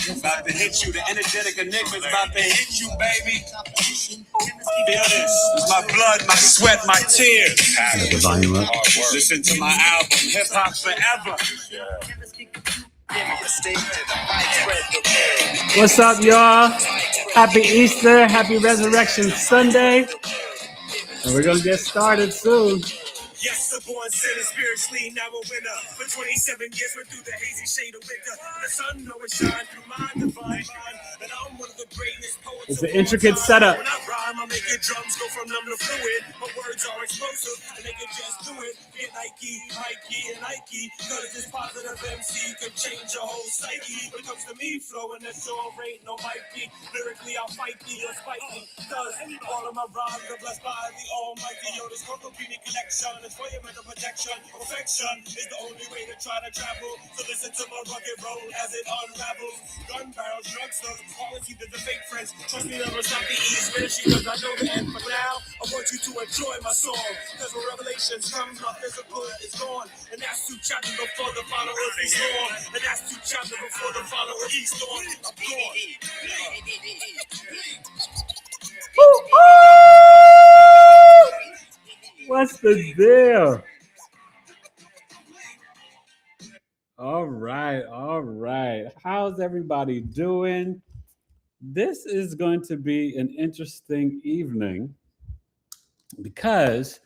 About to hit you. The energetic enigma's about to hit you, baby. Feel this. It's my blood, my sweat, my tears. Get the volume up. Listen to my album, Hip Hop Forever. What's up, y'all? Happy Easter, happy Resurrection Sunday. And we're gonna get started soon. Yes, the born sinner, spiritually now a winner. For 27 years, went through the hazy shade of winter. The sun always shines through my divine mind. And I'm one of the greatest poets. It's an intricate setup. When I rhyme, I make your drums go from numb to fluid. My words are explosive, and they can just do it. Get Nike, and Nike. Cause this positive MC could change your whole psyche. When it comes to me flowing, that sure ain't no might be. Lyrically, I'll fight thee or spite me. Cause all of my rhymes are blessed by the Almighty. Yo, this Coco Beanie collection. For your mental protection, perfection is the only way to try to travel. So listen to my rugged road as it unravels. Gun barrels, drugstores, quality to the fake friends. Trust me, never stop the ease, finishing because I know the end. But now, I want you to enjoy my song. Because when revelations comes, my physical is gone. And that's 2 chapters before the follower is born. And that's 2 chapters before the follower is born. I'm gone. What's the deal? All right. How's everybody doing? This is going to be an interesting evening because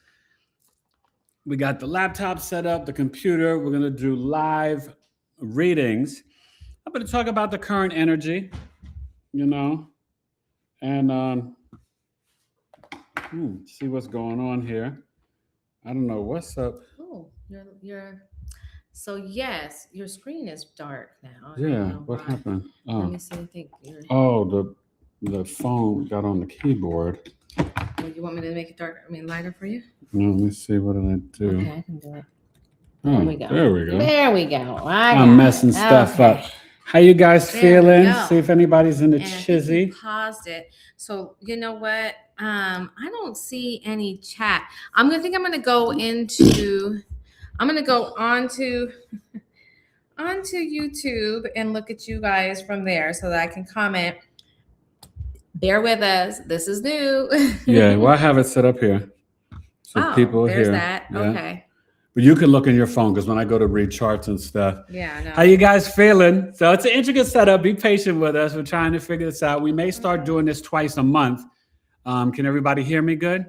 we got the laptop set up, the computer. We're going to do live readings. I'm going to talk about the current energy, and see what's going on here. I don't know what's up. Oh, so yes, your screen is dark now. Yeah, what happened? Let me see. I think the phone got on the keyboard. Well, you want me to make it darker? Lighter for you? No, let me see. What did I do? Okay, I can do it. There we go. I'm messing stuff up. How you guys feeling? See if anybody's in the chizzy. Paused it. So you know what? I don't see any chat. I'm gonna go onto YouTube and look at you guys from there so that I can comment. Bear with us. This is new. Yeah, well, I have it set up here. So people there's here. That. Yeah. Okay. But you can look in your phone because when I go to read charts and stuff. Yeah, I know. How you guys feeling? So it's an intricate setup. Be patient with us. We're trying to figure this out. We may start doing this twice a month. Can everybody hear me good?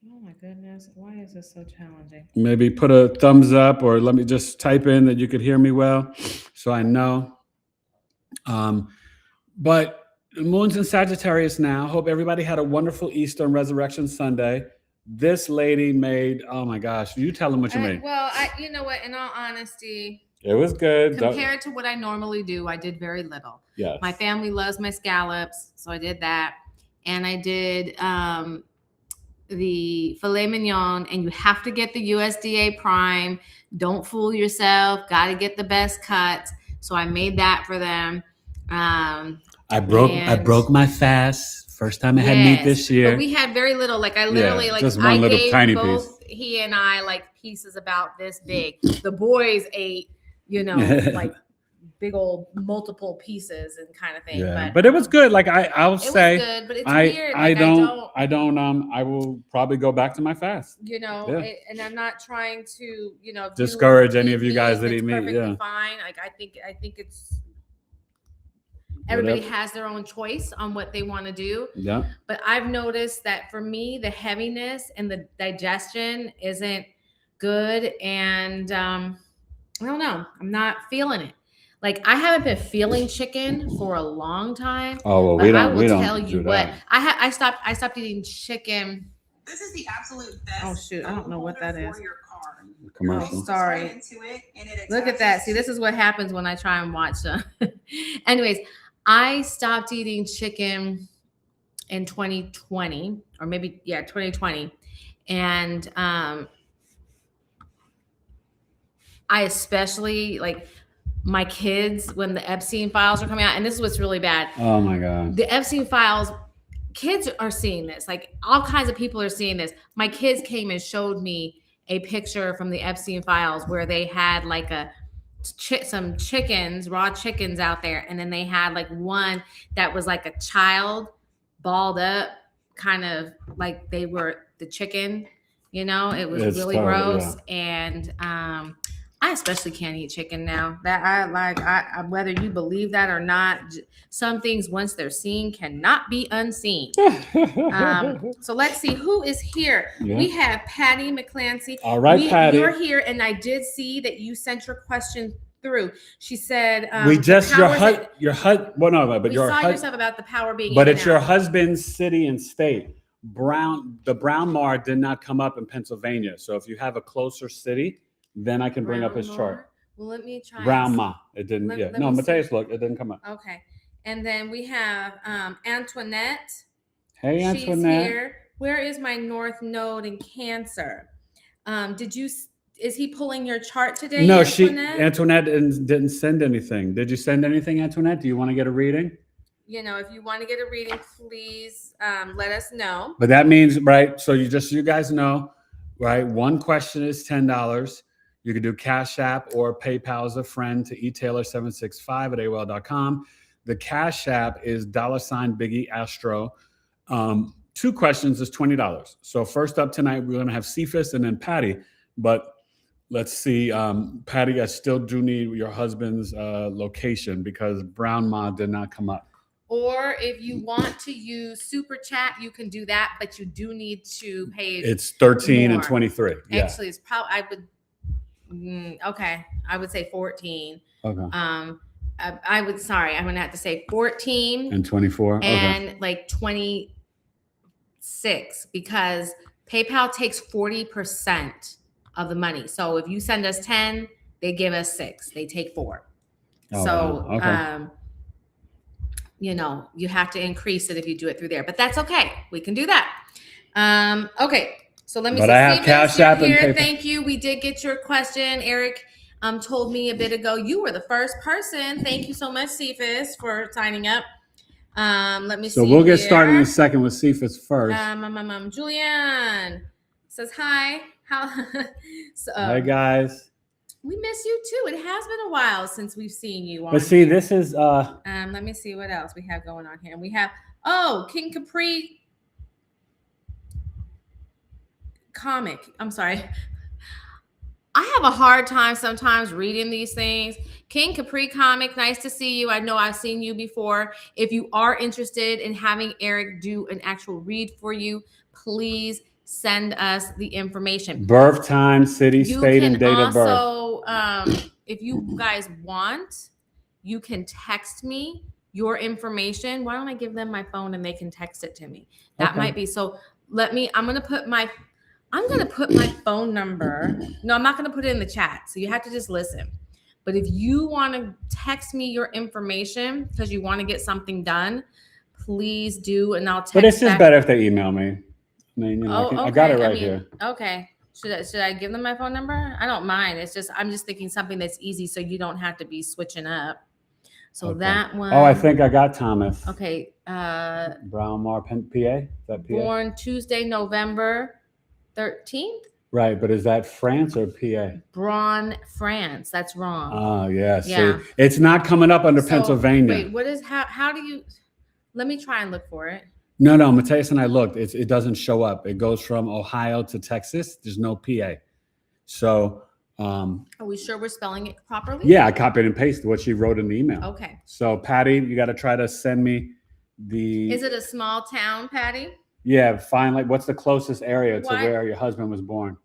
Oh my goodness. Why is this so challenging? Maybe put a thumbs up or let me just type in that you could hear me well so I know. But the moon's in Sagittarius now. Hope everybody had a wonderful Easter and Resurrection Sunday. This lady made, oh my gosh, you tell them what you made. Well, you know what, in all honesty, it was good. Compared to what I normally do, I did very little. Yes. My family loves my scallops, so I did that. And I did the filet mignon, and you have to get the USDA Prime. Don't fool yourself. Got to get the best cuts. So I made that for them. I broke my fast. First time I had meat this year. But we had very little. Like I literally, just one little tiny piece. He and I pieces about this big. The boys ate, like big old multiple pieces and kind of thing. Yeah, but it was good. Like I'll say, was good, but it's weird. I will probably go back to my fast. And I'm not trying to, discourage any of you guys that eat meat. Yeah, fine. Like I think it's. Everybody has their own choice on what they want to do. Yeah. But I've noticed that for me, the heaviness and the digestion isn't good. And I don't know. I'm not feeling it. Like I haven't been feeling chicken for a long time. Oh well, we don't tell you what. I stopped eating chicken. This is the absolute best. Oh shoot, I don't know what that is. Commercial. Oh, sorry. Look at that. See, this is what happens when I try and watch them. Anyways, I stopped eating chicken in 2020 or maybe 2020. And I especially my kids when the Epstein files are coming out, and this is what's really bad. Oh my God. The Epstein files, kids are seeing this. All kinds of people are seeing this. My kids came and showed me a picture from the Epstein files where they had like some chickens, raw chickens out there, and then they had like one that was like a child balled up, kind of like they were the chicken. You know, it was really gross, and I especially can't eat chicken now. That I whether you believe that or not, some things once they're seen cannot be unseen. So let's see who is here. Yeah. We have Patty McClancy. All right, Patty, you're here, and I did see that you sent your question through. She said, "We just your HUD. Well, no, but your yourself about the power being. But it's your husband's city and state. The Brown Mar did not come up in Pennsylvania. So if you have a closer city, then I can bring up his chart. Well, let me try. Brown Ma. It didn't. No, Mateus, look, it didn't come up. Okay. And then we have Antoinette. Hey, Antoinette. She's here. Where is my North Node in Cancer? Is he pulling your chart today? No, Antoinette didn't send anything. Did you send anything, Antoinette? Do you want to get a reading? You know, if you want to get a reading, please let us know. But that means, right, so you guys know, right, one question is $10. You can do Cash App or PayPal as a friend to etaylor765@aol.com. The Cash App is $BigEAstro. 2 questions is $20. So first up tonight, we're going to have Sephus and then Patty. But let's see, Patty, I still do need your husband's location because Brown Ma did not come up. Or if you want to use Super Chat, you can do that, but you do need to pay. It's 13 and 23. Yeah. Actually, it's probably I would say 14. Okay. I'm gonna have to say 14 and 24 and like 26 because PayPal takes 40% of the money. So if you send us 10, they give us 6. They take 4. You know, you have to increase it if you do it through there, but that's okay. We can do that. Okay. So let me see. But I have Cash App and PayPal. Thank you. We did get your question. Eric told me a bit ago you were the first person. Thank you so much, Sephus, for signing up. Let me see. So we'll get started in a second with Sephus first. Julian says hi. Hey guys. We miss you too. It has been a while since we've seen you on. But see, this is let me see what else we have going on here. We have King Capri comic. I'm sorry. I have a hard time sometimes reading these things. King Capri comic, nice to see you. I know I've seen you before. If you are interested in having Eric do an actual read for you, please send us the information. Birth time, city, state, and date of birth. Also, if you guys want, you can text me your information. Why don't I give them my phone and they can text it to me? That might be. So I'm going to put my phone number. No, I'm not going to put it in the chat. So you have to just listen. But if you want to text me your information because you want to get something done, please do. And I'll text. But it's just better if they email me. I got it here. Okay. Should I give them my phone number? I don't mind. I'm just thinking something that's easy so you don't have to be switching up. So that one. Oh, I think I got Thomas. Okay. Brown Mar, PA? Is that PA? Born Tuesday, November 13th. Right, but is that France or PA? Braun, France. That's wrong. Oh, yeah. See, it's not coming up under Pennsylvania. Wait, how do you, let me try and look for it. No, Mateus and I looked. It doesn't show up. It goes from Ohio to Texas. There's no PA. So. Are we sure we're spelling it properly? Yeah, I copied and pasted what she wrote in the email. Okay. So, Patty, you got to try to send me the. Is it a small town, Patty? Yeah, find what's the closest area to where your husband was born.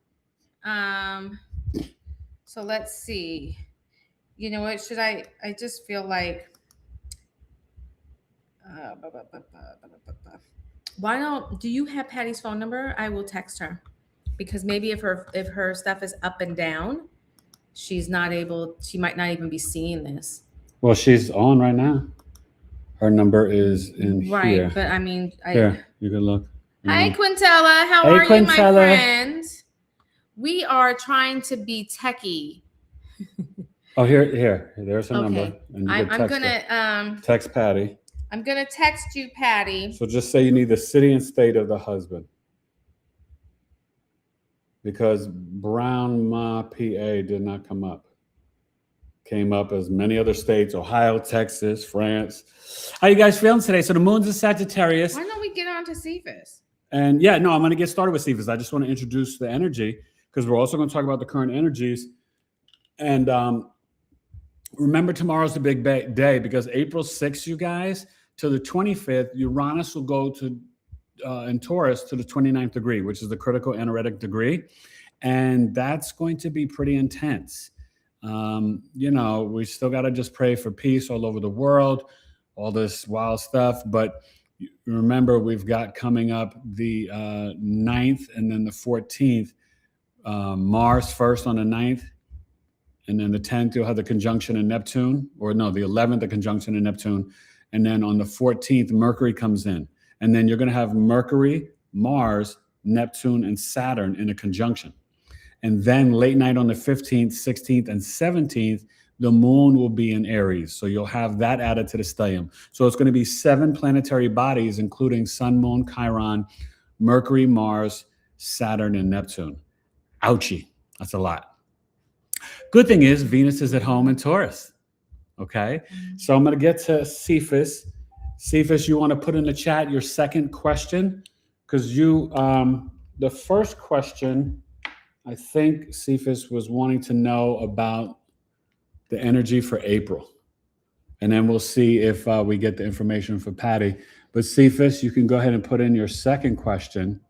So let's see. You know what? I just feel like. Do you have Patty's phone number? I will text her because maybe if her stuff is up and down, she might not even be seeing this. Well, she's on right now. Her number is in here. Right, but I mean, here, you can look. Hi, Quintella. How are you, my friend? We are trying to be techie. Oh, here. There's her number. And I'm gonna text Patty. I'm gonna text you, Patty. So just say you need the city and state of the husband. because Brown Ma PA did not come up. Came up as many other states, Ohio, Texas, France. How you guys feeling today? So the moon's in Sagittarius. Why don't we get on to Sephus? And yeah, no, I'm going to get started with Sephus. I just want to introduce the energy because we're also going to talk about the current energies. And remember, tomorrow's the big day because April 6th, you guys, to the 25th, Uranus will go to in Taurus to the 29th degree, which is the critical energetic degree. And that's going to be pretty intense. You know, we still got to just pray for peace all over the world, all this wild stuff. But remember, we've got coming up the 9th and then the 14th, Mars first on the 9th. And then the 10th, you'll have the conjunction in Neptune, or no, the 11th, the conjunction in Neptune. And then on the 14th, Mercury comes in. And then you're going to have Mercury, Mars, Neptune, and Saturn in a conjunction. And then late night on the 15th, 16th, and 17th, the moon will be in Aries. So you'll have that added to the stellium. So it's going to be 7 planetary bodies, including Sun, Moon, Chiron, Mercury, Mars, Saturn, and Neptune. Ouchie. That's a lot. Good thing is Venus is at home in Taurus. Okay. So I'm going to get to Sephus. Sephus, you want to put in the chat your second question? Because you, the first question, I think Sephus was wanting to know about the energy for April. And then we'll see if we get the information for Patty. But Sephus, you can go ahead and put in your second question.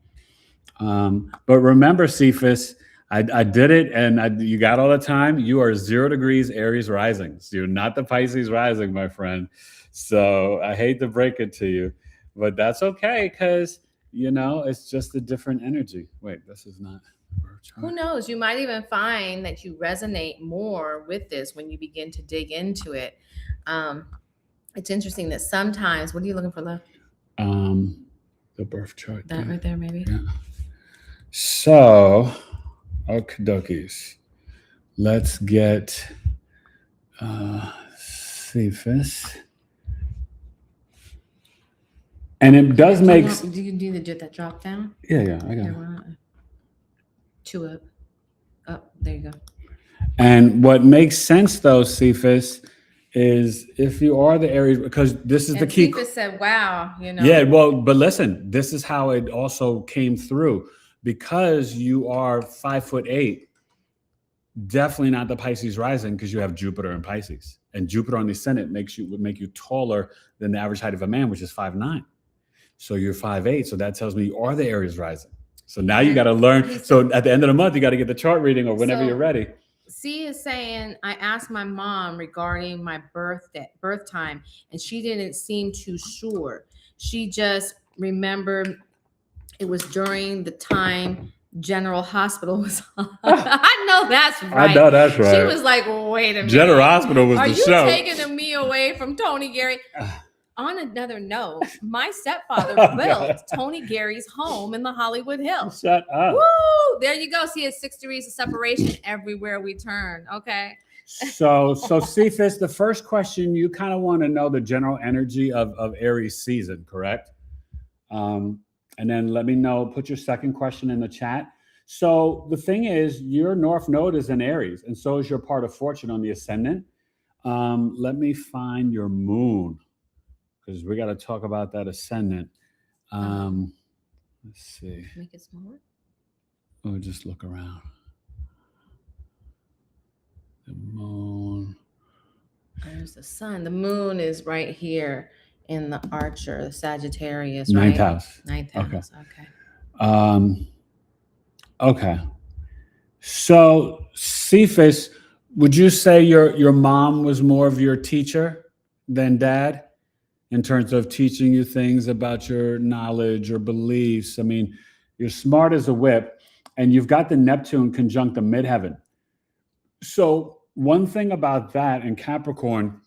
But remember, Sephus, I did it, and you got all the time. You are 0 degrees Aries rising. So you're not the Pisces rising, my friend. So I hate to break it to you, but that's okay because, you know, it's just a different energy. Wait, this is not. Who knows? You might even find that you resonate more with this when you begin to dig into it. It's interesting that sometimes, what are you looking for, love? The birth chart. That right there, maybe? Yeah. So, okie dokies. Let's get Cephas. And it does make... Do you need to do that drop down? Yeah, I got it. 2 up. Oh, there you go. And what makes sense, though, Cephas, is if you are the Aries, because this is the key. Cephas said, wow, you know. Yeah, well, but listen, this is how it also came through. Because you are 5'8", definitely not the Pisces rising because you have Jupiter in Pisces. And Jupiter on the ascendant would make you taller than the average height of a man, which is 5'9". So you're 5'8". So that tells me you are the Aries rising. So now you got to learn. So at the end of the month, you got to get the chart reading or whenever you're ready. C is saying, I asked my mom regarding my birth time, and she didn't seem too sure. She just remembered it was during the time General Hospital was on. I know that's right. I know that's right. She was like, wait a minute. General Hospital was the show. Are you taking me away from Tony Gary? On another note, my stepfather built Tony Gary's home in the Hollywood Hills. Shut up. Woo! There you go. See, it's 6 degrees of separation everywhere we turn. Okay. So Cephas, the first question, you kind of want to know the general energy of Aries season, correct? And then let me know, put your second question in the chat. So the thing is, your North Node is in Aries, and so is your part of fortune on the ascendant. Let me find your moon, because we got to talk about that ascendant. Let's see. Make it smaller. Oh, just look around. The moon. There's the sun. The moon is right here in the Archer, the Sagittarius, Ninth right? house. Ninth house. Okay. Okay. So Cephas, would you say your mom was more of your teacher than dad in terms of teaching you things about your knowledge or beliefs? I mean, you're smart as a whip, and you've got the Neptune conjunct the midheaven. So one thing about that in Capricorn,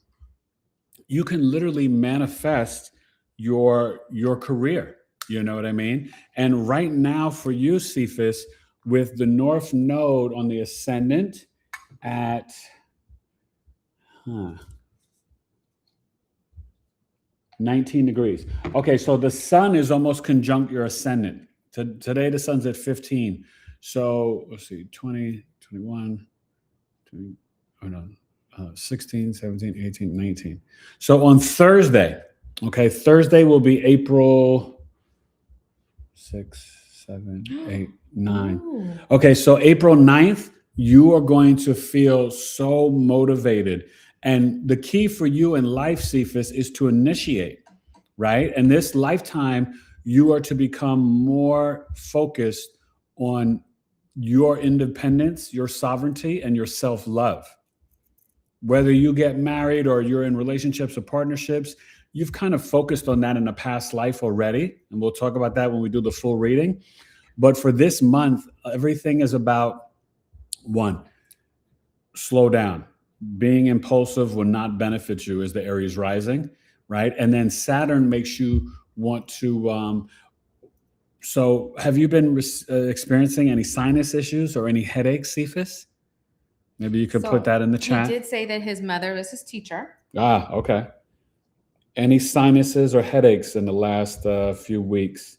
you can literally manifest your career. You know what I mean? And right now for you, Cephas, with the North Node on the ascendant at 19 degrees. Okay, so the sun is almost conjunct your ascendant. Today the sun's at 15. So let's see, 20, 21, 16, 17, 18, 19. So on Thursday, okay, Thursday will be April 6, 7, 8, 9. Oh. Okay, so April 9th, you are going to feel so motivated. And the key for you in life, Sephus, is to initiate, right? And this lifetime, you are to become more focused on your independence, your sovereignty, and your self-love. Whether you get married or you're in relationships or partnerships, you've kind of focused on that in a past life already. And we'll talk about that when we do the full reading. But for this month, everything is about, one, slow down. Being impulsive will not benefit you as the Aries rising, right? And then Saturn makes you want to, so have you been experiencing any sinus issues or any headaches, Cephas? Maybe you could put that in the chat. He did say that his mother is his teacher. Ah, okay. Any sinuses or headaches in the last few weeks?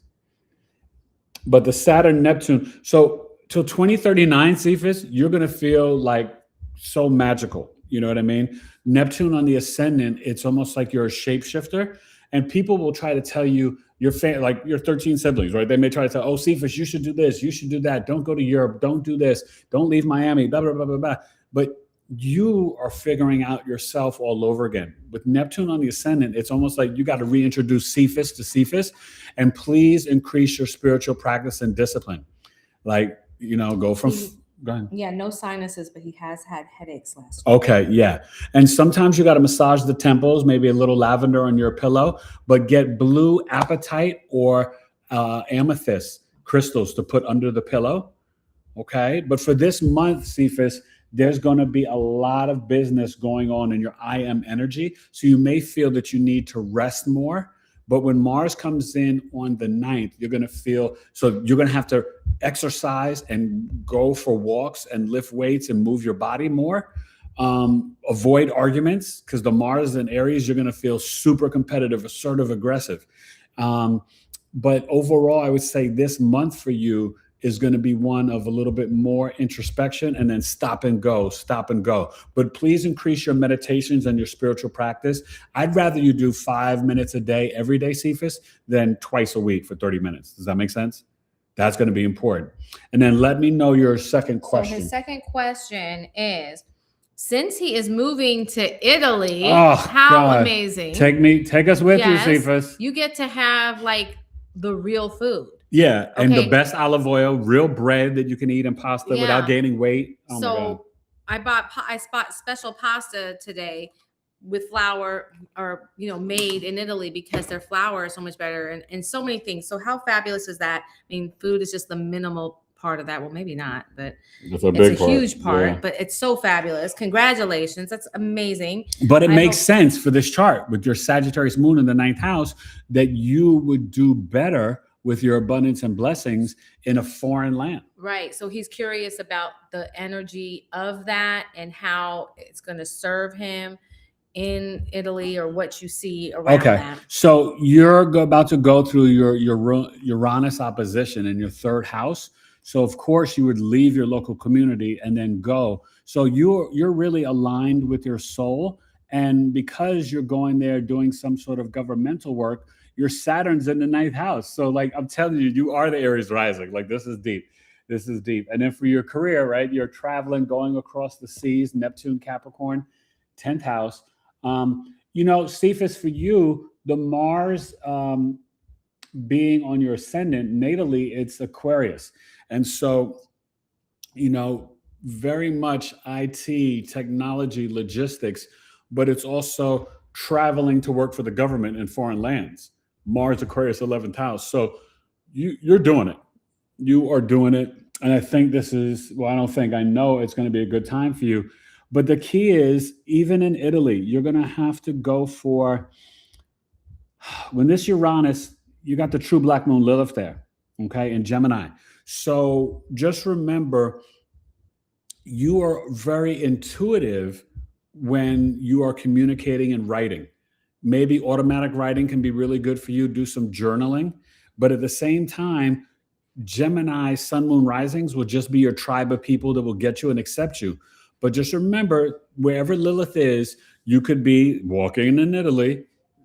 But the Saturn Neptune, so till 2039, Cephas, you're going to feel like so magical. You know what I mean? Neptune on the ascendant, it's almost like you're a shapeshifter. And people will try to tell you, like your 13 siblings, right? They may try to tell, oh, Cephas, you should do this, you should do that. Don't go to Europe. Don't do this. Don't leave Miami, blah, blah, blah, blah, blah. But you are figuring out yourself all over again. With Neptune on the ascendant, it's almost like you got to reintroduce Cephas to Cephas. And please increase your spiritual practice and discipline. Like, go from... Go ahead. Yeah, no sinuses, but he has had headaches last week. Okay, yeah. And sometimes you got to massage the temples, maybe a little lavender on your pillow, but get blue apatite or amethyst crystals to put under the pillow. Okay. But for this month, Cephas, there's going to be a lot of business going on in your I am energy. So you may feel that you need to rest more. But when Mars comes in on the 9th, you're going to feel, so you're going to have to exercise and go for walks and lift weights and move your body more. Avoid arguments, because the Mars in Aries, you're going to feel super competitive, assertive, aggressive. But overall, I would say this month for you is going to be one of a little bit more introspection and then stop and go. But please increase your meditations and your spiritual practice. I'd rather you do 5 minutes a day, every day, Cephas, than twice a week for 30 minutes. Does that make sense? That's going to be important. And then let me know your second question. So his second question is, since he is moving to Italy, amazing. Take us with you, Cephas. You get to have like the real food. Yeah, and the best olive oil, real bread that you can eat and pasta without gaining weight. Oh so I bought special pasta today with flour, or made in Italy, because their flour is so much better, and so many things. So how fabulous is that? I mean, food is just the minimal part of that. Well, maybe not, but it's a huge part. Yeah. But it's so fabulous. Congratulations, that's amazing. But it makes sense for this chart with your Sagittarius moon in the 9th house that you would do better with your abundance and blessings in a foreign land. Right. So he's curious about the energy of that and how it's going to serve him in Italy, or what you see around that. So you're about to go through your Uranus opposition in your 3rd house. So of course you would leave your local community and then go. So you're really aligned with your soul. And because you're going there doing some sort of governmental work, your Saturn's in the 9th house. So like, I'm telling you, you are the Aries rising. Like, this is deep. And then for your career, right? You're traveling, going across the seas, Neptune, Capricorn, 10th house. Cephas, for you, the Mars being on your ascendant, natally, it's Aquarius. And so, very much IT, technology, logistics, but it's also traveling to work for the government in foreign lands. Mars, Aquarius, 11th house. So you're doing it. You are doing it. And I think I know it's going to be a good time for you. But the key is, even in Italy, you're going to have to go for, when this Uranus, you got the true black moon Lilith there, okay, in Gemini. So just remember, you are very intuitive when you are communicating and writing. Maybe automatic writing can be really good for you. Do some journaling. But at the same time, Gemini sun, moon risings will just be your tribe of people that will get you and accept you. But just remember, wherever Lilith is, you could be walking in Italy,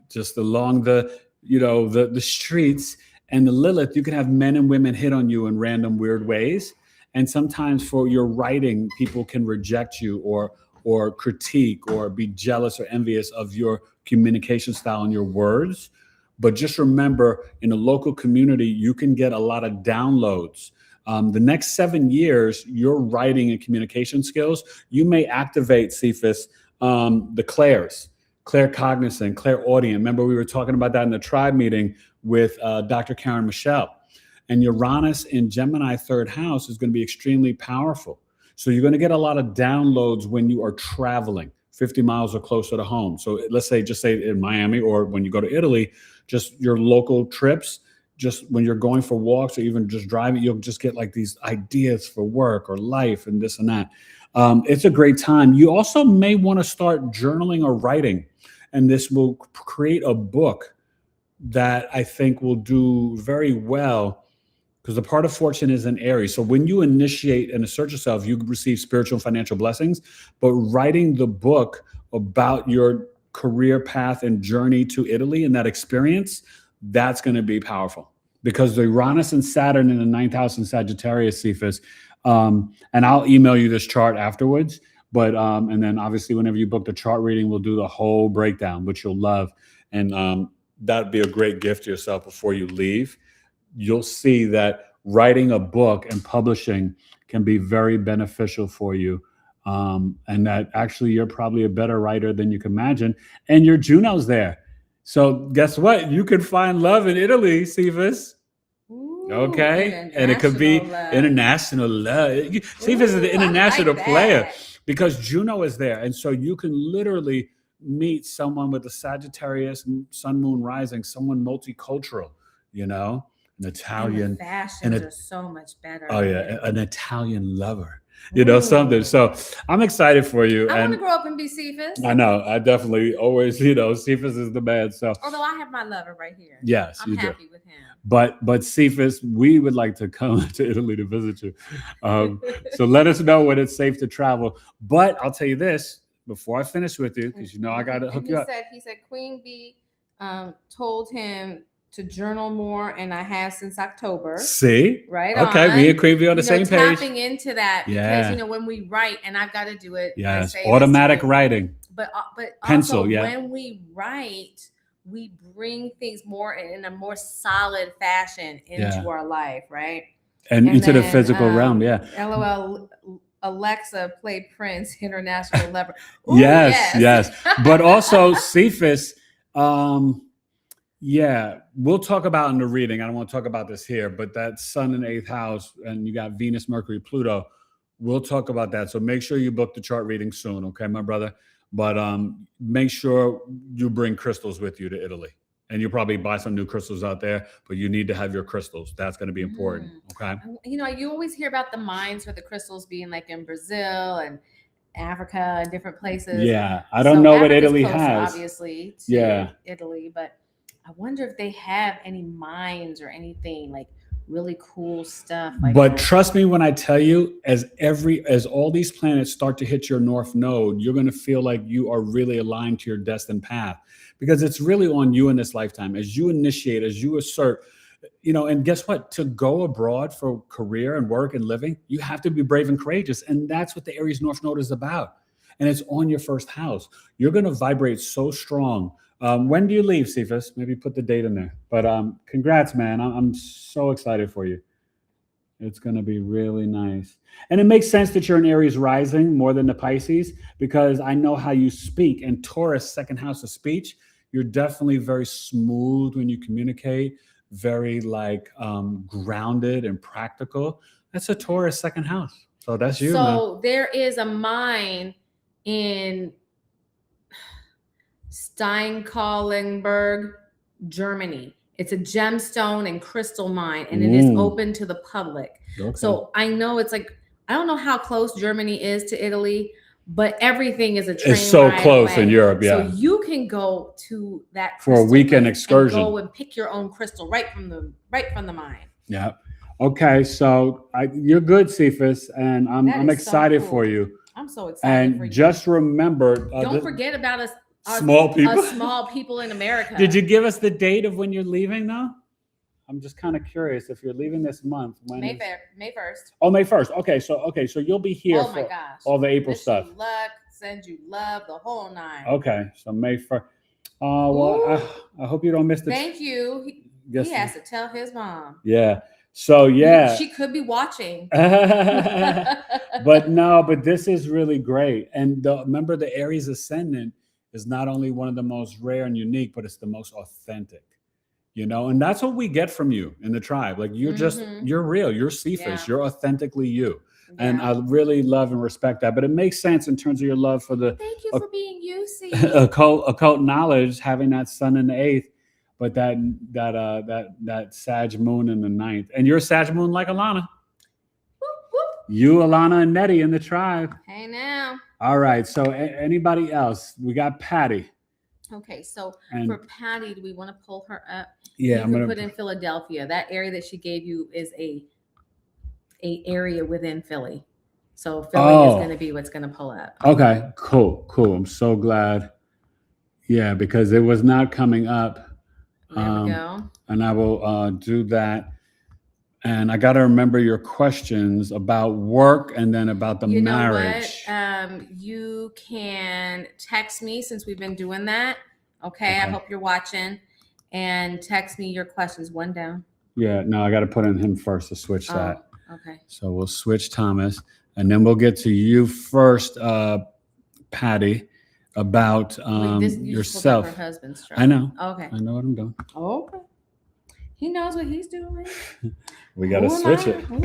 just along the, the streets, and the Lilith, you can have men and women hit on you in random weird ways. And sometimes for your writing, people can reject you or critique or be jealous or envious of your communication style and your words. But just remember, in the local community, you can get a lot of downloads. The next 7 years, your writing and communication skills, you may activate, Sephus, the clairs, claircognizant, clairaudient. Remember, we were talking about that in the tribe meeting with Dr. Karen Michelle. And Uranus in Gemini 3rd house is going to be extremely powerful. So you're going to get a lot of downloads when you are traveling 50 miles or closer to home. So let's say, just say in Miami, or when you go to Italy, just your local trips, just when you're going for walks or even just driving, you'll just get like these ideas for work or life and this and that. It's a great time. You also may want to start journaling or writing, and this will create a book that I think will do very well, because the part of fortune is in Aries. So when you initiate and assert yourself, you receive spiritual and financial blessings. But writing the book about your career path and journey to Italy and that experience, that's going to be powerful, because the Uranus and Saturn in the 9th house in Sagittarius, Cephas, and I'll email you this chart afterwards. But and then obviously whenever you book the chart reading, we'll do the whole breakdown, which you'll love. And that'd be a great gift to yourself before you leave. You'll see that writing a book and publishing can be very beneficial for you. And that actually you're probably a better writer than you can imagine. And your Juno's there. So guess what? You can find love in Italy, Cephas. Okay. And it could be international love. Cephas is the international player because Juno is there. And so you can literally meet someone with a Sagittarius sun, moon rising, someone multicultural, an Italian. And the fashions are so much better. Oh yeah, an Italian lover. Something. So I'm excited for you. I want to grow up and be Cephus. I know. I definitely always, Cephus is the man. So although I have my lover right here. Yes, I'm happy with him. But Cephus, we would like to come to Italy to visit you. So let us know when it's safe to travel. But I'll tell you this before I finish with you, because I got to hook you up. He said Queen Bee told him to journal more, and I have since October. See? Right. Okay, on. Me and Queen Bee on the same page. Tapping into that because when we write, and I've got to do it. Yes, automatic writing. But pencil. Also, yeah. When we write, we bring things more in a more solid fashion into our life, right? And into the physical realm. Yeah. LOL. Alexa, play Prince, International Lover. Ooh, yes. But also Cephus. Yeah, we'll talk about in the reading. I don't want to talk about this here, but that Sun in 8th house, and you got Venus, Mercury, Pluto. We'll talk about that. So make sure you book the chart reading soon, okay, my brother? But make sure you bring crystals with you to Italy. And you'll probably buy some new crystals out there, but you need to have your crystals. That's going to be important, okay? You always hear about the mines for the crystals being like in Brazil and Africa and different places. Yeah, I don't know what Italy closer, has. Obviously, to Italy, but I wonder if they have any mines or anything like really cool stuff. But trust me when I tell you, as all these planets start to hit your north node, you're going to feel like you are really aligned to your destined path, because it's really on you in this lifetime. As you initiate, as you assert, and guess what? To go abroad for career and work and living, you have to be brave and courageous. And that's what the Aries north node is about. And it's on your 1st house. You're going to vibrate so strong. When do you leave, Cephus? Maybe put the date in there. But congrats, man. I'm so excited for you. It's going to be really nice. And it makes sense that you're an Aries rising more than the Pisces, because I know how you speak. And Taurus, 2nd house of speech, you're definitely very smooth when you communicate, very grounded and practical. That's a Taurus 2nd house. So that's you. So there is a mine in Steinkallenberg, Germany. It's a gemstone and crystal mine, and it is open to the public. Okay. So I know it's I don't know how close Germany is to Italy, but everything is a train It's so close away. In Europe, yeah. So you can go to that for a weekend excursion. And go and pick your own crystal right from the mine. Yeah. Okay, so you're good, Sephus, and I'm That is so excited cool. for you. I'm so excited for And you. just remember, Don't forget about us small people. Us small people in America. Did you give us the date of when you're leaving now? I'm just kind of curious if you're leaving this month. When May 1st. Oh, May 1st. Okay, so you'll be here Oh my for gosh. all the April Wish stuff. you luck, send you love, the whole nine. Okay, so May 1st. Well, I hope you don't miss the. Thank you. He has to tell his mom. Yeah. So yeah, she could be watching. but this is really great. And remember, the Aries ascendant is not only one of the most rare and unique, but it's the most authentic. You know, and that's what we get from you in the tribe. Like you're you're real. You're Sephus. You're authentically you. Yeah. And I really love and respect that. But it makes sense in terms of your love for the thank you for being you, occult knowledge, having that sun in the 8th. But that Sag moon in the 9th. And you're Sag moon like Alana. Whoop, whoop. You, Alana, and Nettie in the tribe. Hey now. All right. So anybody else? We got Patty. Okay. So for Patty, do we want to pull her up? Yeah. I'm going to put in Philadelphia. That area that she gave you is a area within Philly. So Philly is going to be what's going to pull up. Okay. Cool. I'm so glad. Yeah, because it was not coming up. There we go. And I will do that. And I got to remember your questions about work and then about the marriage. Know what? You can text me since we've been doing that. Okay. I hope you're watching. And text me your questions. One down. Yeah. No, I got to put in him first to switch that. Okay. So we'll switch Thomas. And then we'll get to you first, Patty. About yourself. Her husband's I know. Okay. I know what I'm doing. Okay. He knows what he's doing. We got to switch it. We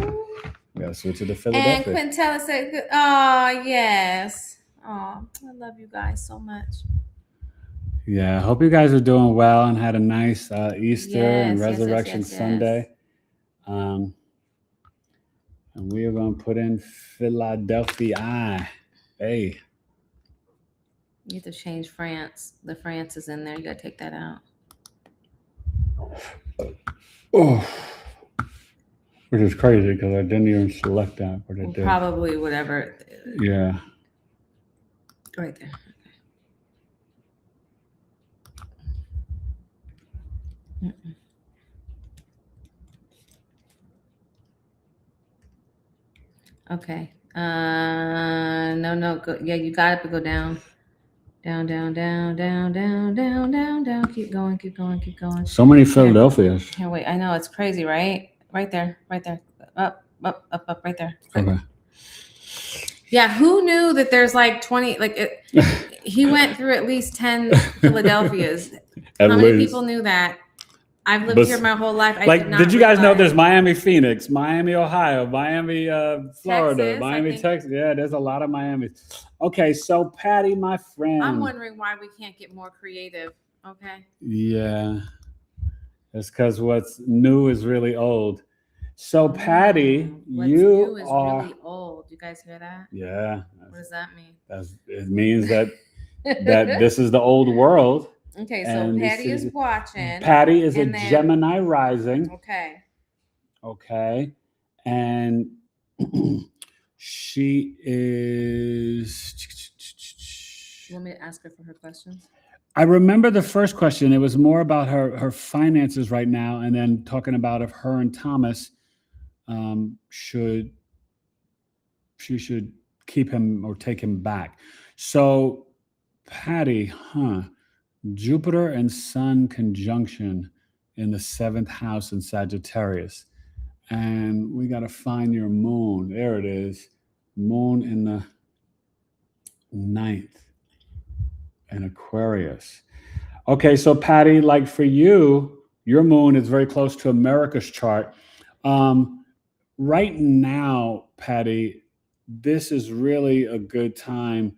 got to switch it to Philadelphia. And Quintella said, "Oh yes, oh I love you guys so much." Yeah, I hope you guys are doing well and had a nice Easter and Resurrection Sunday. And we are going to put in Philadelphia. Hey. You have to change France. The France is in there. You got to take that out. Oh, which is crazy because I didn't even select that. But I did. Probably whatever. Yeah. Right there. Okay. No. Go. Yeah, you got it. But go down. Down. Keep going. So many Philadelphias. Here, wait. I know it's crazy, right? Right there. Up, right there. Okay. Yeah, who knew that there's like 20? He went through at least 10 Philadelphias. How many people knew that? I've lived here my whole life. Did you guys know there's Miami, Phoenix, Miami, Ohio, Miami, Florida, Texas, Miami, Texas? Yeah, there's a lot of Miamis. Okay, so Patty, my friend. I'm wondering why we can't get more creative. Okay. Yeah, it's because what's new is really old. So Patty, what's new is really old. You guys hear that? Yeah. What does that mean? It means that this is the old world. Okay, so Patty is watching. Patty is a Gemini rising. Okay. And she is. You want me to ask her for her questions? I remember the first question. It was more about her finances right now, and then talking about if her and Thomas should keep him or take him back. So, Patty, Jupiter and Sun conjunction in the 7th house in Sagittarius. And we got to find your moon. There it is. Moon in the 9th in Aquarius. Okay, so Patty, like for you, your moon is very close to America's chart. Right now, Patty, this is really a good time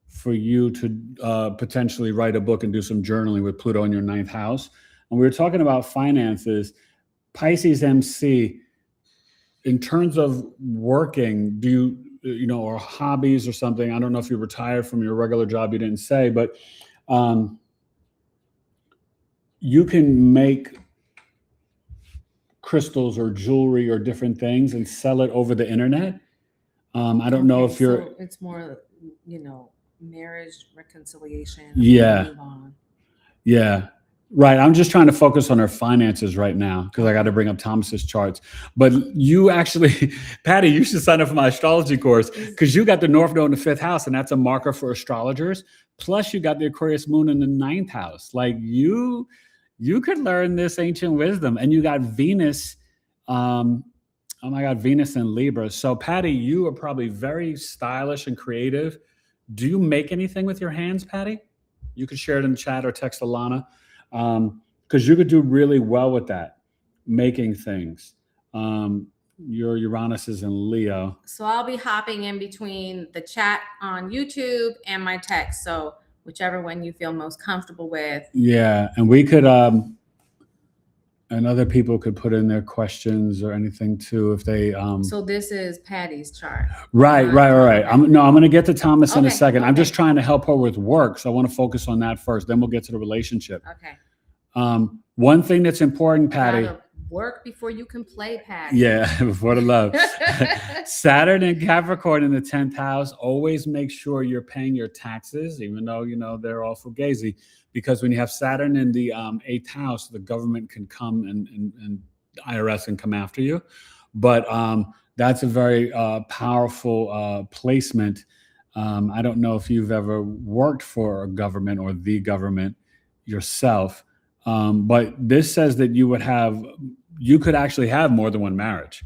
for you to potentially write a book and do some journaling with Pluto in your 9th house. And we were talking about finances. Pisces MC, in terms of working, do you or hobbies or something? I don't know if you retired from your regular job, you didn't say, but you can make crystals or jewelry or different things and sell it over the internet. I don't know if you're. So it's more, marriage reconciliation. Yeah. Move on. Yeah. Right. I'm just trying to focus on her finances right now because I got to bring up Thomas's charts. But you actually, Patty, you should sign up for my astrology course because you got the North Node in the 5th house, and that's a marker for astrologers. Plus, you got the Aquarius moon in the 9th house. Like you could learn this ancient wisdom, and you got Venus. Oh my God, Venus in Libra. So, Patty, you are probably very stylish and creative. Do you make anything with your hands, Patty? You could share it in the chat or text Alana. Because you could do really well with that, making things. Your Uranus is in Leo. So I'll be hopping in between the chat on YouTube and my text. So whichever one you feel most comfortable with. Yeah, and we could, and other people could put in their questions or anything too if they. So this is Patty's chart. Right. I'm going to get to Thomas in a second. Okay. I'm just trying to help her with work, so I want to focus on that first. Then we'll get to the relationship. Okay. One thing that's important, Patty. Work before you can play, Patty. Yeah, before the love. Saturn and Capricorn in the 10th house. Always make sure you're paying your taxes, even though they're all fugazi. Because when you have Saturn in the 8th house, the government can come and IRS can come after you. But that's a very powerful placement. I don't know if you've ever worked for a government or the government yourself. But this says that you could actually have more than one marriage.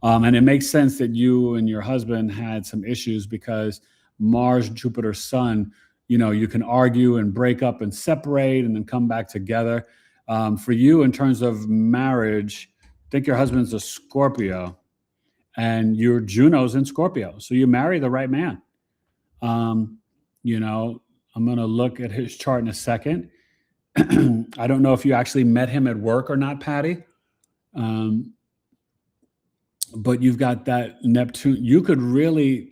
And it makes sense that you and your husband had some issues because Mars, Jupiter, Sun, you can argue and break up and separate and then come back together. For you, in terms of marriage, I think your husband's a Scorpio and your Juno's in Scorpio. So you marry the right man. I'm going to look at his chart in a second. I don't know if you actually met him at work or not, Patty. But you've got that Neptune. You could really,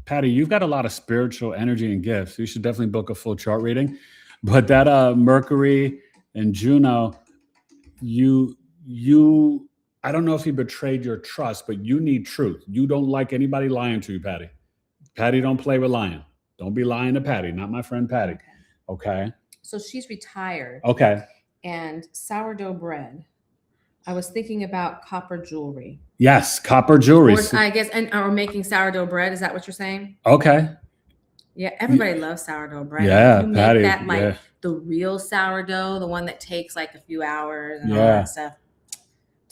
Patty, you've got a lot of spiritual energy and gifts. You should definitely book a full chart reading. But that Mercury and Juno, I don't know if he betrayed your trust, but you need truth. You don't like anybody lying to you, Patty. Patty don't play with lying. Don't be lying to Patty, not my friend Patty. Okay. So she's retired. Okay. And sourdough bread. I was thinking about copper jewelry. Yes, copper jewelry. Or making sourdough bread. Is that what you're saying? Okay. Yeah, everybody loves sourdough bread. Yeah, you make Patty. That the real sourdough, the one that takes like a few hours and all that stuff.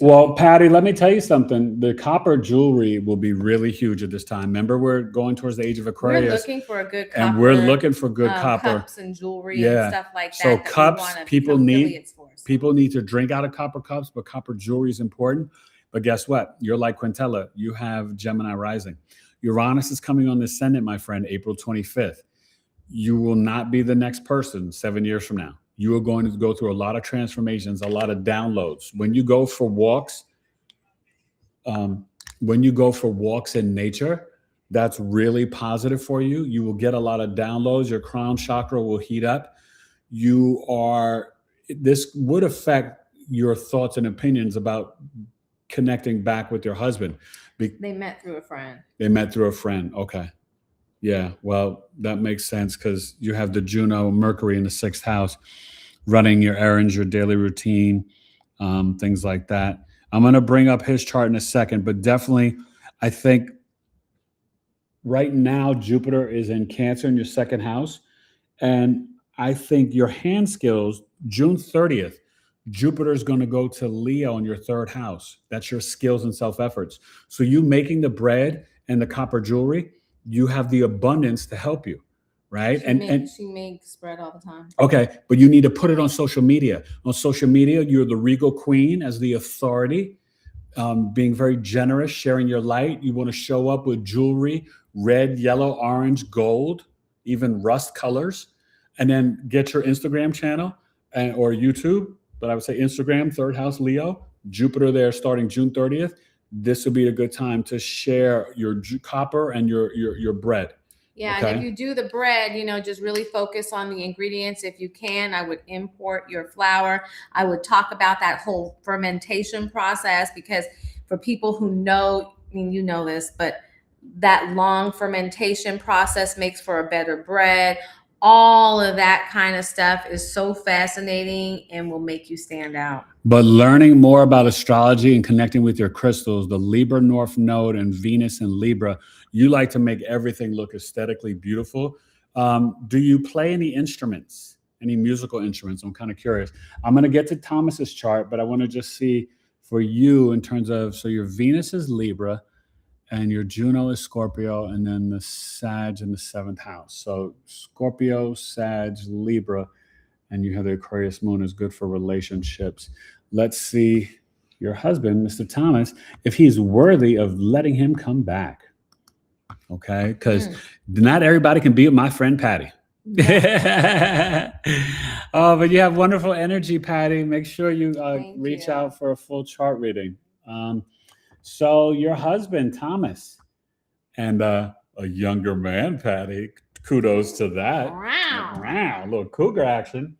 Well, Patty, let me tell you something. The copper jewelry will be really huge at this time. Remember, we're going towards the age of Aquarius. We're looking for a good copper. And we're looking for good copper. Cups and jewelry and stuff like that. So that cups, people need to drink out of copper cups, but copper jewelry is important. But guess what? You're like Quintella. You have Gemini rising. Uranus is coming on the ascendant, my friend, April 25th. You will not be the next person 7 years from now. You are going to go through a lot of transformations, a lot of downloads. When you go for walks, in nature, that's really positive for you. You will get a lot of downloads. Your crown chakra will heat up. This would affect your thoughts and opinions about connecting back with your husband. They met through a friend. Okay. Yeah, well, that makes sense because you have the Juno, Mercury in the 6th house, running your errands, your daily routine, things like that. I'm going to bring up his chart in a second, but definitely, I think right now Jupiter is in Cancer in your 2nd house, and I think your hand skills, June 30th, Jupiter is going to go to Leo in your 3rd house. That's your skills and self-efforts. So you making the bread and the copper jewelry, you have the abundance to help you, right? She makes bread all the time. Okay, but you need to put it on social media. On social media, you're the regal queen as the authority, being very generous, sharing your light. You want to show up with jewelry, red, yellow, orange, gold, even rust colors, and then get your Instagram channel or YouTube. But I would say Instagram, 3rd house, Leo, Jupiter there starting June 30th. This would be a good time to share your copper and your bread. Yeah, Okay. and if you do the bread, just really focus on the ingredients. If you can, I would import your flour. I would talk about that whole fermentation process, because for people who know, you know this, but that long fermentation process makes for a better bread. All of that kind of stuff is so fascinating and will make you stand out. But learning more about astrology and connecting with your crystals, the Libra North Node and Venus in Libra, you like to make everything look aesthetically beautiful. Do you play any instruments, any musical instruments? I'm kind of curious. I'm going to get to Thomas's chart, but I want to just see for you in terms of, so your Venus is Libra and your Juno is Scorpio, and then the Sag in the 7th house. So Scorpio, Sag, Libra, and you have the Aquarius moon is good for relationships. Let's see your husband, Mr. Thomas, if he's worthy of letting him come back. Okay, because not everybody can be with my friend Patty. Yeah. Oh, but you have wonderful energy, Patty. Make sure you reach out for a full chart reading. So your husband, Thomas, and a younger man, Patty. Kudos to that. Wow, a little cougar action.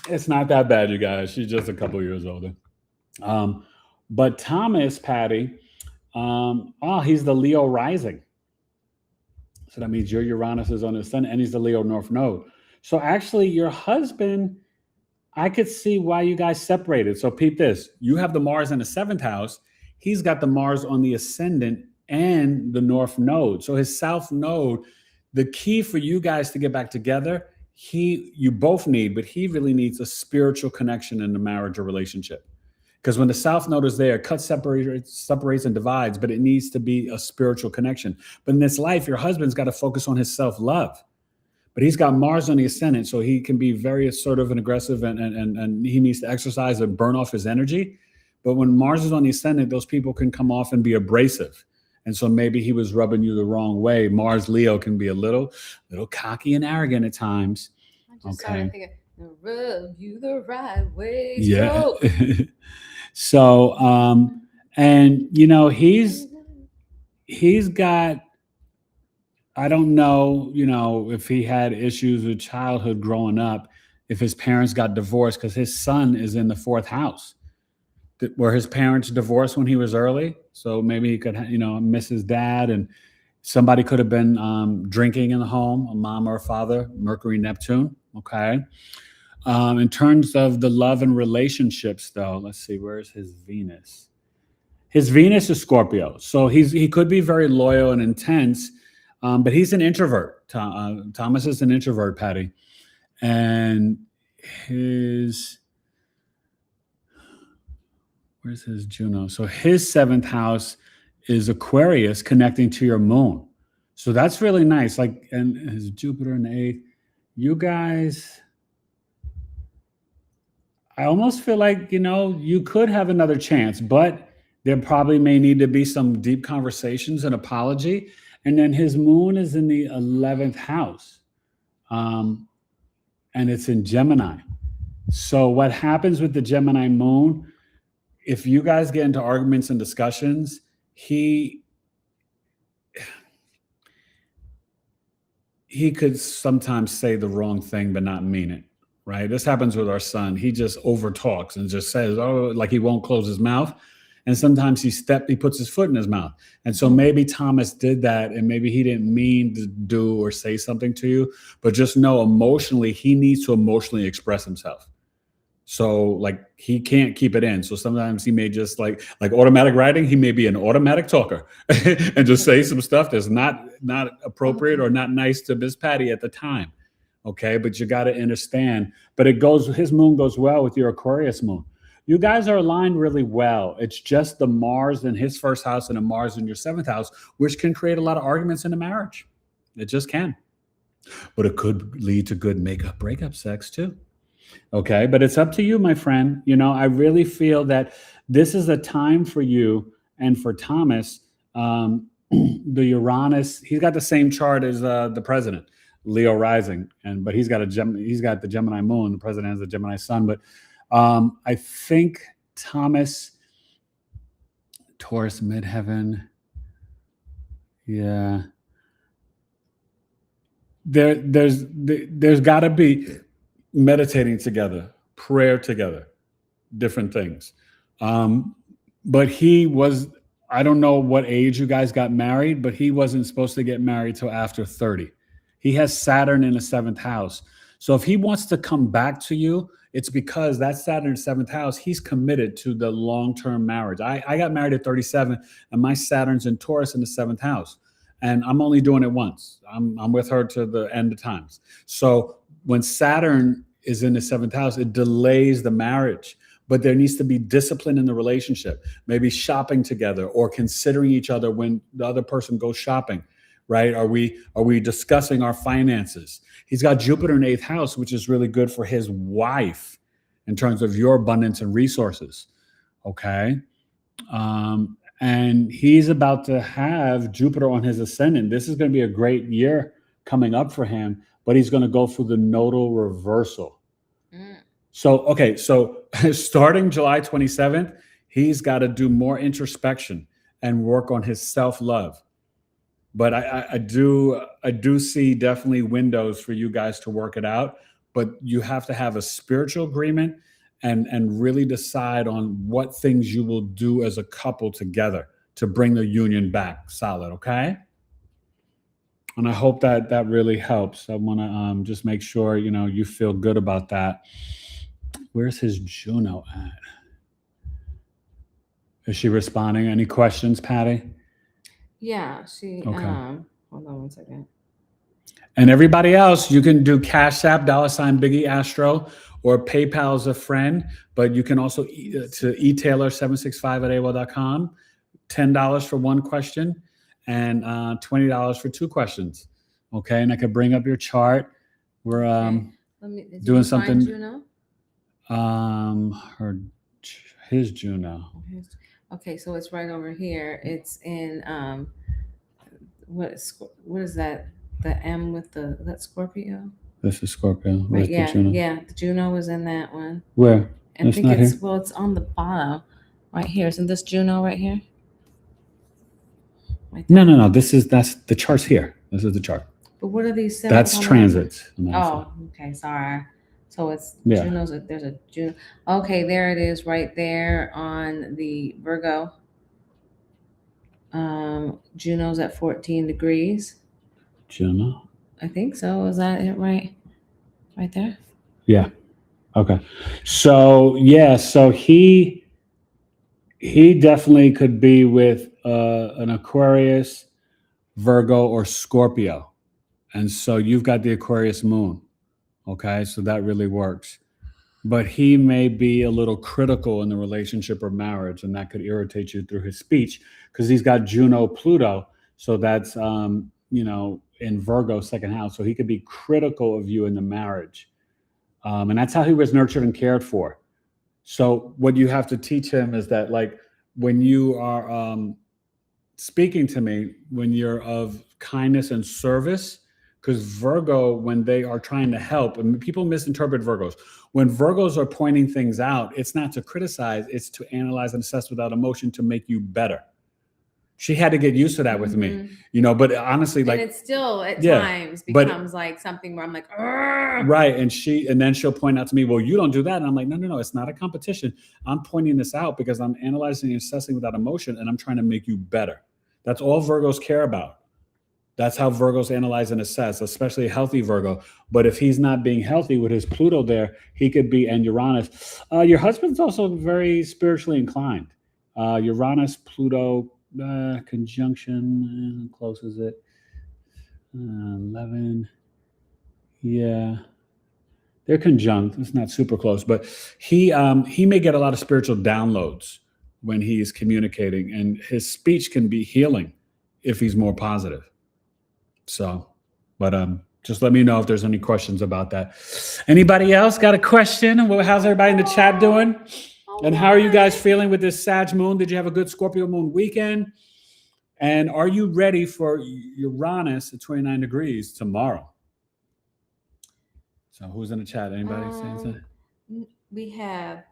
It's not that bad, you guys. She's just a couple years older. But Thomas, Patty, he's the Leo rising. So that means your Uranus is on his sun, and he's the Leo North Node. So actually, your husband, I could see why you guys separated. So peep this. You have the Mars in the 7th house. He's got the Mars on the ascendant and the North Node. So his South Node, the key for you guys to get back together, you both need, but he really needs a spiritual connection in the marriage or relationship. Because when the South Node is there, it separates and divides, but it needs to be a spiritual connection. But in this life, your husband's got to focus on his self-love. But he's got Mars on the ascendant, so he can be very assertive and aggressive, and he needs to exercise and burn off his energy. But when Mars is on the ascendant, those people can come off and be abrasive. And so maybe he was rubbing you the wrong way. Mars Leo can be a little cocky and arrogant at times. I just started thinking, rub you the right way. Yeah. So, and he's got, I don't know, if he had issues with childhood growing up, if his parents got divorced, because his son is in the 4th house. Were his parents divorced when he was early? So maybe he could, miss his dad, and somebody could have been drinking in the home, a mom or a father, Mercury, Neptune. Okay. In terms of the love and relationships, though, let's see, where's his Venus? His Venus is Scorpio. So he could be very loyal and intense, but he's an introvert. Thomas is an introvert, Patty. And where's his Juno? So his 7th house is Aquarius connecting to your moon. So that's really nice. And his Jupiter in the 8th. You guys, I almost feel like, you could have another chance, but there probably may need to be some deep conversations and apology. And then his moon is in the 11th house. And it's in Gemini. So what happens with the Gemini moon, if you guys get into arguments and discussions, he could sometimes say the wrong thing but not mean it, right? This happens with our son. He just overtalks and just says, like he won't close his mouth. And sometimes he puts his foot in his mouth. And so maybe Thomas did that, and maybe he didn't mean to do or say something to you, but just know emotionally, he needs to emotionally express himself. So he can't keep it in. So sometimes he may just like automatic writing, he may be an automatic talker and just say some stuff that's not appropriate or not nice to Miss Patty at the time. Okay. But you got to understand, but his moon goes well with your Aquarius moon. You guys are aligned really well. It's just the Mars in his 1st house and the Mars in your 7th house, which can create a lot of arguments in a marriage. It just can. But it could lead to good breakup sex too. Okay, but it's up to you, my friend. I really feel that this is a time for you and for Thomas. The Uranus, he's got the same chart as the president, Leo rising, but he's got the Gemini moon. The president has the Gemini sun. But I think Thomas, Taurus midheaven. Yeah. There's got to be meditating together, prayer together, different things. But he was, I don't know what age you guys got married, but he wasn't supposed to get married till after 30. He has Saturn in the 7th house. So if he wants to come back to you, it's because that Saturn in the 7th house, he's committed to the long-term marriage. I got married at 37 and my Saturn's in Taurus in the 7th house. And I'm only doing it once. I'm with her to the end of times. So when Saturn is in the 7th house, it delays the marriage. But there needs to be discipline in the relationship, maybe shopping together or considering each other when the other person goes shopping, right? Are we discussing our finances? He's got Jupiter in 8th house, which is really good for his wife in terms of your abundance and resources, okay? And he's about to have Jupiter on his ascendant. This is going to be a great year coming up for him, but he's going to go through the nodal reversal. So starting July 27th, he's got to do more introspection and work on his self-love. But I do see definitely windows for you guys to work it out, but you have to have a spiritual agreement and really decide on what things you will do as a couple together to bring the union back solid, okay? And I hope that really helps. I want to just make sure, you feel good about that. Where's his Juno at? Is she responding? Any questions, Patty? Yeah, she, okay. Hold on one second. And everybody else, you can do Cash App, $BigEAstro, or PayPal as a friend, but you can also to etailor765@aol.com, $10 for one question and $20 for two questions. Okay, and I could bring up your chart. We're doing something. Juno? His Juno. Okay, so it's right over here. It's in what is that? The M with that Scorpio? This is Scorpio. Right, the Juno is in that one. Where? I think it's it's on the bottom, right here. Isn't this Juno right here? Right there. No. That's the chart's here. This is the chart. But what are these? That's transits. Oh, okay, sorry. So it's Juno's. There's a Juno. Okay, there it is, right there on the Virgo. Juno's at 14 degrees. Juno. I think so. Is that it? Right there. Yeah. Okay. So he definitely could be with an Aquarius, Virgo, or Scorpio, and so you've got the Aquarius moon. Okay, so that really works. But he may be a little critical in the relationship or marriage, and that could irritate you through his speech because he's got Juno, Pluto. So that's, in Virgo, 2nd house. So he could be critical of you in the marriage. And that's how he was nurtured and cared for. So what you have to teach him is that, like, when you are speaking to me, when you're of kindness and service, because Virgo, when they are trying to help, and people misinterpret Virgos. When Virgos are pointing things out, it's not to criticize, it's to analyze and assess without emotion to make you better. She had to get used to that with me, but honestly, like, and it still at times becomes like something where I'm like, argh! Right. And then she'll point out to me, well, you don't do that. And I'm like, no, it's not a competition. I'm pointing this out because I'm analyzing and assessing without emotion, and I'm trying to make you better. That's all Virgos care about. That's how Virgos analyze and assess, especially a healthy Virgo. But if he's not being healthy with his Pluto there, he could be, and Uranus. Your husband's also very spiritually inclined. Uranus, Pluto, conjunction, how close is it? 11. Yeah. They're conjunct. It's not super close, but he may get a lot of spiritual downloads when he is communicating, and his speech can be healing if he's more positive. So, but just let me know if there's any questions about that. Anybody else got a question? How's everybody in the chat doing? And how are you guys feeling with this Sag moon? Did you have a good Scorpio moon weekend? And are you ready for Uranus at 29 degrees tomorrow? So who's in the chat? Anybody saying something? We have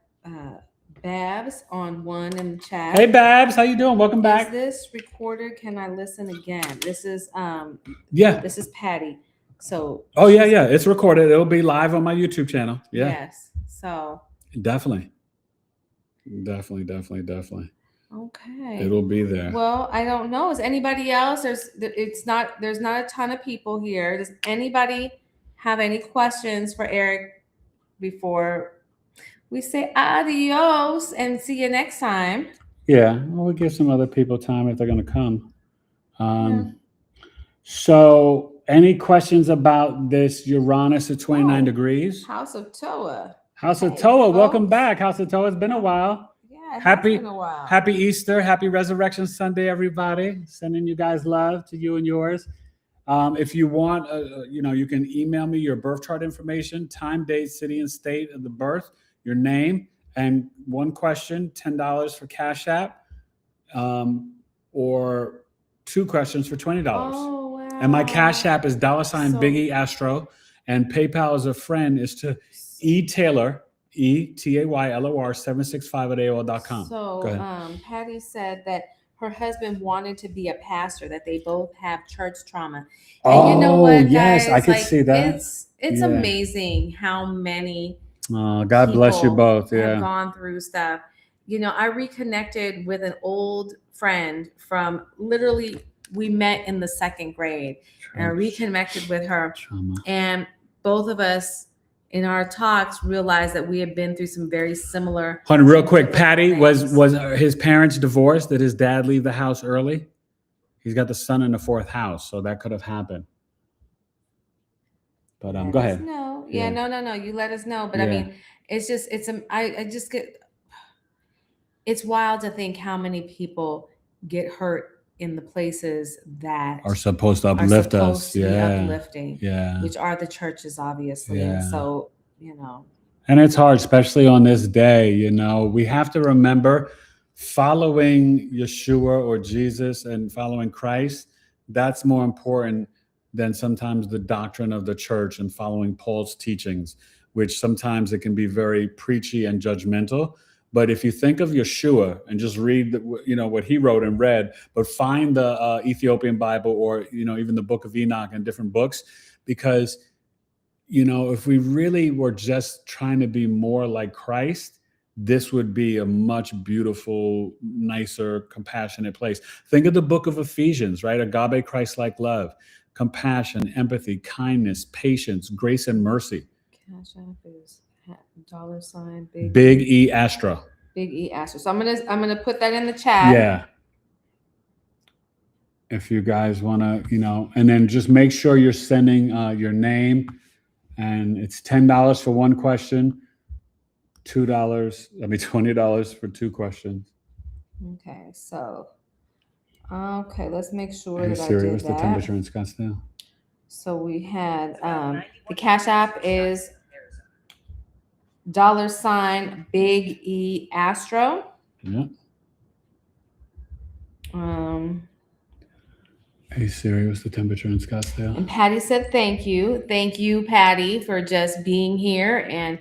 Babs on one in the chat. Hey, Babs, how you doing? Welcome back. Is this recorded? Can I listen again? This is Yeah. This is Patty. So. Oh yeah. It's recorded. It'll be live on my YouTube channel. Yeah. Yes. So. Definitely. Okay. It'll be there. Well, I don't know. Is anybody else? There's not a ton of people here. Does anybody have any questions for Eric before we say adios and see you next time? Yeah, we'll give some other people time if they're going to come. So, any questions about this Uranus at 29 degrees? House of Toa. House of Toa, welcome back. House of Toa, it's been a while. Yeah, it Happy, has been a while. Happy Easter, happy Resurrection Sunday, everybody. Sending you guys love to you and yours. If you want, you can email me your birth chart information, time, date, city, and state of the birth, your name, and one question, $10 for Cash App, or two questions for $20. Oh, wow. And my Cash App is $BigEAstro, and PayPal as a friend is to eTaylor, ETAYLOR 765@AOL.com. So Patty said that her husband wanted to be a pastor, that they both have church trauma. And you know what, guys? Yes, I could see that. It's amazing how many God bless you both. Yeah, have gone through stuff. I reconnected with an old friend from literally, we met in the second grade, and I reconnected with her. Trauma. And both of us in our talks realized that we had been through some very similar. Hold on, real quick. Patty, was his parents divorced? Did his dad leave the house early? He's got the son in the fourth house, so that could have happened. But go ahead. No, no. You let us know. But I mean, it's just it's wild to think how many people get hurt in the places that are supposed to uplift us. Uplifting, yeah, which are the churches, obviously. And so, and it's hard, especially on this day. We have to remember, following Yeshua or Jesus and following Christ, that's more important than sometimes the doctrine of the church and following Paul's teachings, which sometimes it can be very preachy and judgmental. But if you think of Yeshua and just read, what he wrote and read, but find the Ethiopian Bible or, even the Book of Enoch and different books, because, if we really were just trying to be more like Christ, this would be a much beautiful, nicer, compassionate place. Think of the book of Ephesians, right? Agape, Christ-like love, compassion, empathy, kindness, patience, grace, and mercy. Cash App is BigEAstro. BigEAstro. So I'm gonna put that in the chat. Yeah. If you guys want to, and then just make sure you're sending your name, and it's $10 for one question, $20 for two questions. Okay, so let's make sure Hey, that Siri, I did what's that. the temperature in Scottsdale? So we had the Cash App is $BigEAstro. Yeah. Hey Siri, what's the temperature in Scottsdale? And Patty said, "Thank you, Patty, for just being here and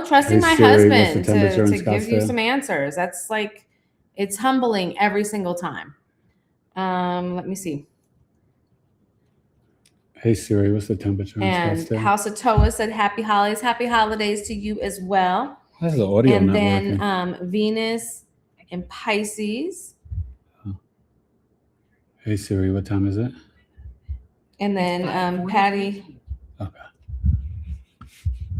trusting my husband to give you some answers. That's it's humbling every single time." Let me see. Hey Siri, what's the temperature in Scottsdale? And House of Toa said, "Happy holidays to you as well." That's the audio and not then working. Venus and Pisces. Hey Siri, what time is it? And then Patty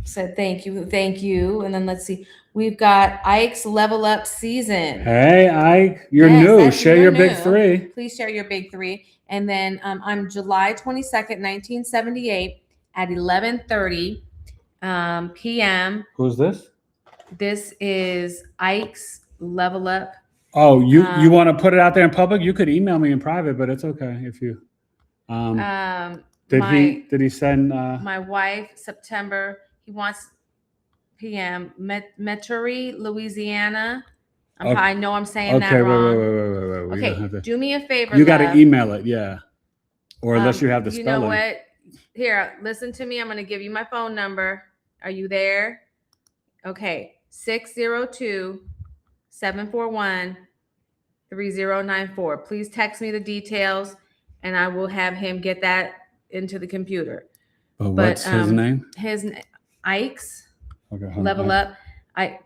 said, thank you. And then let's see. We've got Ike's Level Up Season. Hey Ike, you're new. Share your big three. Please share your big three. And then on July 22nd, 1978 at 11:30 p.m. Who's this? This is Ike's Level Up. Oh, you want to put it out there in public? You could email me in private, but it's okay if you. Did he send? My wife, September. He wants PM Metairie, Louisiana. I know I'm saying that wrong. Wait. Okay, do me a favor. You got to email it, yeah. Or unless you have the spelling. You know what? Here, listen to me. I'm going to give you my phone number. Are you there? Okay. 602-741-3094. Please text me the details, and I will have him get that into the computer. But what's his name? Ike's. Okay, hold Level on. Up.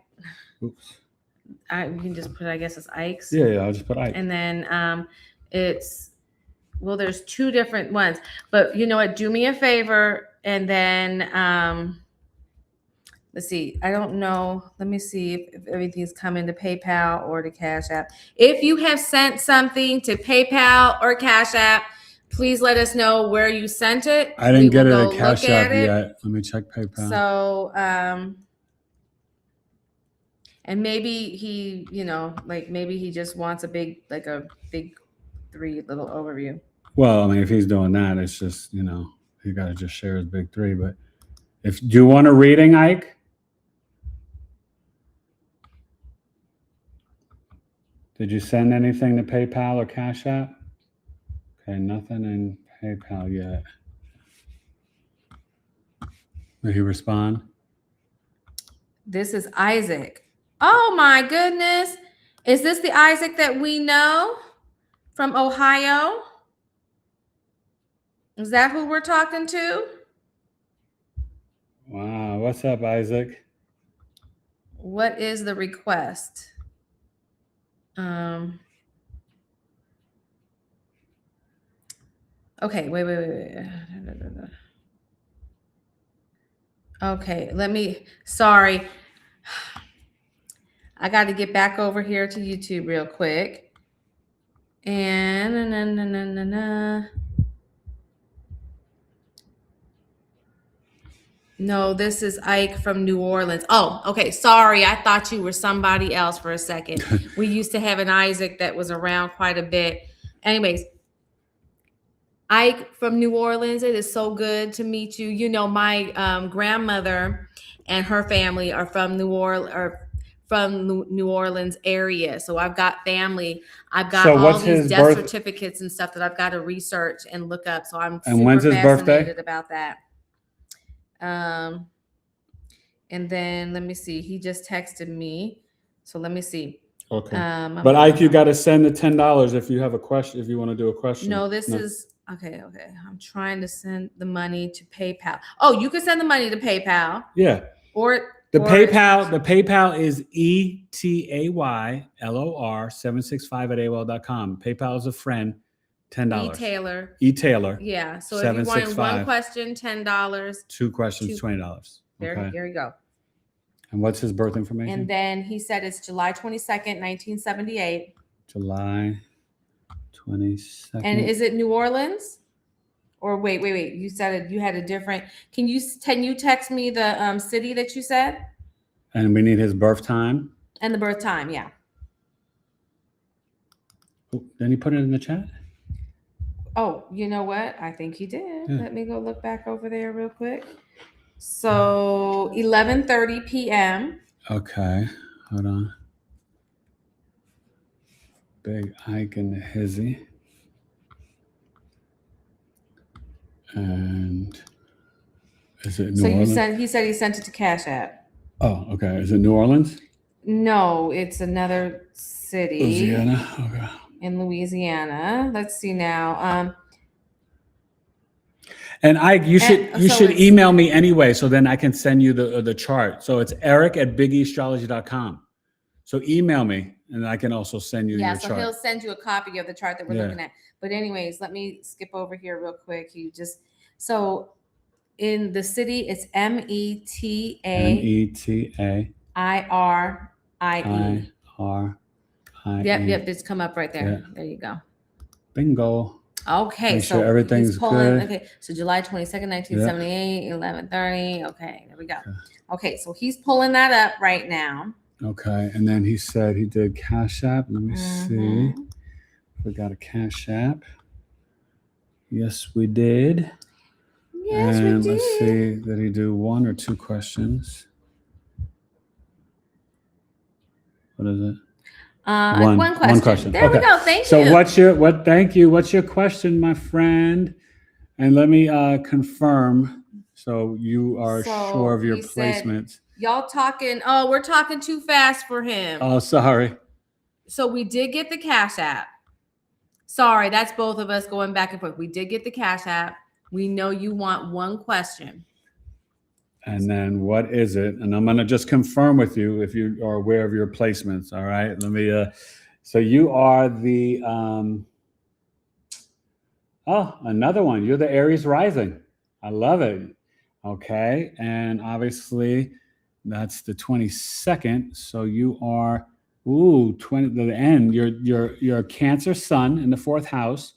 Oops. You can just put, I guess it's Ike's. Yeah, I'll just put Ike. And then there's two different ones. But you know what? Do me a favor, and then let's see. I don't know. Let me see if everything's coming to PayPal or to Cash App. If you have sent something to PayPal or Cash App, please let us know where you sent it. I didn't get it at Cash App yet. Let me check PayPal. So, and maybe he, maybe he just wants a big 3 little overview. Well, I mean, if he's doing that, it's just, you got to just share his big 3. But do you want a reading, Ike? Did you send anything to PayPal or Cash App? Okay, nothing in PayPal yet. Will he respond? This is Isaac. Oh my goodness. Is this the Isaac that we know from Ohio? Is that who we're talking to? Wow. What's up, Isaac? What is the request? Okay, wait. Okay, sorry. I got to get back over here to YouTube real quick. And no, this is Ike from New Orleans. Oh, okay. Sorry. I thought you were somebody else for a second. We used to have an Isaac that was around quite a bit. Anyways, Ike from New Orleans, it is so good to meet you. You know, my grandmother and her family are from New Orleans area. So I've got family. I've got all these death certificates and stuff that I've got to research and look up. So I'm super fascinated about that. And then let me see. He just texted me. So let me see. Okay. But Ike, you got to send the $10 if you have a question, if you want to do a question. No, this is okay. I'm trying to send the money to PayPal. Oh, you can send the money to PayPal. Yeah. The PayPal is ETAYLOR765@AOL.com. PayPal is a friend. $10. E-Taylor. Yeah. So if you want one question, $10. 2 questions, $20. There you go. And what's his birth information? And then he said it's July 22nd, 1978. July 22nd. And is it New Orleans? Or wait. You said you had a different. Can you text me the city that you said? And we need his birth time. And the birth time, yeah. Didn't he put it in the chat? Oh, you know what? I think he did. Yeah. Let me go look back over there real quick. So 11:30 p.m. Okay, hold on. Big Ike and the Hizzy. And is it New Orleans? He said he sent it to Cash App. Oh, okay. Is it New Orleans? No, it's another city. Louisiana. Okay. In Louisiana. Let's see now. And Ike, you should email me anyway, so then I can send you the chart. So it's eric@BigEAstrology.com. So email me, and I can also send you your chart. Yeah, so he'll send you a copy of the chart that we're looking at. But anyways, let me skip over here real quick. So in the city, it's META. IRIE. Yep, it's come up right there. Yeah. There you go. Bingo. Okay, so everything's good. Okay, so July 22nd, 1978, 11:30. Okay, there we go. Okay, so he's pulling that up right now. Okay, and then he said he did Cash App. Let me see. We got a Cash App. Yes, we did. Yes, we did. Let's see, did he do 1 or 2 questions? What is it? One question. There we go. Thank you. So thank you. What's your question, my friend? And let me confirm So you are sure of your placements. Y'all talking, oh, we're talking too fast for him. Oh, sorry. So we did get the Cash App. Sorry, that's both of us going back and forth. We did get the Cash App. We know you want one question. And then what is it? And I'm going to just confirm with you if you are aware of your placements. All right. Let me, so you are the, another one. You're the Aries rising. I love it. Okay. And obviously that's the 22nd. So you are, 20 to the end. You're a Cancer sun in the 4th house.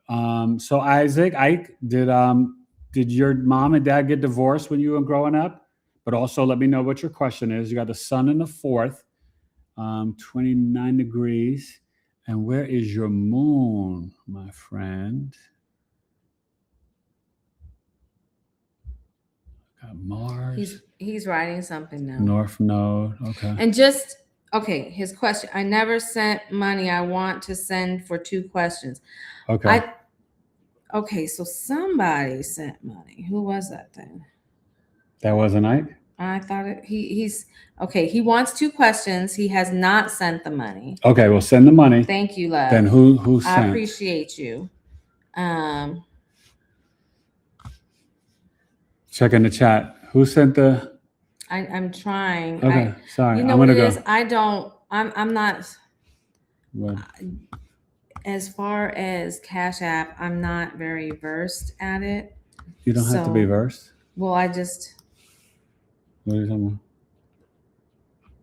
So Ike, did your mom and dad get divorced when you were growing up? But also let me know what your question is. You got the sun in the 4th, 29 degrees. And where is your moon, my friend? Got Mars. He's writing something now. North node. Okay. And just, okay, his question. I never sent money. I want to send for 2 questions. Okay. Okay, so somebody sent money. Who was that then? That wasn't Ike? I thought he's okay. He wants 2 questions. He has not sent the money. Okay, well, send the money. Thank you, love. Then who sent? I appreciate you. Check in the chat. Who sent the? I'm trying. Okay, sorry. You know I'm what gonna it go. is? I'm not. What? As far as Cash App, I'm not very versed at it. You don't have to be versed. Well, I just. What are you talking about?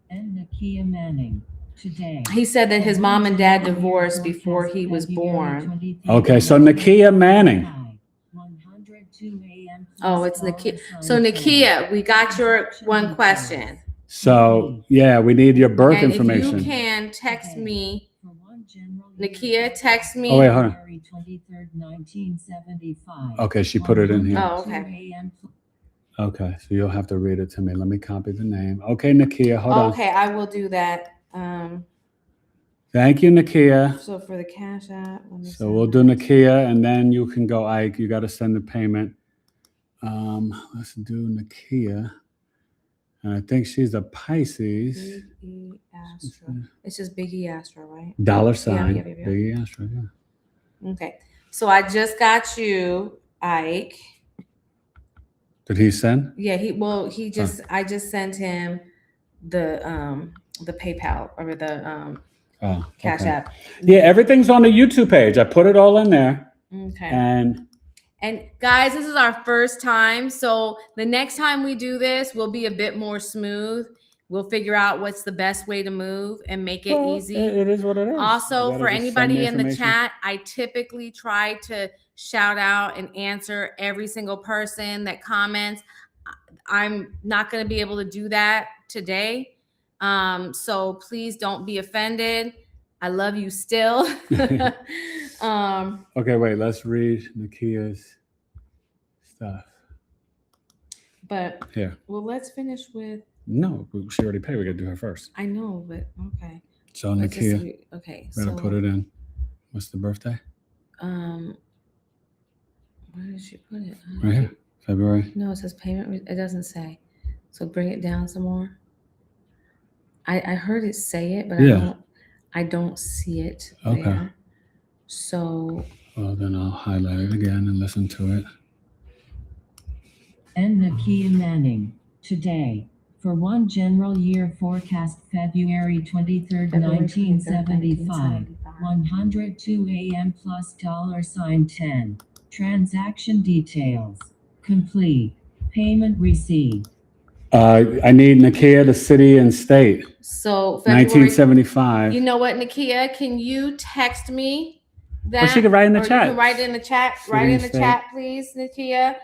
And Nikia Manning today. He said that his mom and dad divorced before he was born. Okay, so Nikia Manning. 102 a.m. Oh, it's Nikia. So Nikia, we got your one question. So yeah, we need your birth and information. If you can text me, Nikia, text me. Oh wait, hold on. 23rd, 1975. Okay, she put it in here. Oh, okay. Okay, so you'll have to read it to me. Let me copy the name. Okay, Nikia, hold on. Okay, I will do that. Thank you, Nikia. So for the Cash App, so we'll do Nikia, and then you can go Ike. You got to send the payment. Let's do Nikia. And I think she's a Pisces. BigEAstro. It's just BigEAstro, right? $sign. Yeah. BigEAstro, yeah. Okay. So I just got you, Ike. Did he send? Yeah, I just sent him the PayPal or the Cash App. Yeah, everything's on the YouTube page. I put it all in there. Okay. And guys, this is our first time. So the next time we do this, we'll be a bit more smooth. We'll figure out what's the best way to move and make it easy. It is what it is. Also, for anybody in the chat, I typically try to shout out and answer every single person that comments. I'm not going to be able to do that today. So please don't be offended. I love you still. Okay, wait, let's read Nikia's stuff. But here. Well, let's finish with. No, she already paid. We got to do her first. I know, but okay. So Nikia, okay. Better put it in. What's the birthday? Where did she put it? Right here, February. No, it says payment. It doesn't say. So bring it down some more. I heard it say it, but I don't see it. Okay. There. So. Well, then I'll highlight it again and listen to it. And Nikia Manning today. For one general year forecast, February 23rd, 1975, 102 a.m. plus $10. Transaction details. Complete. Payment received. I need Nikia, the city and state. So February, 1975. You know what, Nikia? Can you text me that? Well, she can write in the chat. You can write it in the chat. Write it in the chat, please, Nikia.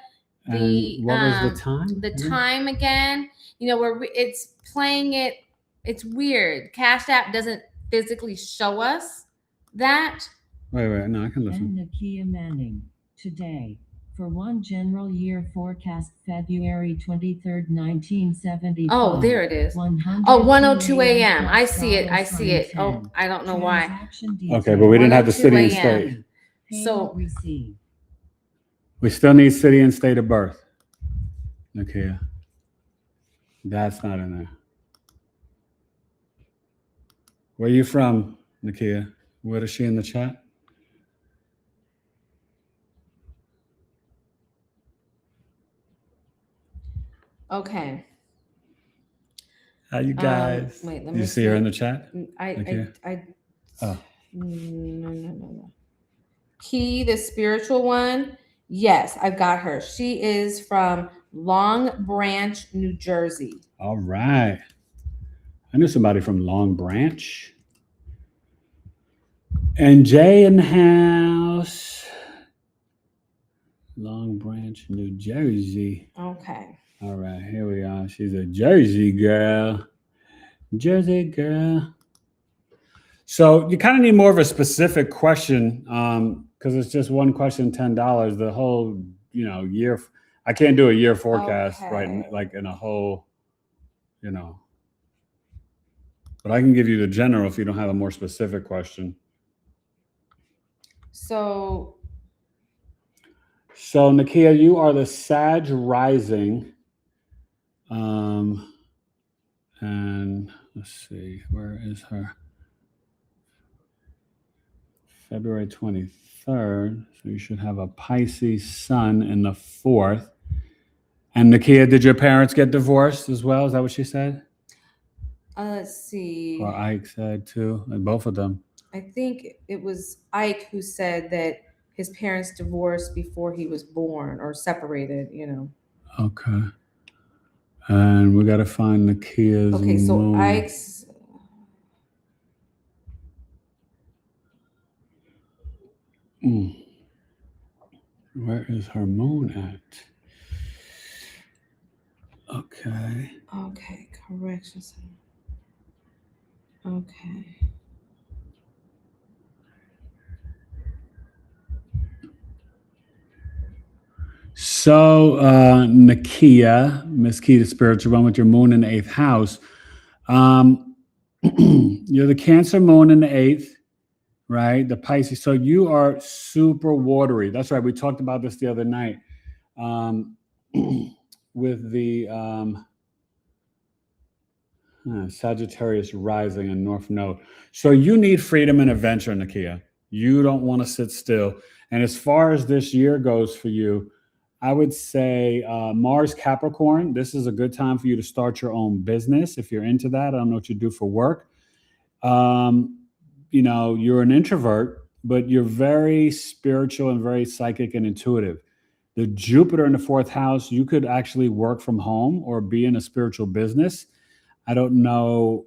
And what was the time? The time again. You know, where it's playing it. It's weird. Cash App doesn't physically show us that. Wait, no, I can listen. And Nikia Manning today. For one general year forecast, February 23rd, 1975. Oh, there it is. 102 a.m. I see it. I see it. Oh, I don't know why. Okay, but we didn't have the city and state. So received. We still need city and state of birth. Nikia. That's not in there. Where are you from, Nikia? What is she in the chat? Okay. How you guys? Wait, let you me see her in the chat? No. Key, the spiritual one. Yes, I've got her. She is from Long Branch, New Jersey. All right. I knew somebody from Long Branch. And Jay in the house. Long Branch, New Jersey. Okay. All right, here we are. She's a Jersey girl. Jersey girl. So you kind of need more of a specific question because it's just one question, $10. The whole, year. I can't do a year forecast, right? Like in a whole, But I can give you the general if you don't have a more specific question. So Nikia, you are the Sag rising. And let's see, where is her? February 23rd. So you should have a Pisces sun in the 4th. And Nikia, did your parents get divorced as well? Is that what she said? Let's see. Or Ike said too, like both of them. I think it was Ike who said that his parents divorced before he was born or separated, Okay. And we got to find Nikia's Okay, so moon. Ike's... Where is her moon at? Okay. Okay, corrections. Okay. So, Nikia, Miss Key to Spiritual One with your moon in the 8th house. You're the Cancer moon in the 8th, right? The Pisces. So you are super watery. That's right. We talked about this the other night with the Sagittarius rising and North Node. So you need freedom and adventure, Nikia. You don't want to sit still. And as far as this year goes for you, I would say Mars Capricorn, this is a good time for you to start your own business. If you're into that, I don't know what you do for work. You're an introvert, but you're very spiritual and very psychic and intuitive. The Jupiter in the 4th house, you could actually work from home or be in a spiritual business. I don't know,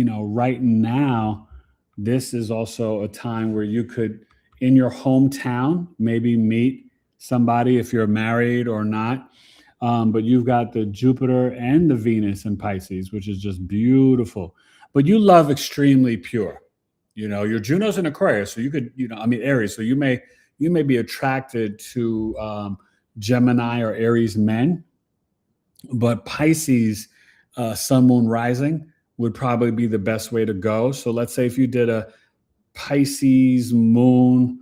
right now, this is also a time where you could, in your hometown, maybe meet somebody if you're married or not. But you've got the Jupiter and the Venus in Pisces, which is just beautiful. But you love extremely pure. Your Juno's in Aquarius, so you could, Aries. So you may be attracted to Gemini or Aries men. But Pisces, sun, moon, rising would probably be the best way to go. So let's say if you did a Pisces moon,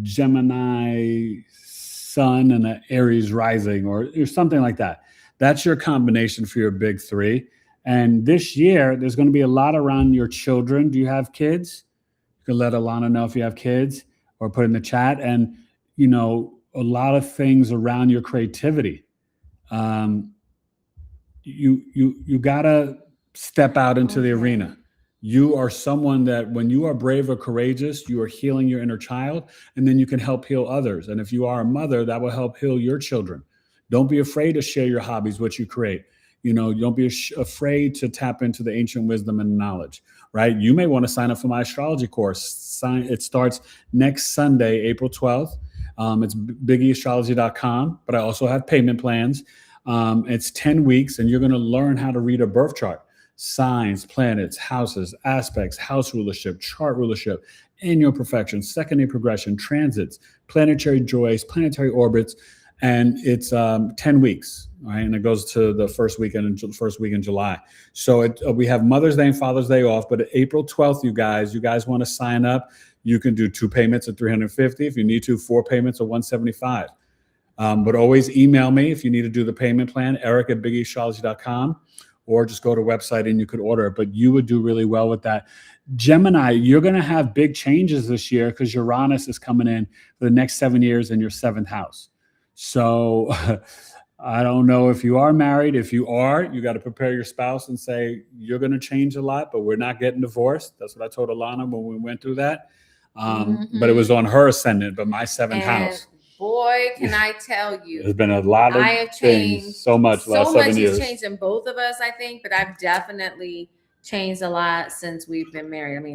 Gemini sun, and an Aries rising, or something like that. That's your combination for your big 3. And this year, there's going to be a lot around your children. Do you have kids? You can let Alana know if you have kids, or put in the chat. And a lot of things around your creativity. You gotta step out into the arena. You are someone that when you are brave or courageous, you are healing your inner child, and then you can help heal others. And if you are a mother, that will help heal your children. Don't be afraid to share your hobbies, what you create. Don't be afraid to tap into the ancient wisdom and knowledge, right? You may want to sign up for my astrology course. It starts next Sunday, April 12th. It's BigEAstro.com, but I also have payment plans. It's 10 weeks, and you're going to learn how to read a birth chart. Signs, planets, houses, aspects, house rulership, chart rulership, annual perfection, secondary progression, transits, planetary joys, planetary orbits, and it's 10 weeks, right? And it goes to the first week in July. So we have Mother's Day and Father's Day off, but April 12th, you guys want to sign up, you can do 2 payments of $350. If you need to, 4 payments of $175. But always email me if you need to do the payment plan, eric@BigEAstrology.com, or just go to the website and you could order it. But you would do really well with that. Gemini, you're going to have big changes this year because Uranus is coming in for the next 7 years in your 7th house. So I don't know if you are married. If you are, you got to prepare your spouse and say, you're going to change a lot, but we're not getting divorced. That's what I told Alana when we went through that. But it was on her ascendant, but my 7th house. Boy, can I tell you, there's been a lot of I have changed so much the last 7 years. Has changed in both of us, I think, but I've definitely changed a lot since we've been married. I mean,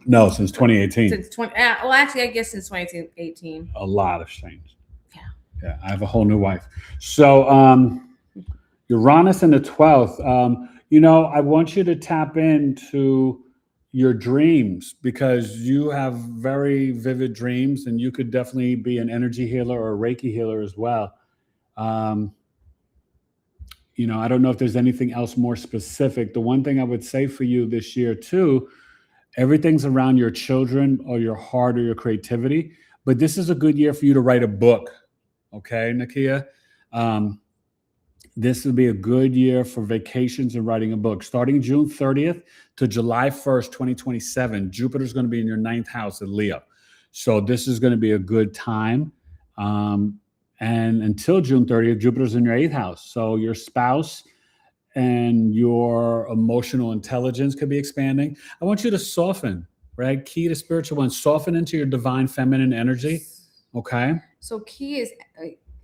No, since 2018. Since well, actually, I guess since 2018. A lot has changed. Yeah, I have a whole new wife. So Uranus in the 12th, I want you to tap into your dreams because you have very vivid dreams and you could definitely be an energy healer or a Reiki healer as well. I don't know if there's anything else more specific. The one thing I would say for you this year too, everything's around your children or your heart or your creativity, but this is a good year for you to write a book. Okay, Nikia? This would be a good year for vacations and writing a book. Starting June 30th to July 1st, 2027, Jupiter's going to be in your 9th house in Leo. So this is going to be a good time. And until June 30th, Jupiter's in your 8th house. So your spouse and your emotional intelligence could be expanding. I want you to soften, right? Key to spiritual one, soften into your divine feminine energy. Okay. So key is,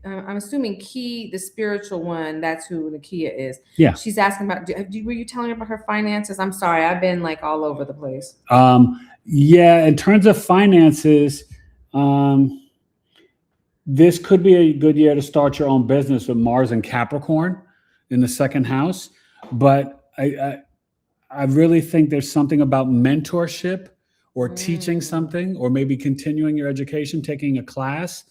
I'm assuming key, the spiritual one, that's who Nikia is. Yeah. She's asking about, were you telling her about her finances? I'm sorry, I've been like all over the place. Yeah, in terms of finances, this could be a good year to start your own business with Mars and Capricorn in the 2nd house. But I really think there's something about mentorship or teaching something, or maybe continuing your education, taking a class,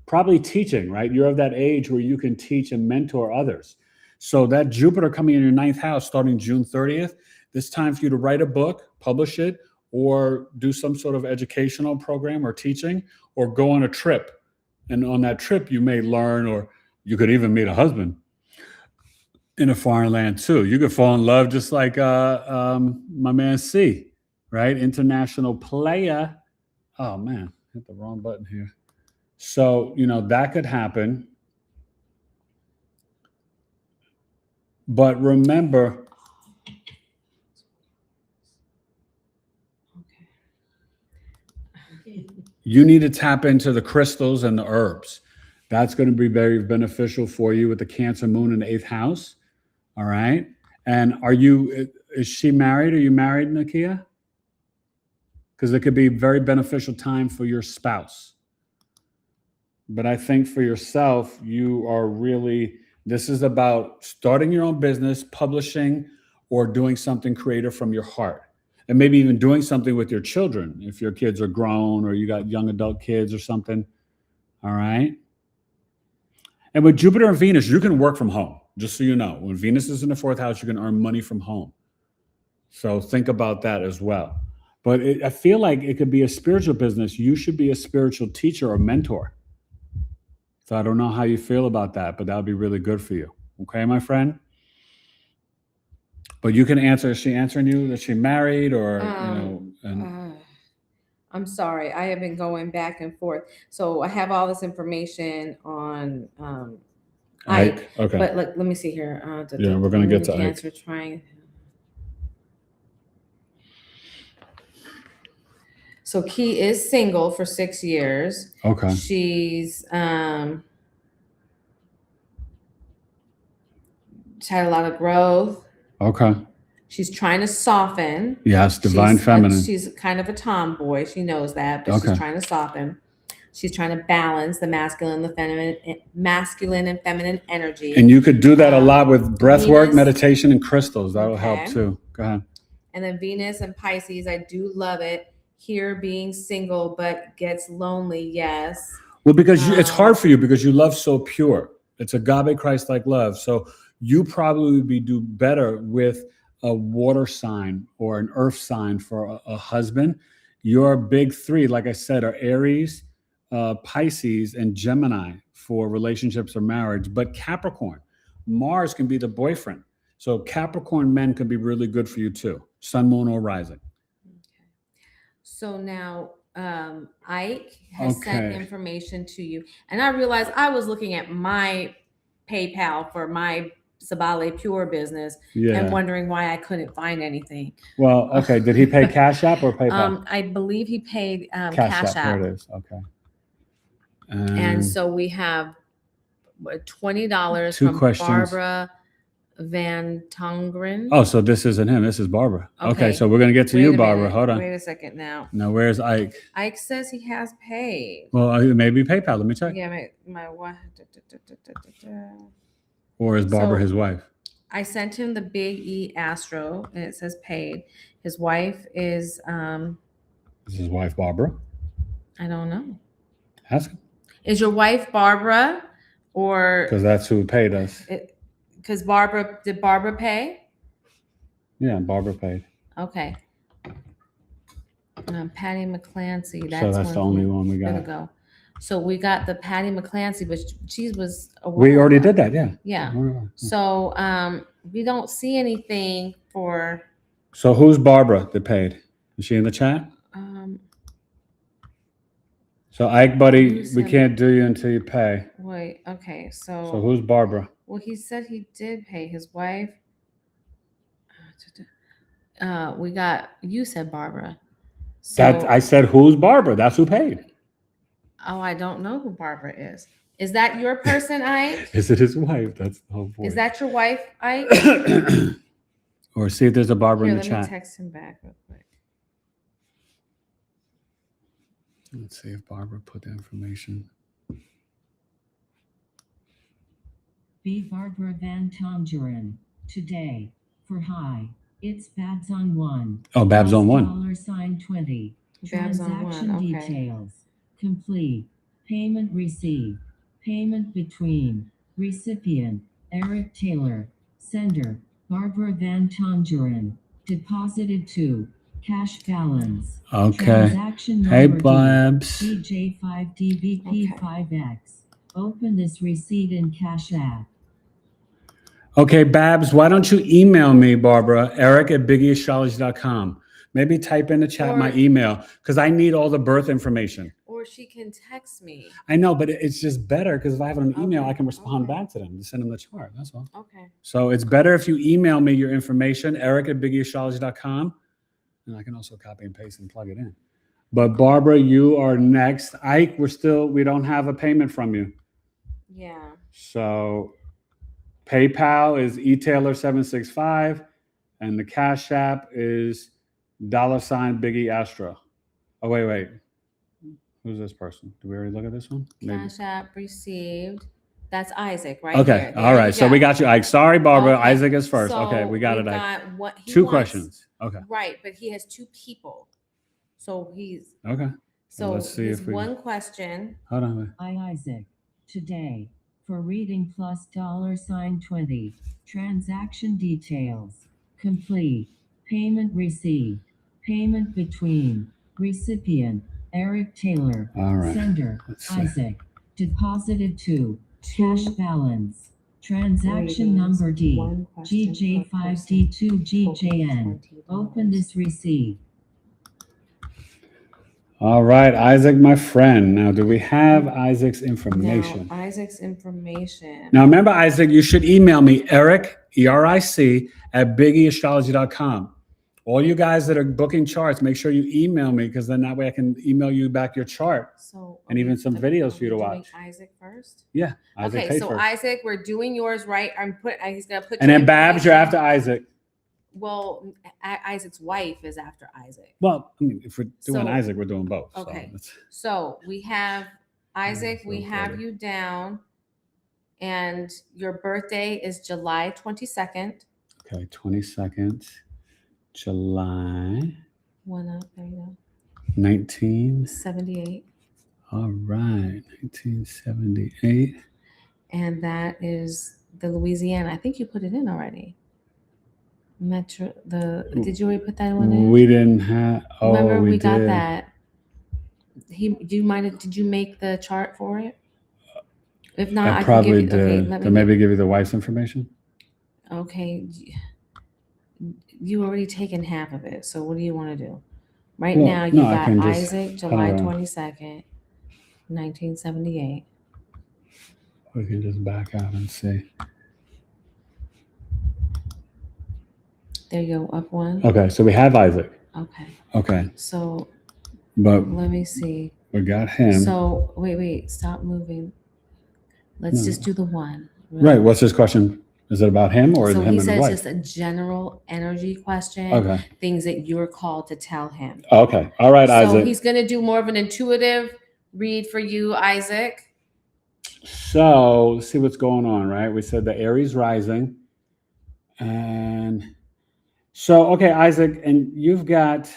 probably teaching, right? You're of that age where you can teach and mentor others. So that Jupiter coming in your 9th house starting June 30th, this time for you to write a book, publish it, or do some sort of educational program or teaching, or go on a trip. And on that trip, you may learn, or you could even meet a husband in a foreign land too. You could fall in love just like my man C. Right? International player. Oh man, hit the wrong button here. So, that could happen. But remember, you need to tap into the crystals and the herbs. That's going to be very beneficial for you with the Cancer moon in the 8th house. All right. And is she married? Are you married, Nikia? Because it could be a very beneficial time for your spouse. But I think for yourself, this is about starting your own business, publishing, or doing something creative from your heart. And maybe even doing something with your children, if your kids are grown or you got young adult kids or something. All right. And with Jupiter and Venus, you can work from home, just so you know. When Venus is in the 4th house, you can earn money from home. So think about that as well. But I feel like it could be a spiritual business. You should be a spiritual teacher or mentor. So I don't know how you feel about that, but that would be really good for you. Okay, my friend? But you can answer. Is she answering you? Is she married or, I'm sorry. I have been going back and forth. So I have all this information on Ike. Okay. But let me see here. We're going to get to Cancer Ike. trying. So Key is single for 6 years. Okay. She's had a lot of growth. Okay. She's trying to soften. Yes, divine feminine. She's kind of a tomboy. She knows that, but she's trying to soften. She's trying to balance the masculine and feminine energy. And you could do that a lot with breath work, meditation, and crystals. That will help too. Go ahead. And then Venus and Pisces, I do love it. Here being single, but gets lonely. Yes. Well, because it's hard for you because you love so pure. It's agape Christ-like love. So you probably would do better with a water sign or an earth sign for a husband. Your big 3, like I said, are Aries, Pisces and Gemini for relationships or marriage, but Capricorn, Mars can be the boyfriend. So Capricorn men could be really good for you too. Sun, moon, or rising. Okay. So now Ike has sent Okay. information to you, and I realized I was looking at my PayPal for my Sabale Pure business and Yeah. wondering why I couldn't find anything. Well, okay. Did he pay Cash App or PayPal? I believe he paid Cash App. Here it is. Okay. And so we have $20 Two from questions. Barbara Van Tongeren. Oh, so this isn't him. This is Barbara. Okay, Okay. so we're going to get to Wait you, a Barbara. minute. Hold on. Wait a second now. Now, where's Ike? Ike says he has paid. Well, maybe PayPal. Let me check. Yeah, my wife. Or is Barbara So- his wife? I sent him the BigEAstro, and it says paid. His wife is Is his wife Barbara? I don't know. Ask him. Is your wife Barbara, or Because that's who paid us. because did Barbara pay? Yeah, Barbara paid. Okay. Patty McClancy. So that's the only one we There we got. go. So we got the Patty McClancy, but she was a We while already ago. did that, yeah. Yeah. So we don't see anything for So who's Barbara that paid? Is she in the chat? So Ike, buddy, Who's we him? can't do you until you pay. wait, okay, So who's Barbara? well, he said he did pay his wife. You said Barbara. So, I said who's Barbara? That's who paid. oh, I don't know who Barbara is. Is that your person, Ike? Is it his wife? That's the whole point. Is that your wife, Ike? Or see if there's a Barbara Here, in the let me chat. text him back real quick. Let's see if Barbara put the information. Be Barbara Van Tongeren. Today, for high, it's Babs on 1. Oh, Babs on 1. $20. Babs on 1, Transaction okay. details. Complete. Payment received. Payment between. Recipient, Eric Taylor. Sender, Barbara Van Tongeren. Deposited to. Cash balance. Okay. Transaction Hey, number D, Babs. DJ5DVP5X. Open this receipt in Cash App. Okay, Babs, why don't you email me, Barbara, eric@BigEAstrology.com. Maybe type in the chat my Or- email because I need all the birth information. Or she can text me. I know, but it's just better because if I have it on email, Okay, I can respond okay. back to them to send them the chart. That's all. Okay. So it's better if you email me your information, eric@BigEAstrology.com. And I can also copy and paste and plug it in. But Barbara, you are next. Ike, we don't have a payment from you. Yeah. So PayPal is eTaylor765 and the Cash App is $BigEAstro. Oh, wait. Who's this person? Did we already look at this one? Maybe. Cash App received. That's Isaac, right? Okay. Here. All There right. you So go. we got you, Ike. Sorry, Barbara. Okay, Isaac is first. so Okay. We got it, Ike. what he Two wants- questions. Okay. Right, but he has two people. So he's Okay. so let's see his if we- one question. Hold on. Isaac. Today, for reading plus $20. Transaction details. Complete. Payment received. Payment between. Recipient, Eric Taylor. All right. Sender, Let's see. Isaac. Deposited to. Cash balance. Transaction Readings, number D. one question per person, GJ5D2GJN. Open this receipt. All right, Isaac, my friend. Now, do we have Isaac's information? Now, Isaac's information. Now, remember, Isaac, you should email me, Eric, ERIC, @BigEAstrology.com. All you guys that are booking charts, make sure you email me because then that way I can email you back your chart. So And even some videos are for you to we doing watch. Isaac first. Yeah, Isaac Okay, paid so first. Isaac, we're doing yours right. He's gonna put. And your then Babs, you're information- after Isaac. Well, Isaac's wife is after Isaac. Well, I mean, if we're doing So- Isaac, we're doing both. so Okay. it's- So we have Isaac. so We have funny. you down, and your birthday is July 22nd. Okay, 22nd, July One up. There you go. 19. 78, All right, 1978. and that is the Louisiana. I think you put it in already. Metro. Did you already put that one in? We didn't have. Oh, Remember, we we got did. that. Did you make the chart for it? If not, I I probably can give you. did. To maybe give you the wife's information. Okay, you already taken half of it. So what do you want to do? Right now, you got Isaac, July 22nd, 1978. We can just back out and see. There you go, up one. Okay, so we have Isaac. Okay. So, but let me see. We got him. So wait, stop moving. Let's just do the one. Right. What's his question? Is it about him or so him he and says the wife? just a general energy question. Okay. Things that you're called to tell him. Okay. All right, Isaac. So he's going to do more of an intuitive read for you, Isaac. So let's see what's going on, right? We said the Aries rising. And so, okay, Isaac, and you've got,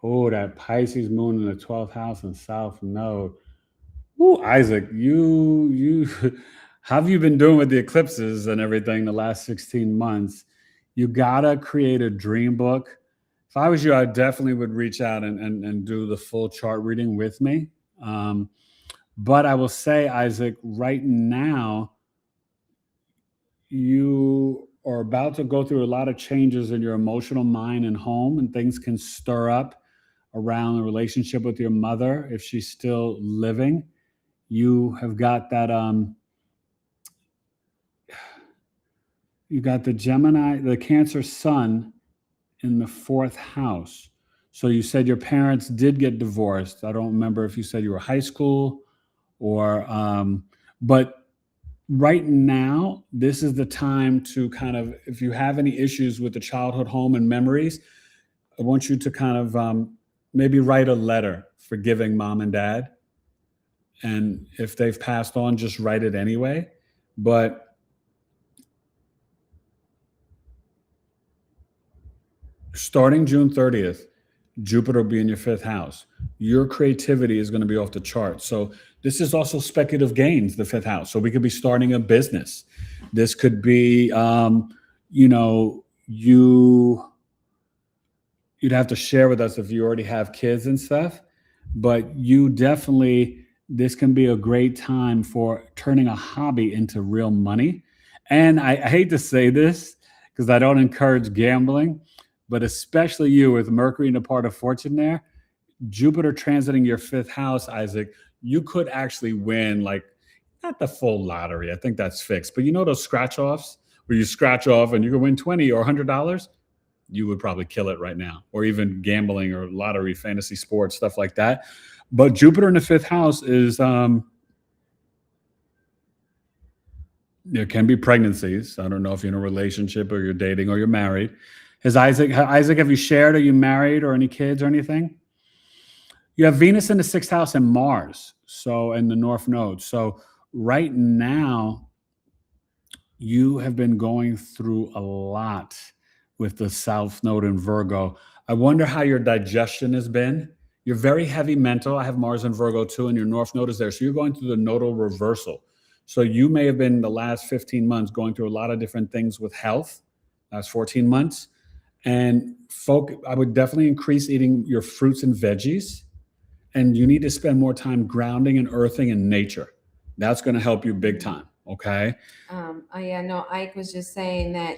that Pisces moon in the 12th house and South Node. Ooh, Isaac, you how have you been doing with the eclipses and everything the last 16 months? You gotta create a dream book. If I was you, I definitely would reach out and do the full chart reading with me. But I will say, Isaac, right now, you are about to go through a lot of changes in your emotional mind and home, and things can stir up around the relationship with your mother if she's still living. You have got that, you got the Gemini, the Cancer sun in the 4th house. So you said your parents did get divorced. I don't remember if you said you were high school or, but right now, this is the time to kind of, if you have any issues with the childhood home and memories, I want you to kind of maybe write a letter forgiving mom and dad. And if they've passed on, just write it anyway. But starting June 30th, Jupiter will be in your 5th house. Your creativity is going to be off the chart. So this is also speculative gains, the 5th house. So we could be starting a business. This could be, you'd have to share with us if you already have kids and stuff. But you definitely, this can be a great time for turning a hobby into real money. And I hate to say this because I don't encourage gambling, but especially you with Mercury in the part of fortune there, Jupiter transiting your 5th house, Isaac, you could actually win, like, not the full lottery. I think that's fixed. But you know those scratch offs where you scratch off and you can win $20 or $100? You would probably kill it right now. Or even gambling or lottery, fantasy sports, stuff like that. But Jupiter in the 5th house is, there can be pregnancies. I don't know if you're in a relationship or you're dating or you're married. Isaac, have you shared? Are you married or any kids or anything? You have Venus in the 6th house and Mars, so in the North Node. So right now, you have been going through a lot with the South Node in Virgo. I wonder how your digestion has been. You're very heavy mental. I have Mars in Virgo too, and your North Node is there. So you're going through the nodal reversal. So you may have been the last 15 months going through a lot of different things with health, last 14 months. And I would definitely increase eating your fruits and veggies. And you need to spend more time grounding and earthing in nature. That's going to help you big time. Okay. Ike was just saying that,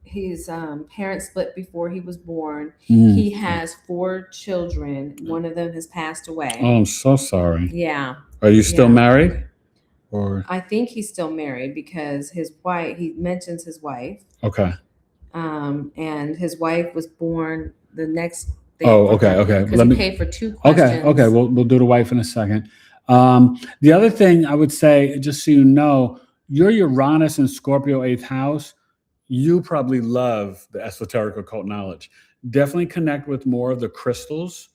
his parents split before he was born. He has 4 children. One of them has passed away. Oh, I'm so sorry. Yeah. Are you still married? Or I think he's still married because his wife, he mentions his wife. Okay. And his wife was born the next day. Okay. Because he paid for 2 questions. Okay. We'll do the wife in a second. The other thing I would say, just so you know, your Uranus and Scorpio 8th house, you probably love the esoteric occult knowledge. Definitely connect with more of the crystals,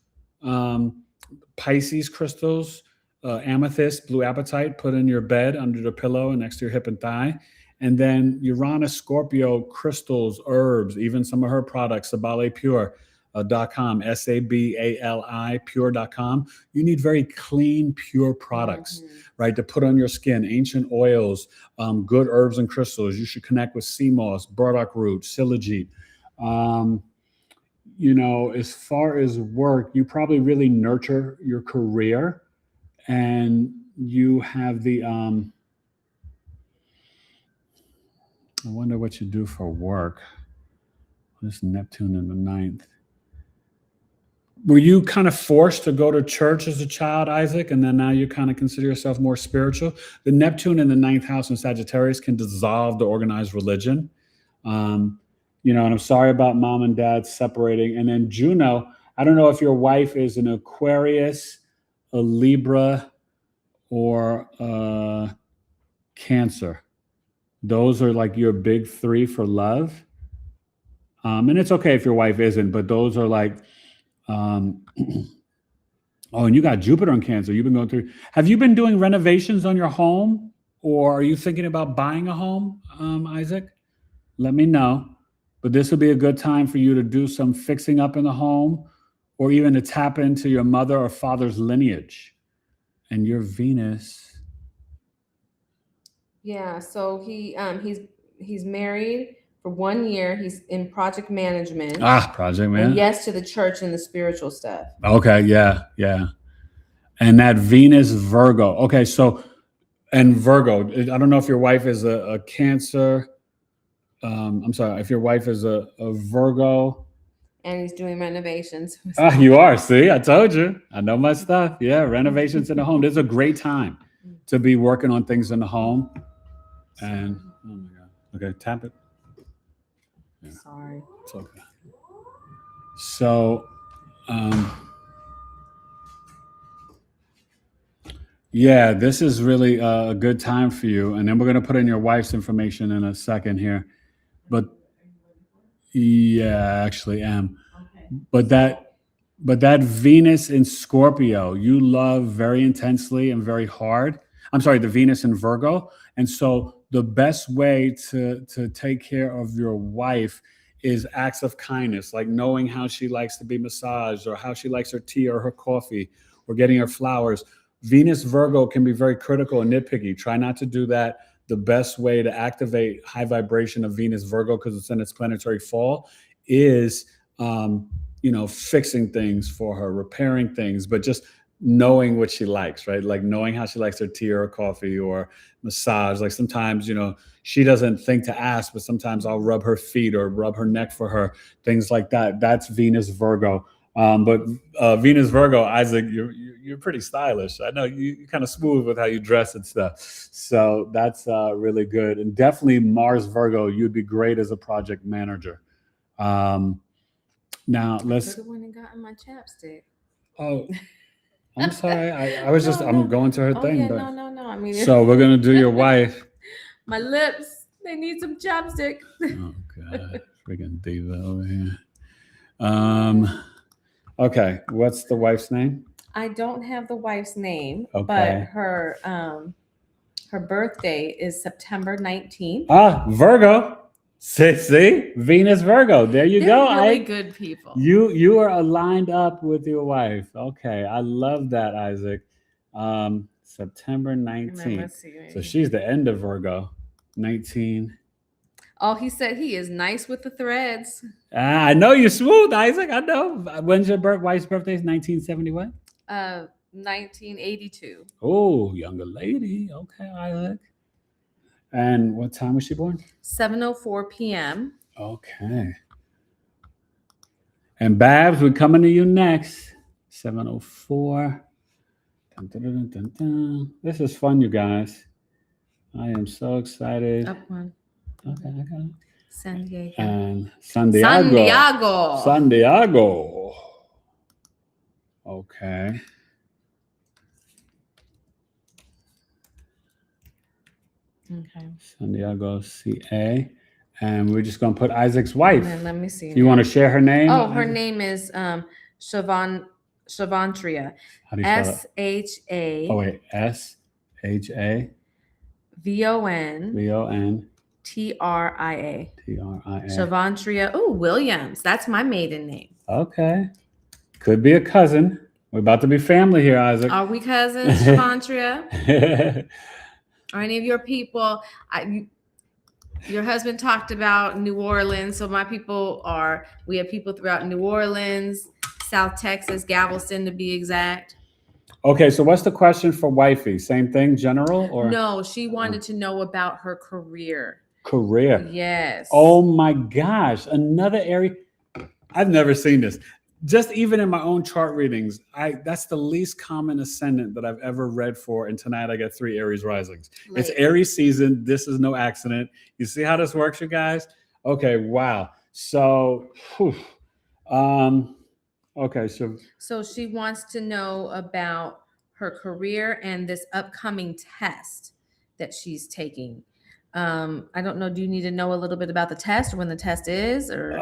Pisces crystals, amethyst, blue apatite, put in your bed under the pillow and next to your hip and thigh. And then Uranus, Scorpio, crystals, herbs, even some of her products, sabalipure.com, SABALI, pure.com. You need very clean, pure products, right, to put on your skin, ancient oils, good herbs and crystals. You should connect with sea moss, burdock root, silogite. as far as work, you probably really nurture your career, and you have the I wonder what you do for work. This Neptune in the 9th. Were you kind of forced to go to church as a child, Isaac, and then now you kind of consider yourself more spiritual? The Neptune in the 9th house in Sagittarius can dissolve the organized religion. And I'm sorry about mom and dad separating. And then Juno, I don't know if your wife is an Aquarius, a Libra, or a Cancer. Those are like your big 3 for love. And it's okay if your wife isn't, but those are like, oh, and you got Jupiter in Cancer. You've been going through. Have you been doing renovations on your home, or are you thinking about buying a home, Isaac? Let me know. But this would be a good time for you to do some fixing up in the home, or even to tap into your mother or father's lineage. And your Venus. Yeah, so he's married for 1 year. He's in project management. Project management. And yes to the church and the spiritual stuff. Okay, yeah. And that Venus Virgo. Okay, so, and Virgo, I don't know if your wife is a Cancer. I'm sorry, if your wife is a Virgo. And he's doing renovations. You are. See, I told you. I know my stuff. Yeah, renovations in the home. This is a great time to be working on things in the home. And, oh my God. Okay, tap it. Yeah. Sorry. It's okay. So, yeah, this is really a good time for you. And then we're going to put in your wife's information in a second here. But yeah, I actually am. Okay. But that Venus in Scorpio, you love very intensely and very hard. I'm sorry, the Venus in Virgo. And so the best way to take care of your wife is acts of kindness, like knowing how she likes to be massaged, or how she likes her tea or her coffee, or getting her flowers. Venus Virgo can be very critical and nitpicky. Try not to do that. The best way to activate high vibration of Venus Virgo, because it's in its planetary fall, is fixing things for her, repairing things, but just knowing what she likes, right? Like knowing how she likes her tea or coffee or massage. Like sometimes, she doesn't think to ask, but sometimes I'll rub her feet or rub her neck for her, things like that. That's Venus Virgo. But Venus Virgo, Isaac, you're pretty stylish. I know you're kind of smooth with how you dress and stuff. So that's really good. And definitely Mars Virgo, you'd be great as a project manager. Now let's. You're the one that got in my chapstick. Oh, I'm sorry. I was just, I'm going to her thing. Yeah, but, no. I mean, so we're going to do your wife. My lips, they need some chapstick. Oh, God. Freaking diva over here. Okay. What's the wife's name? I don't have the wife's name, Okay. but her birthday is September 19th. Virgo. See? Venus Virgo. There you go. Really good people. You are aligned up with your wife. Okay. I love that, Isaac. September 19th. So she's the end of Virgo. 19. Oh, he said he is nice with the threads. I know you're smooth, Isaac. I know. When's your wife's birthday? Is 1970 what? 1982. Oh, younger lady. Okay, Isaac. And what time was she born? 7:04 p.m. Okay. And Babs, we're coming to you next. 7:04. Dun, dun, dun, dun, dun. This is fun, you guys. I am so excited. Up one. Okay, I got it. San Diego. And Santiago. Okay. Okay. Santiago, CA. And we're just going to put Isaac's wife. And then let me see. You want to share her name? Oh, her name is Shavantria. How do you spell it? SHA. Oh, wait. SHA. VON. TRIA. Shavantria. Oh, Williams. That's my maiden name. Okay. Could be a cousin. We're about to be family here, Isaac. Are we cousins, Shavantria? Are any of your people? Your husband talked about New Orleans. So we have people throughout New Orleans, South Texas, Galveston to be exact. Okay, so what's the question for wifey? Same thing, general or No, she wanted to know about her career. career? Yes. Oh my gosh, another area. I've never seen this. Just even in my own chart readings, that's the least common ascendant that I've ever read for. And tonight I got 3 Aries risings. It's Aries season. This is no accident. You see how this works, you guys? Okay, wow. So, okay, so she wants to know about her career and this upcoming test that she's taking. I don't know. Do you need to know a little bit about the test or when the test is, or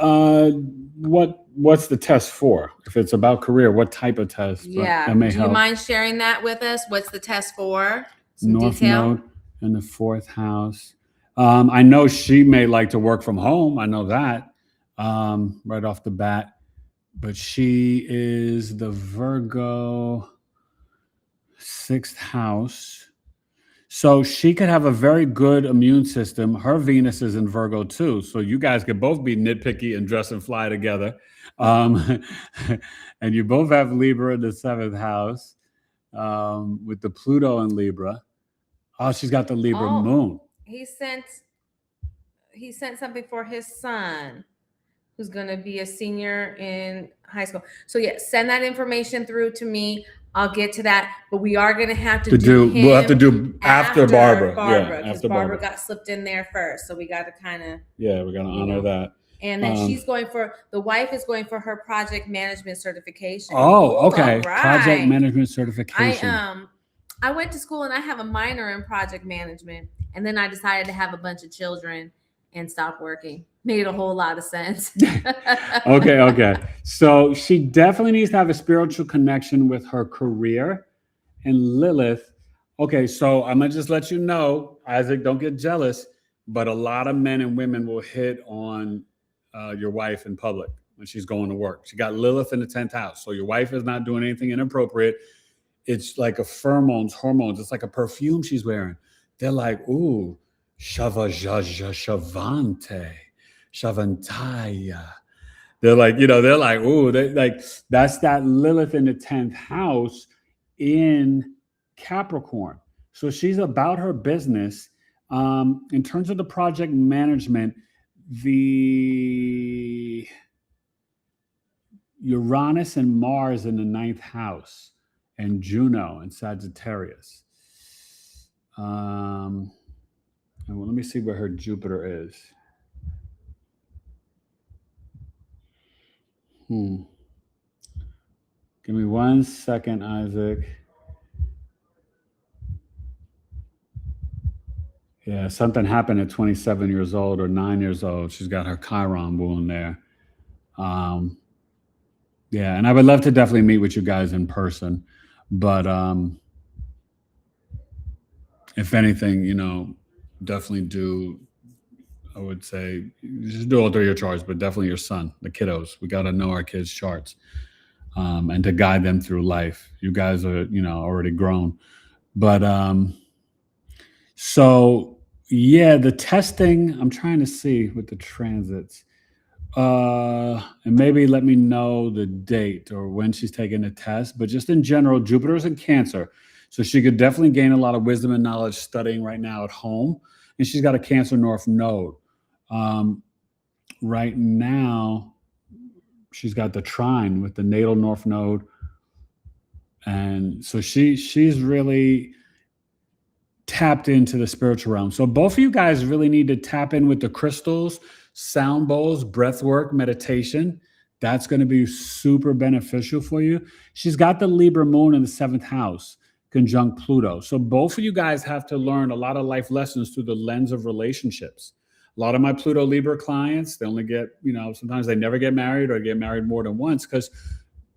what's the test for? If it's about career, what type of test? Yeah. That may Do help. you mind sharing that with us? What's the test for? Some North detail? Node in the 4th house. I know she may like to work from home. I know that right off the bat. But she is the Virgo 6th house. So she could have a very good immune system. Her Venus is in Virgo too. So you guys could both be nitpicky and dress and fly together. And you both have Libra in the 7th house with the Pluto in Libra. Oh, she's got the Libra moon. He sent something for his son, who's going to be a senior in high school. So yeah, send that information through to me. I'll get to that, but we are going to have to do him we'll have to do after Barbara. Barbara, because Barbara got slipped in there first. So we got to kind of. Yeah, we're going to honor that. And then the wife is going for her project management certification. Oh, okay. Right. Project management certification. I went to school and I have a minor in project management. And then I decided to have a bunch of children and stop working. Made a whole lot of sense. Okay. So she definitely needs to have a spiritual connection with her career. And Lilith. Okay, so I'm going to just let you know, Isaac, don't get jealous, but a lot of men and women will hit on your wife in public when she's going to work. She got Lilith in the 10th house. So your wife is not doing anything inappropriate. It's like a hormones. It's like a perfume she's wearing. They're like, ooh, Shavante, Shavantaya. They're like, ooh, that's that Lilith in the 10th house in Capricorn. So she's about her business. In terms of the project management, the Uranus and Mars in the 9th house and Juno and Sagittarius. And let me see where her Jupiter is. Give me 1 second, Isaac. Yeah, something happened at 27 years old or 9 years old. She's got her Chiron wound there. Yeah, and I would love to definitely meet with you guys in person. But if anything, definitely do, I would say, just do all 3 of your charts, but definitely your son, the kiddos. We got to know our kids' charts and to guide them through life. You guys are, already grown. But so, yeah, the testing, I'm trying to see with the transits. And maybe let me know the date or when she's taking the test. But just in general, Jupiter's in Cancer. So she could definitely gain a lot of wisdom and knowledge studying right now at home. And she's got a Cancer North Node. Right now, she's got the trine with the natal North Node. And so she's really tapped into the spiritual realm. So both of you guys really need to tap in with the crystals, sound bowls, breath work, meditation. That's going to be super beneficial for you. She's got the Libra moon in the 7th house, conjunct Pluto. So both of you guys have to learn a lot of life lessons through the lens of relationships. A lot of my Pluto Libra clients, they only get, sometimes they never get married or get married more than once because,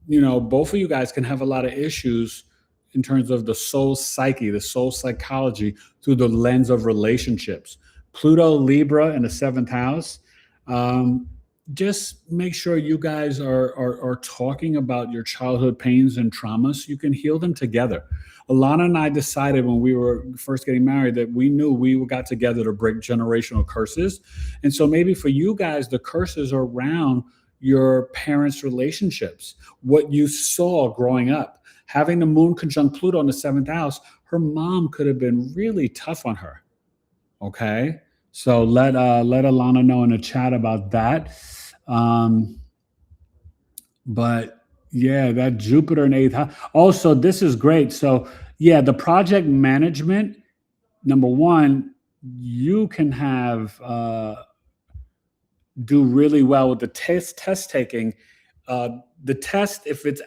both of you guys can have a lot of issues in terms of the soul psyche, the soul psychology through the lens of relationships. Pluto Libra in the 7th house. just make sure you guys are talking about your childhood pains and traumas so you can heal them together. Alana and I decided when we were first getting married that we knew we got together to break generational curses. And so maybe for you guys, the curses are around your parents' relationships, what you saw growing up. Having the moon conjunct Pluto in the 7th house, her mom could have been really tough on her. Okay? So let Alana know in the chat about that. But yeah, that Jupiter in 8th house. Also, this is great. So yeah, the project management, number one, you can have do really well with the test taking. The test, if it's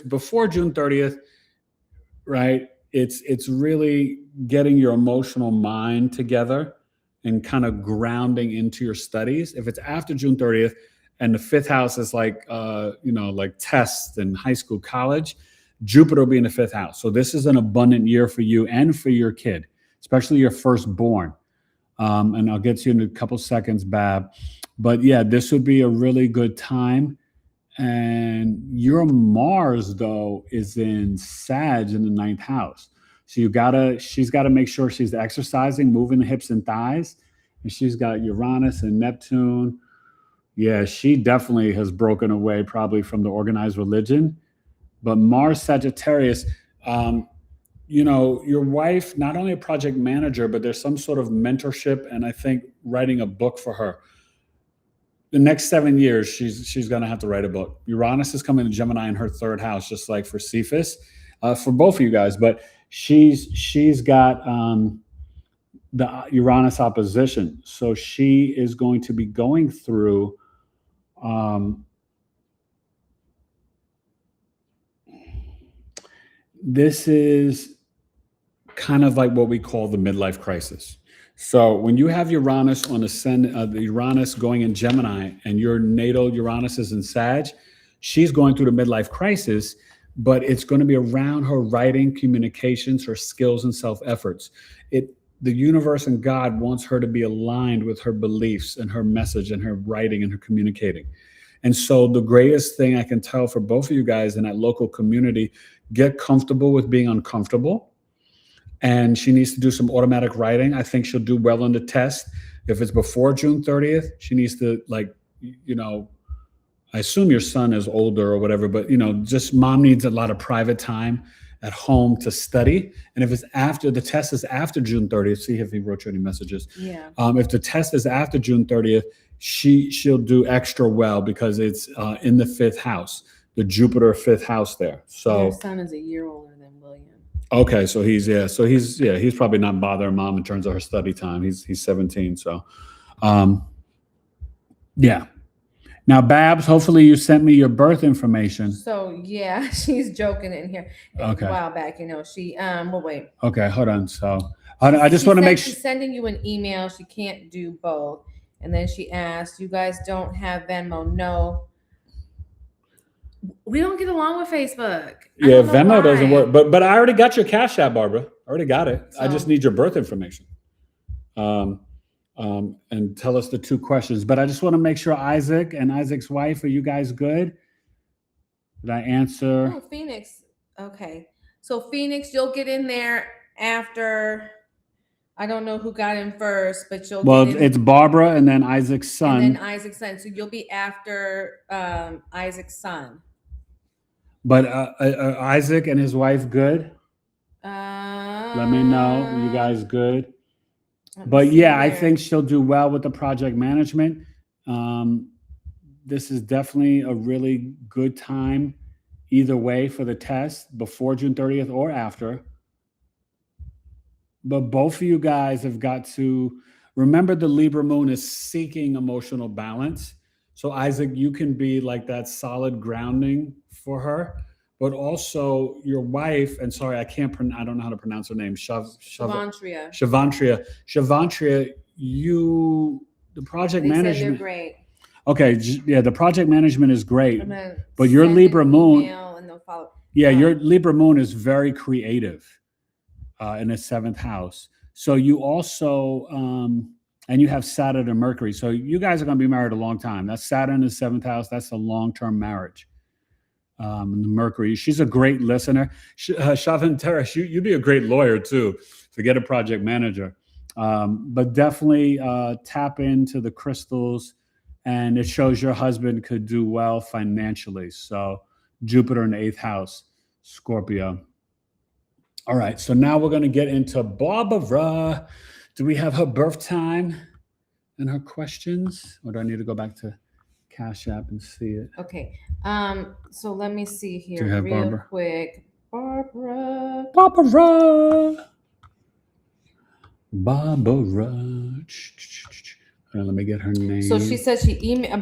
before June 30th, right? It's really getting your emotional mind together and kind of grounding into your studies. If it's after June 30th and the 5th house is like like tests in high school, college, Jupiter will be in the 5th house. So this is an abundant year for you and for your kid, especially your firstborn. And I'll get to you in a couple seconds, Bab. But yeah, this would be a really good time. And your Mars, though, is in Sag in the 9th house. So she's got to make sure she's exercising, moving the hips and thighs. And she's got Uranus and Neptune. Yeah, she definitely has broken away probably from the organized religion. But Mars Sagittarius, your wife, not only a project manager, but there's some sort of mentorship and I think writing a book for her. The next 7 years, she's going to have to write a book. Uranus is coming to Gemini in her 3rd house, just like for Sephus, for both of you guys. But she's got the Uranus opposition, so she is going to be going through. This is kind of like what we call the midlife crisis. So when you have Uranus on the Uranus going in Gemini and your natal Uranus is in Sag, she's going through the midlife crisis, but it's going to be around her writing, communications, her skills and self-efforts. The universe and God wants her to be aligned with her beliefs and her message and her writing and her communicating. And so the greatest thing I can tell for both of you guys in that local community, get comfortable with being uncomfortable. And she needs to do some automatic writing. I think she'll do well on the test. If it's before June 30th, she needs to I assume your son is older or whatever, but just mom needs a lot of private time at home to study. And if the test is after June 30th, see if he wrote you any messages. Yeah. If the test is after June 30th, she'll do extra well because it's in the 5th house, the Jupiter 5th house there. So your son is a year older than William. Okay, so he's probably not bothering mom in terms of her study time. He's 17, so yeah. Now, Babs, hopefully you sent me your birth information. So yeah, she's joking in here. Okay. A while back, she we'll wait. Okay, hold on. So I just want to make sure she's sending you an email. She can't do both. And then she asked, "You guys don't have Venmo?" No. We don't get along with Facebook. Yeah, Venmo doesn't work. But I already got your Cash App, Barbara. I already got it. So, I just need your birth information. And tell us the 2 questions. But I just want to make sure Isaac and Isaac's wife, are you guys good? Did I answer? Oh, Phoenix. Okay. So Phoenix, you'll get in there after. I don't know who got in first, but you'll get in. It's Barbara and then Isaac's son. And then Isaac's son. So you'll be after Isaac's son. But Isaac and his wife good? Let me know. You guys good? But yeah, I think she'll do well with the project management. This is definitely a really good time either way for the test, before June 30th or after. But both of you guys have got to remember the Libra moon is seeking emotional balance. So Isaac, you can be like that solid grounding for her, but also your wife, and sorry, I don't know how to pronounce her name. Shavantria. Shavantria, the project management. Said they're great. Okay, yeah, the project management is great, but your Libra moon, your Libra moon is very creative in the 7th house. So you also, and you have Saturn and Mercury. So you guys are going to be married a long time. That's Saturn in 7th house. That's a long-term marriage. Mercury, she's a great listener. Shavin Teresh, you'd be a great lawyer too. Forget a project manager. But definitely tap into the crystals, and it shows your husband could do well financially. So Jupiter in the 8th house, Scorpio. All right, so now we're going to get into Barbara. Do we have her birth time and her questions? Or do I need to go back to Cash App and see it? Okay. So let me see here Do you have real Barbara? quick. Barbara. Let me get her name. So she said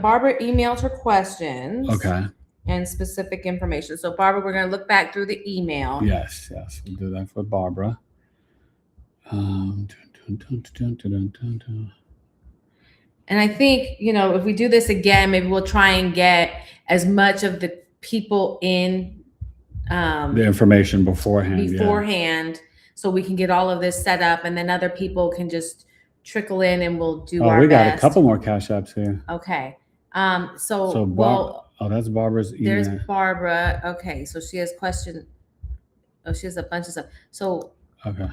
Barbara emailed her questions. Okay. And specific information. So Barbara, we're going to look back through the email. Yes. We'll do that for Barbara. And I think, if we do this again, maybe we'll try and get as much of the people in the information beforehand. So we can get all of this set up, and then other people can just trickle in and we'll do our our we got best. a couple more Cash Apps here. Okay. That's Barbara's email. There's Barbara. Okay, so she has question. Oh, she has a bunch of stuff. So okay.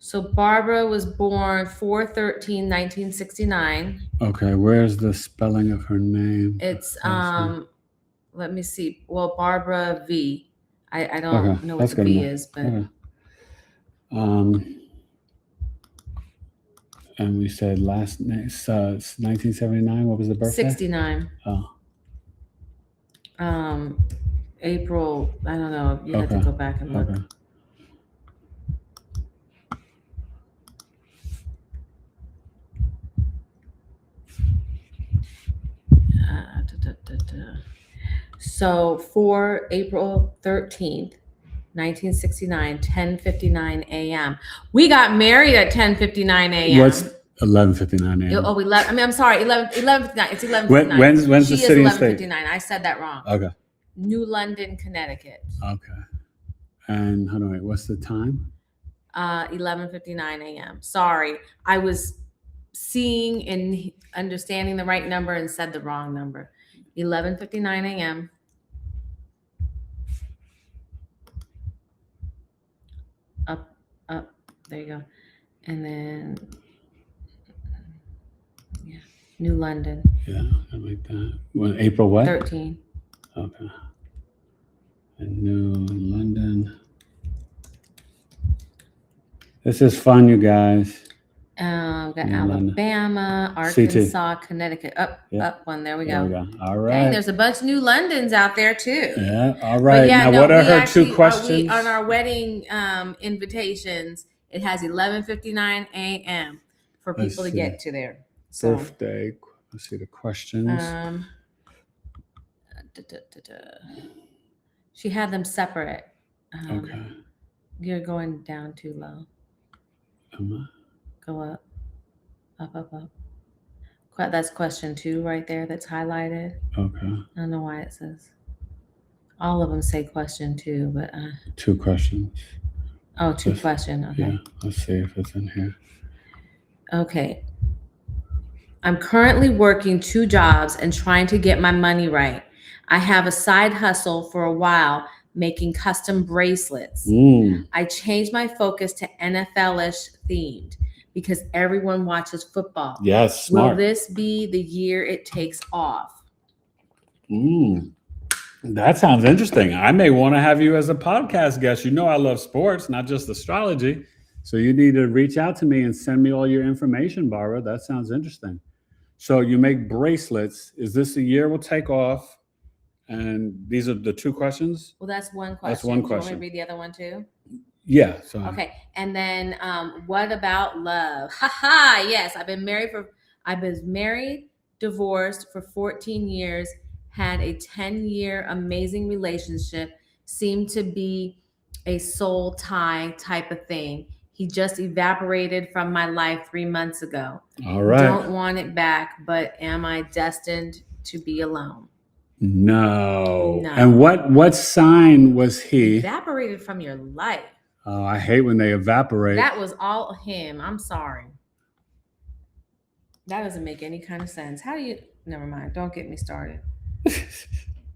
So Barbara was born 4/13/1969. Okay, where's the spelling of her name? It's let me see. Well, Barbara V. I don't know what the V is, but and we said last name 1979. What was the birthday? 69. Oh. April. I don't know. You have to go back and look. Okay. So for April 13th, 1969, 10:59 a.m. We got married at 10:59 a.m. What's 11:59 a.m.? Oh, I'm sorry, 11:59. It's 11:59. When's the city and state? 11:59. I said that wrong. Okay. New London, Connecticut. Okay. And hold on, wait, what's the time? 11:59 a.m. Sorry, I was seeing and understanding the right number and said the wrong number. 11:59 a.m. Up. There you go. And then, New London. Yeah, I like that. Well, April what? 13. Okay. And New London. This is fun, you guys. Got Alabama, Arkansas, Connecticut. Up one. There we go. All right. Dang, there's a bunch of new Londons out there too. Yeah. All right. Now, what are her two questions? On our wedding invitations, it has 11:59 a.m. for people to get to there. So, birthday. Let's see the questions. She had them separate. Okay. You're going down too low. Go up. Up. That's question 2 right there that's highlighted. Okay. I don't know why it says. All of them say question 2, but 2 questions. Oh, 2 question. Okay. Yeah. Let's see if it's in here. Okay. I'm currently working 2 jobs and trying to get my money right. I have a side hustle for a while making custom bracelets. I changed my focus to NFL-ish themed because everyone watches football. Yes, smart. Will this be the year it takes off? That sounds interesting. I may want to have you as a podcast guest. You know I love sports, not just astrology. So you need to reach out to me and send me all your information, Barbara. That sounds interesting. So you make bracelets. Is this a year will take off? And these are the 2 questions? Well, that's one question. That's one question. Do you want me to read the other one too? Yeah. So. Okay. And then what about love? Yes. I was married, divorced for 14 years, had a 10-year amazing relationship, seemed to be a soul tie type of thing. He just evaporated from my life 3 months ago. All right. Don't want it back, but am I destined to be alone? No. And what sign was he? Evaporated from your life. Oh, I hate when they evaporate. That was all him. I'm sorry. That doesn't make any kind of sense. How do you? Never mind. Don't get me started.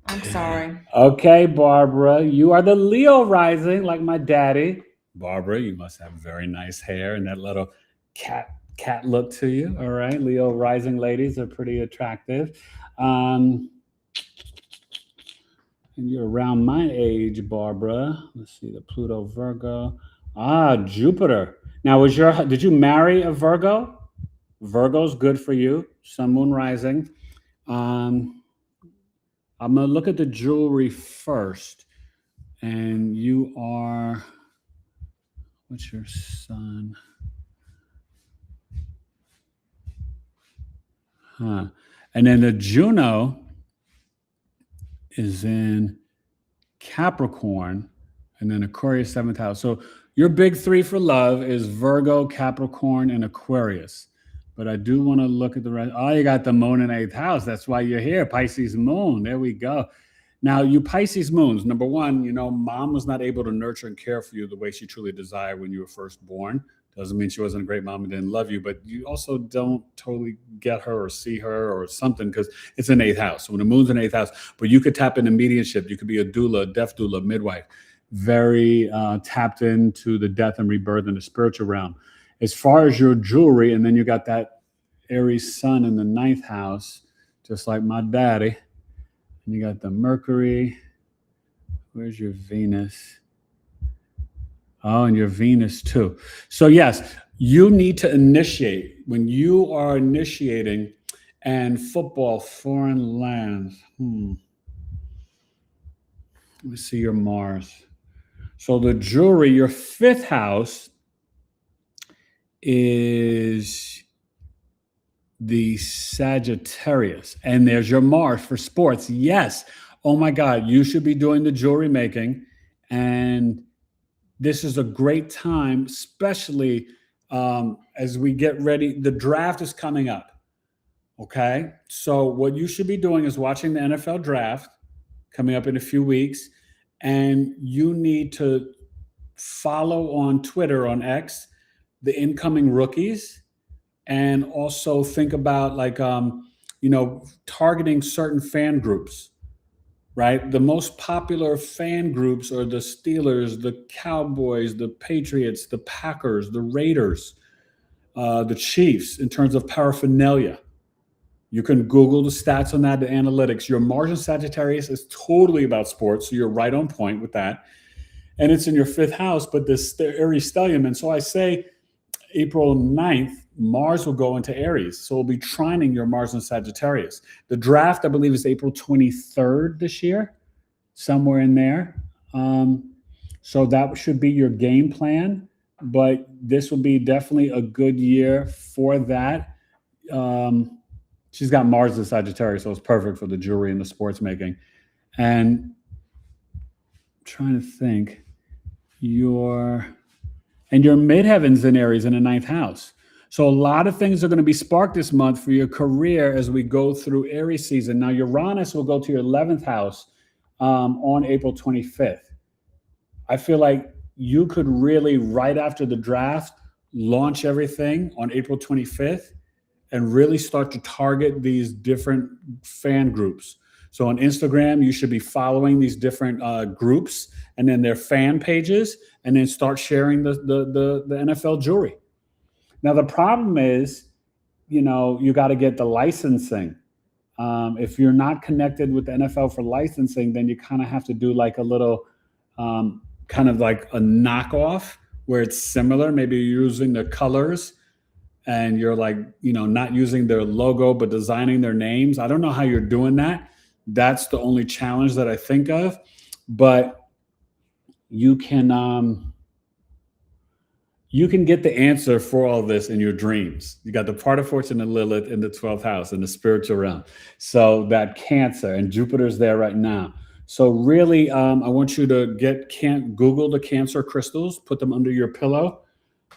I'm sorry. Okay, Barbara, you are the Leo rising, like my daddy. Barbara, you must have very nice hair and that little cat look to you. All right, Leo rising ladies are pretty attractive. And you're around my age, Barbara. Let's see, the Pluto Virgo. Jupiter. Now, did you marry a Virgo? Virgo's good for you. Sun, Moon, rising. I'm gonna look at the jewelry first. And you are, what's your sun? And then the Juno is in Capricorn, and then Aquarius 7th house. So your big three for love is Virgo, Capricorn, and Aquarius. But I do want to look at the rest. Oh, you got the moon in 8th house. That's why you're here. Pisces moon. There we go. Now, you Pisces moons, number one, mom was not able to nurture and care for you the way she truly desired when you were first born. Doesn't mean she wasn't a great mom and didn't love you, but you also don't totally get her or see her or something because it's in 8th house. So when the moon's in 8th house, but you could tap into mediumship. You could be a doula, a death doula, midwife, very tapped into the death and rebirth in the spiritual realm. As far as your jewelry, and then you got that Aries sun in the 9th house, just like my daddy. And you got the Mercury. Where's your Venus? Oh, and your Venus too. So yes, you need to initiate. When you are initiating, and football, foreign lands. Let me see your Mars. So the jewelry, your 5th house is the Sagittarius. And there's your Mars for sports. Yes. Oh my God, you should be doing the jewelry making. And this is a great time, especially as we get ready. The draft is coming up. Okay. So what you should be doing is watching the NFL draft coming up in a few weeks. And you need to follow on Twitter, on X, the incoming rookies, and also think about targeting certain fan groups, right? The most popular fan groups are the Steelers, the Cowboys, the Patriots, the Packers, the Raiders, the Chiefs in terms of paraphernalia. You can Google the stats on that, the analytics. Your Mars in Sagittarius is totally about sports, so you're right on point with that. And it's in your 5th house, but this Aries stellium. And so I say April 9th, Mars will go into Aries. So we'll be trining your Mars in Sagittarius. The draft, I believe, is April 23rd this year, somewhere in there. So that should be your game plan. But this will be definitely a good year for that. She's got Mars in Sagittarius, so it's perfect for the jewelry and the sports making. And I'm trying to think, your midheaven's in Aries in the 9th house. So a lot of things are going to be sparked this month for your career as we go through Aries season. Now, Uranus will go to your 11th house on April 25th. I feel like you could really, right after the draft, launch everything on April 25th and really start to target these different fan groups. So on Instagram, you should be following these different groups and then their fan pages, and then start sharing the NFL jewelry. Now, the problem is, you got to get the licensing. If you're not connected with the NFL for licensing, then you kind of have to do like a little kind of like a knockoff where it's similar. Maybe you're using the colors and you're like, not using their logo, but designing their names. I don't know how you're doing that. That's the only challenge that I think of. But you can get the answer for all this in your dreams. You got the part of fortune and Lilith in the 12th house in the spiritual realm. So that Cancer, and Jupiter's there right now. So really, I want you to Google the Cancer crystals, put them under your pillow.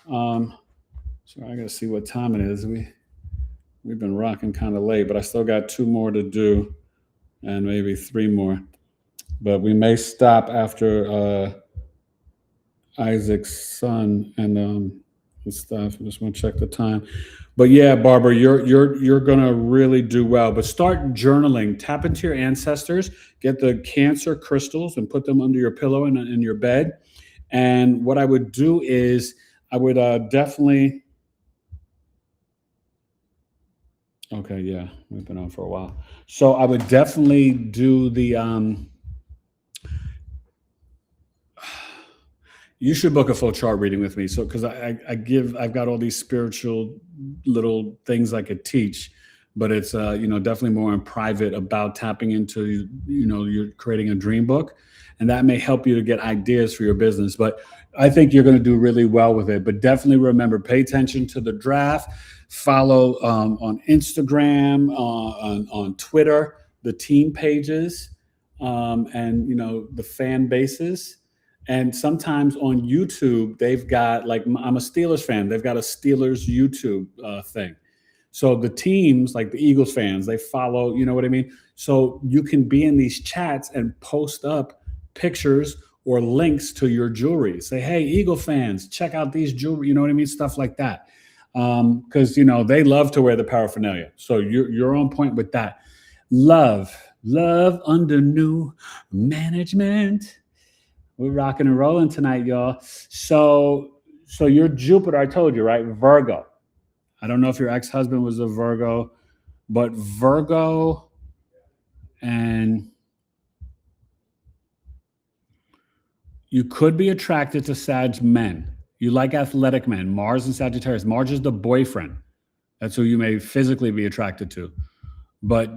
So I got to see what time it is. We've been rocking kind of late, but I still got 2 more to do and maybe 3 more. But we may stop after Isaac's son and stuff. I just want to check the time. But yeah, Barbara, you're gonna really do well. But start journaling. Tap into your ancestors. Get the Cancer crystals and put them under your pillow and in your bed. And what I would do is I would definitely. Okay, yeah, we've been on for a while. So I would definitely do the. You should book a full chart reading with me. So, because I've got all these spiritual little things I could teach, but it's definitely more in private about tapping into you're creating a dream book, and that may help you to get ideas for your business. But I think you're going to do really well with it. But definitely remember, pay attention to the draft. Follow on Instagram, on Twitter, the team pages, and the fan bases. And sometimes on YouTube, they've got, like, I'm a Steelers fan. They've got a Steelers YouTube thing. So the teams, like the Eagles fans, they follow, you know what I mean? So you can be in these chats and post up pictures or links to your jewelry. Say, hey, Eagle fans, check out these jewelry, you know what I mean? Stuff like that. Because, they love to wear the paraphernalia. So you're on point with that. Love under new management. We're rocking and rolling tonight, y'all. So your Jupiter, I told you, right? Virgo. I don't know if your ex-husband was a Virgo, but Virgo and you could be attracted to Sag men. You like athletic men. Mars and Sagittarius. Mars is the boyfriend. That's who you may physically be attracted to. But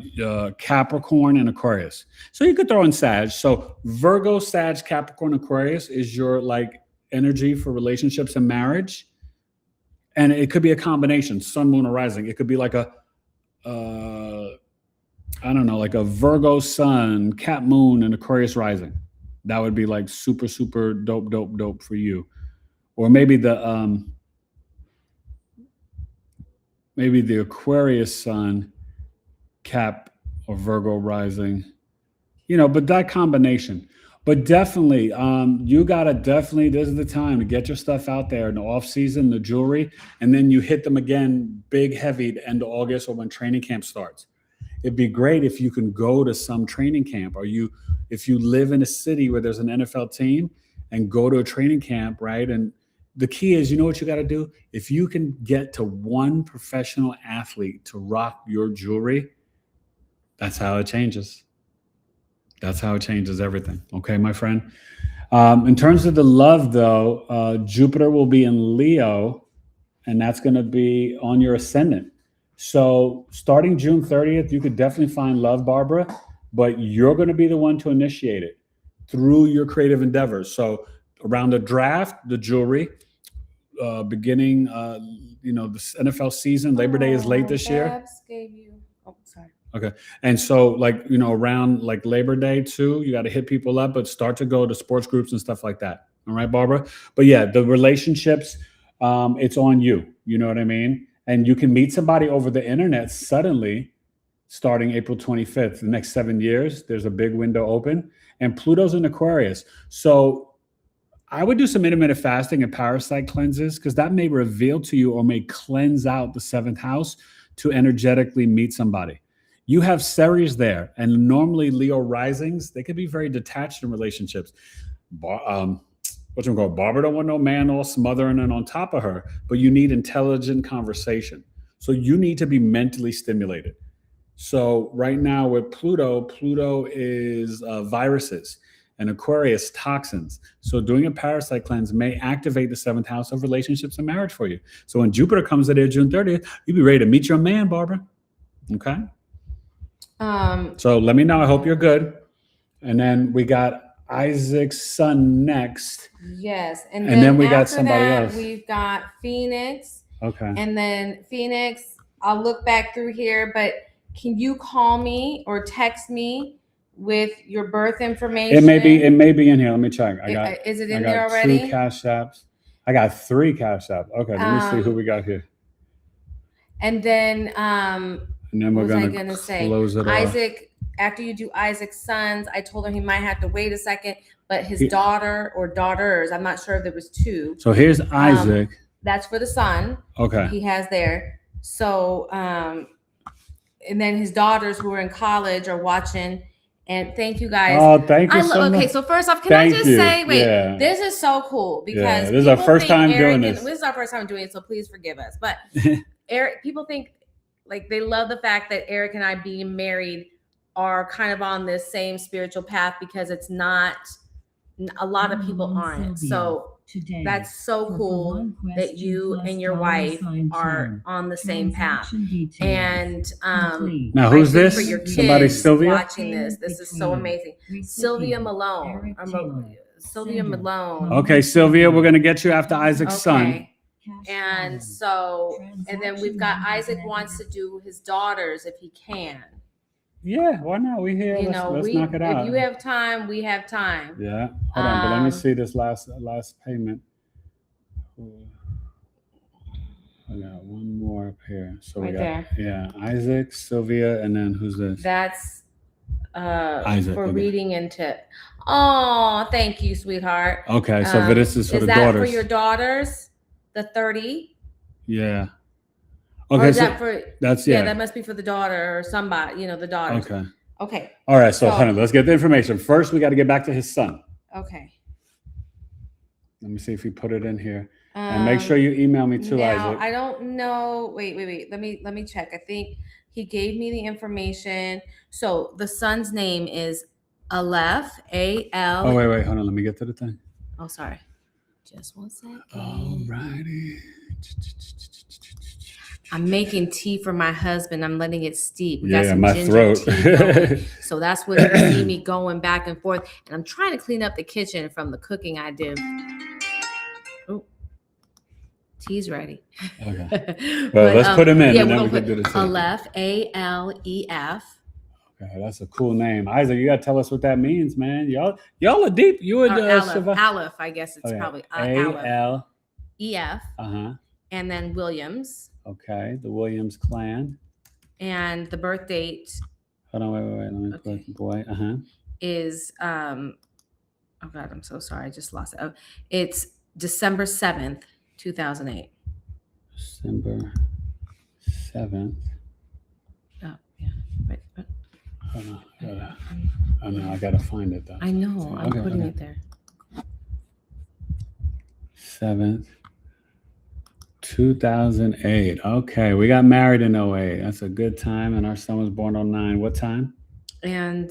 Capricorn and Aquarius. So you could throw in Sag. So Virgo, Sag, Capricorn, Aquarius is your energy for relationships and marriage. And it could be a combination, sun, moon, or rising. It could be like a Virgo sun, Cap moon, and Aquarius rising. That would be like super, super dope for you. Or maybe the Aquarius sun, Cap or Virgo rising, but that combination. But definitely, you gotta this is the time to get your stuff out there in the off season, the jewelry, and then you hit them again big, heavy the end of August or when training camp starts. It'd be great if you can go to some training camp, or if you live in a city where there's an NFL team and go to a training camp, right? And the key is, what you got to do? If you can get to one professional athlete to rock your jewelry, that's how it changes. That's how it changes everything. Okay, my friend. In terms of the love, though, Jupiter will be in Leo, and that's going to be on your ascendant. So starting June 30th, you could definitely find love, Barbara, but you're going to be the one to initiate it through your creative endeavors. So around the draft, the jewelry, beginning, the NFL season, Labor Day is late this year. Sorry. Okay. And so around Labor Day too, you got to hit people up, but start to go to sports groups and stuff like that. All right, Barbara. But yeah, the relationships, it's on you. You know what I mean? And you can meet somebody over the internet suddenly starting April 25th. The next 7 years, there's a big window open, and Pluto's in Aquarius. So I would do some intermittent fasting and parasite cleanses, because that may reveal to you or may cleanse out the 7th house to energetically meet somebody. You have Ceres there, and normally Leo risings, they can be very detached in relationships. Barbara don't want no man all smothering and on top of her, but you need intelligent conversation. So you need to be mentally stimulated. So right now with Pluto is viruses, and Aquarius toxins. So doing a parasite cleanse may activate the 7th house of relationships and marriage for you. So when Jupiter comes in there June 30th, you'll be ready to meet your man, Barbara. Okay? So let me know. I hope you're good. And then we got Isaac's son next. Yes. And then we got somebody else. We've got Phoenix. Okay. And then Phoenix, I'll look back through here, but can you call me or text me with your birth information? It may be in here. Let me check. Is it in there already? 2 cash apps. I got 3 cash apps. Okay, let me see who we got here. And then we're gonna say? Close it Isaac, after you do Isaac's sons, I told him he might have to wait a second, but his daughter or daughters, I'm not sure if there was two. So here's Isaac. That's for the son. Okay. He has there. So, and then his daughters who are in college are watching. And thank you guys. Oh, thank you so much. Okay, so first off, can I just say, wait, Yeah. this is so cool because this is our first time doing this. this. This is our first time doing it, so please forgive us. But Eric, people think like they love the fact that Eric and I being married are kind of on this same spiritual path because it's not. A lot of people aren't. So Today, that's so cool that you and your wife are on the same path. And now who's this? For your kids Somebody, Sylvia? watching this is so amazing. Sylvia Malone. Sylvia Malone. Okay, Sylvia, we're gonna get you after Isaac's son. And so, and then we've got Isaac wants to do his daughters if he can. Yeah, why not? We here. Let's knock it out. If you have time, we have time. Yeah. Hold on, but let me see this last payment. I got one more up here. So right we got there. Yeah, Isaac, Sylvia, and then who's this? That's Isaac, for okay. reading into. Oh, thank you, sweetheart. Okay, so but this is for the daughters. Is that for your daughters? The 30? Yeah. Okay, or is so that for that's that must be for the daughter or somebody, the daughter. Okay. All right, so honey, let's get the information. First, we got to get back to his son. Okay. Let me see if he put it in here. And make sure you email me too, Isaac. I don't know. Wait. Let me check. I think he gave me the information. So the son's name is Aleph, A-L. Oh, wait. Hold on. Let me get to the thing. Oh, sorry. Just one second. All righty. I'm making tea for my husband. I'm letting it steep. We got some my throat. So that's what you see me going back and forth. And I'm trying to clean up the kitchen from the cooking I did. Oh, tea's ready. Okay. Well, let's put him in and then we can do the tea. Aleph, A-L-E-F. Okay, that's a cool name. Isaac, you got to tell us what that means, man. Y'all are deep. You would Aleph, I guess it's probably A-L-E-F. And then Williams. Okay, the Williams clan. And the birth date. Hold on, wait. Let me put the boy. Is oh God, I'm so sorry. I just lost it. Oh, it's December 7th, 2008. December 7th. Oh, yeah. Wait. Hold on. I gotta find it though. I know. I'm putting it there. 7th. 2008. Okay, we got married in 08. That's a good time, and our son was born on 9. What time? And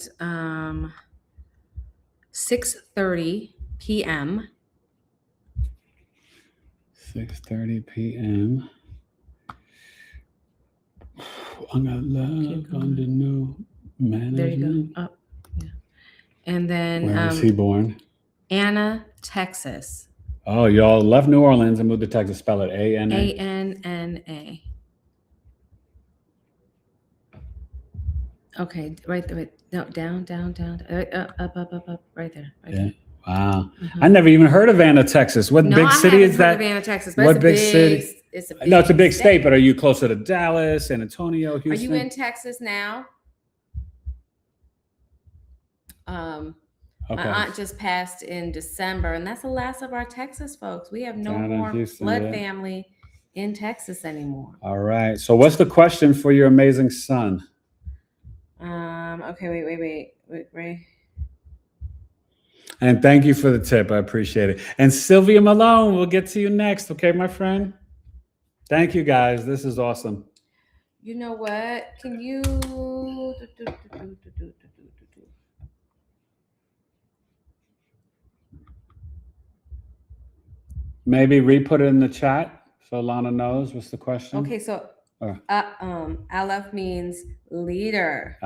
6:30 p.m. 6:30 p.m. I'm gonna love on the new management. There you go. Oh, yeah. And then where was he born? Anna, Texas. Oh, y'all left New Orleans and moved to Texas. Spell it A-N-A. A-N-N-A. Okay, right there. No, down. Up. Right there. Wow. I never even heard of Anna, Texas. What big city is that? Heard of Anna, Texas, but what big city? It's a big no, it's a big state, but are you closer to Dallas, San Antonio, Houston? Are you in Texas now? Okay. My aunt just passed in December, and that's the last of our Texas folks. We have no more Houston, blood family in Texas anymore. All right. So what's the question for your amazing son? Okay, wait. And thank you for the tip. I appreciate it. And Sylvia Malone, we'll get to you next. Okay, my friend? Thank you, guys. This is awesome. You know what? Can you... Maybe re-put it in the chat so Lana knows. What's the question? Okay, so Aleph means leader.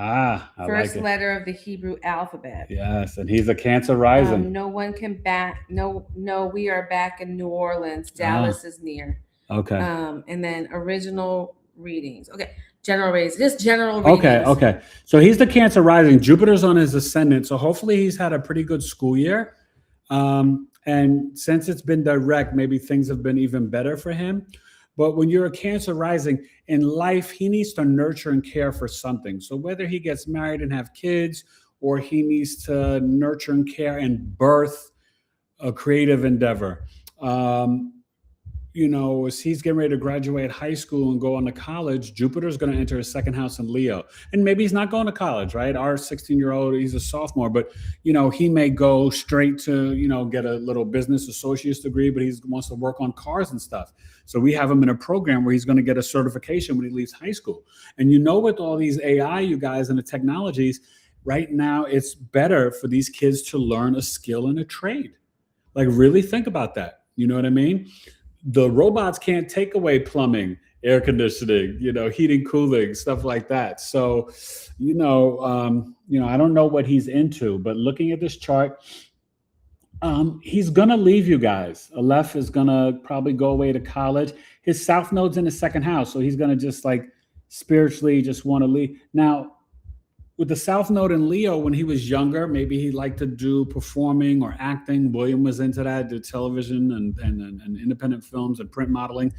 First like letter of the Hebrew alphabet. Yes, and he's a Cancer rising. No one can back. No, we are back in New Orleans. Dallas is near. Okay. And then original readings. Okay, general readings. Just general readings. Okay. So he's the Cancer rising. Jupiter's on his ascendant. So hopefully he's had a pretty good school year. And since it's been direct, maybe things have been even better for him. But when you're a Cancer rising in life, he needs to nurture and care for something. So whether he gets married and have kids, or he needs to nurture and care and birth a creative endeavor. As he's getting ready to graduate high school and go on to college, Jupiter's going to enter his second house in Leo. And maybe he's not going to college, right? Our 16-year-old, he's a sophomore, but, he may go straight to, get a little business associate's degree, but he wants to work on cars and stuff. So we have him in a program where he's going to get a certification when he leaves high school. And with all these AI, you guys, and the technologies, right now, it's better for these kids to learn a skill and a trade. Like, really think about that. You know what I mean? The robots can't take away plumbing, air conditioning, heating, cooling, stuff like that. So, I don't know what he's into, but looking at this chart, he's going to leave you guys. Aleph is going to probably go away to college. His South Node's in his second house. So he's going to just spiritually just want to leave. Now, with the South Node in Leo, when he was younger, maybe he liked to do performing or acting. William was into that, did television and independent films and print modeling.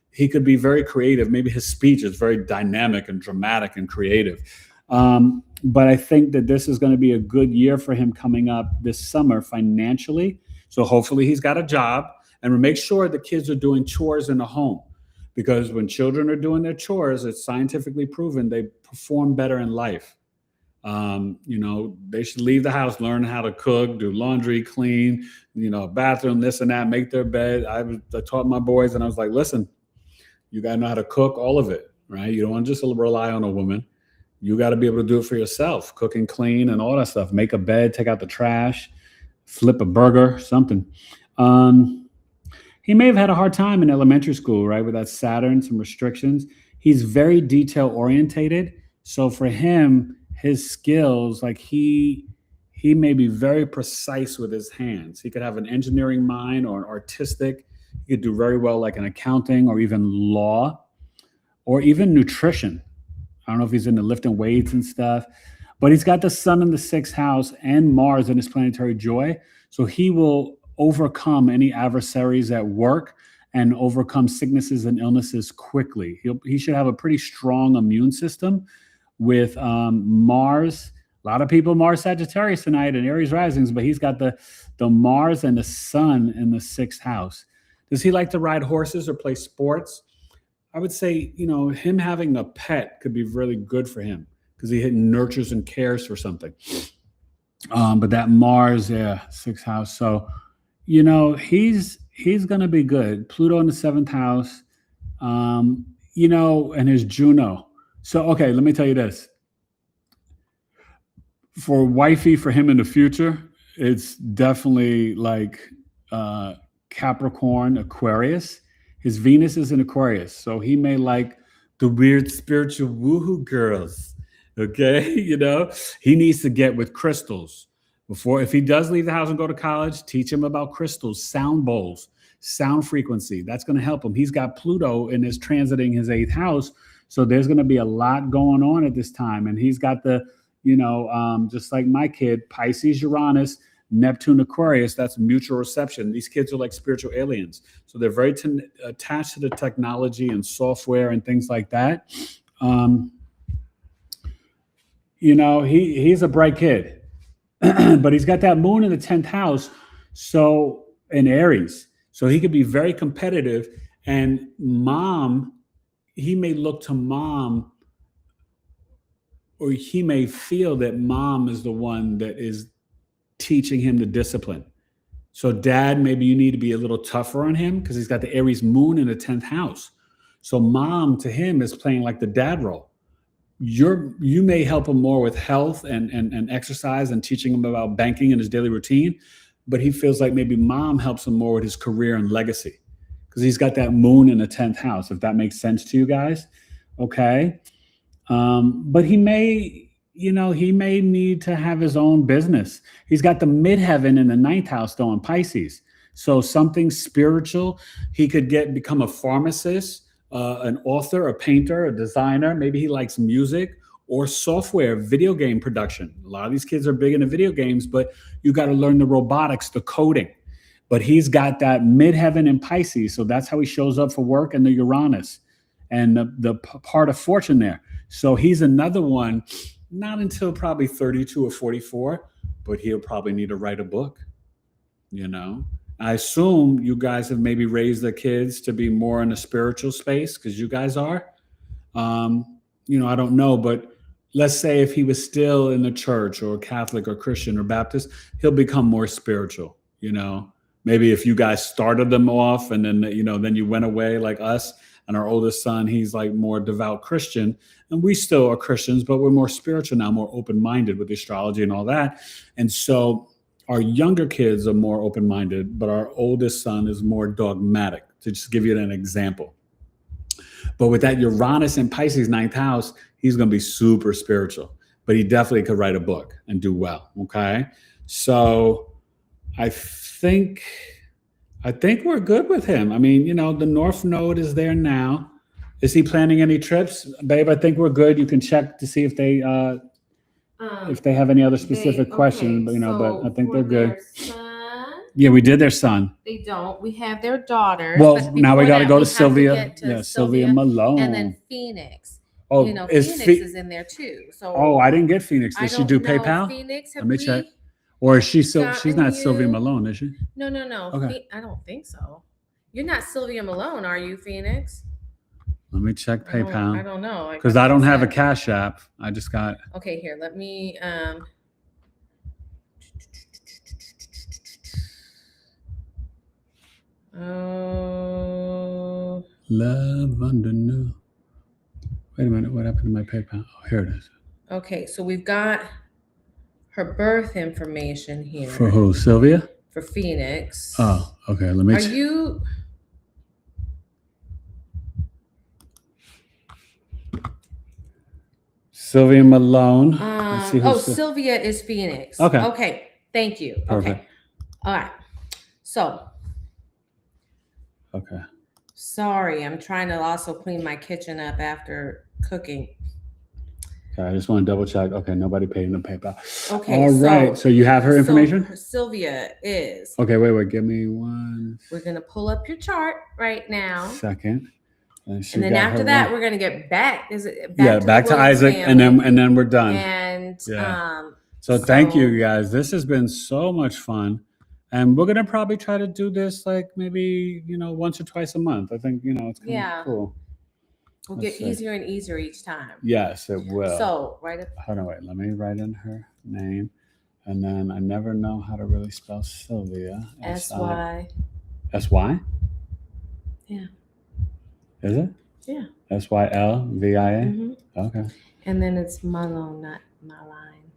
He could be very creative. Maybe his speech is very dynamic and dramatic and creative. But I think that this is going to be a good year for him coming up this summer financially. So hopefully he's got a job, and make sure the kids are doing chores in the home, because when children are doing their chores, it's scientifically proven they perform better in life. They should leave the house, learn how to cook, do laundry, clean, bathroom, this and that, make their bed. I taught my boys, and I was like, listen, you got to know how to cook, all of it, right? You don't want to just rely on a woman. You got to be able to do it for yourself, cook and clean and all that stuff. Make a bed, take out the trash, flip a burger, something. He may have had a hard time in elementary school, right? With that Saturn, some restrictions. He's very detail orientated. So for him, his skills, he may be very precise with his hands. He could have an engineering mind or an artistic. He could do very well in accounting or even law or even nutrition. I don't know if he's into lifting weights and stuff, but he's got the sun in the sixth house and Mars in his planetary joy. So he will overcome any adversaries at work and overcome sicknesses and illnesses quickly. He should have a pretty strong immune system. With Mars, a lot of people Mars Sagittarius tonight and Aries risings, but he's got the Mars and the sun in the sixth house. Does he like to ride horses or play sports? I would say, him having a pet could be really good for him because he nurtures and cares for something. But that Mars, sixth house. So, he's going to be good. Pluto in the seventh house, and his Juno. So, okay, let me tell you this. For wifey, for him in the future, it's definitely Capricorn, Aquarius. His Venus is in Aquarius. So he may like the weird spiritual woohoo girls. Okay, he needs to get with crystals. If he does leave the house and go to college, teach him about crystals, sound bowls, sound frequency. That's going to help him. He's got Pluto in his transiting his eighth house. So there's going to be a lot going on at this time. And he's got the, just like my kid, Pisces, Uranus, Neptune, Aquarius, that's mutual reception. These kids are like spiritual aliens. So they're very attached to the technology and software and things like that. He's a bright kid, but he's got that moon in the 10th house. So in Aries, so he could be very competitive, and he may look to mom, or he may feel that mom is the one that is teaching him the discipline. So dad, maybe you need to be a little tougher on him because he's got the Aries moon in the 10th house. So mom to him is playing like the dad role. You may help him more with health and exercise and teaching him about banking and his daily routine, but he feels like maybe mom helps him more with his career and legacy because he's got that moon in the 10th house, if that makes sense to you guys. Okay. But he may need to have his own business. He's got the midheaven in the 9th house though in Pisces. So something spiritual. He could become a pharmacist, an author, a painter, a designer. Maybe he likes music or software, video game production. A lot of these kids are big into video games, but you got to learn the robotics, the coding. But he's got that midheaven in Pisces. So that's how he shows up for work, and the Uranus and the part of fortune there. So he's another one not until probably 32 or 44, but he'll probably need to write a book. I assume you guys have maybe raised the kids to be more in a spiritual space, because you guys are. I don't know, but let's say if he was still in the church or Catholic or Christian or Baptist, he'll become more spiritual. Maybe if you guys started them off and then then you went away, like us. And our oldest son, he's like more devout Christian, and we still are Christians, but we're more spiritual now, more open-minded with astrology and all that. And so our younger kids are more open-minded, but our oldest son is more dogmatic, to just give you an example. But with that Uranus in Pisces 9th house, he's going to be super spiritual, but he definitely could write a book and do well. Okay. So I think we're good with him. I mean, the North Node is there now. Is he planning any trips, babe? I think we're good. You can check to see if they have any other specific questions. But but I think they're good. Yeah, we did their son. They don't. We have their daughters. Well, now we got to go to Sylvia. Sylvia Malone. And then Phoenix. Oh, Phoenix is in there too. So I didn't get Phoenix. Did she do PayPal? Phoenix, let me check. Or is she she's not Sylvia Malone, is she? No. Okay. I don't think so. You're not Sylvia Malone, are you, Phoenix? Let me check PayPal. I don't know. Because I don't have a Cash App. I just got. Okay, here. Let me. Love under new. Wait a minute. What happened to my PayPal? Oh, here it is. Okay, so we've got her birth information here. For who? Sylvia? For Phoenix. Oh, okay. Let me. Are you? Sylvia Malone. Sylvia is Phoenix. Okay. Okay. Thank you. Perfect. Okay. All right. So. Okay. Sorry, I'm trying to also clean my kitchen up after cooking. Okay, I just want to double check. Okay, nobody paid in the PayPal. Okay. All right. So you have her information? So Sylvia is. Okay, wait. Give me one. We're gonna pull up your chart right now. Second. And then after that, we're gonna get back. Is it back to Isaac, family. and then we're done. And So thank you guys. This has been so much fun. And we're gonna probably try to do this like maybe once or twice a month. I think it's kind of cool. We'll get easier and easier each time. Yes, it will. So right. Hold on, wait. Let me write in her name, and then I never know how to really spell Sylvia. S-Y. S-Y? Yeah. Is it? Yeah. S-Y-L-V-I-A? Mm-hmm. Okay. And then it's Malone, not Maline.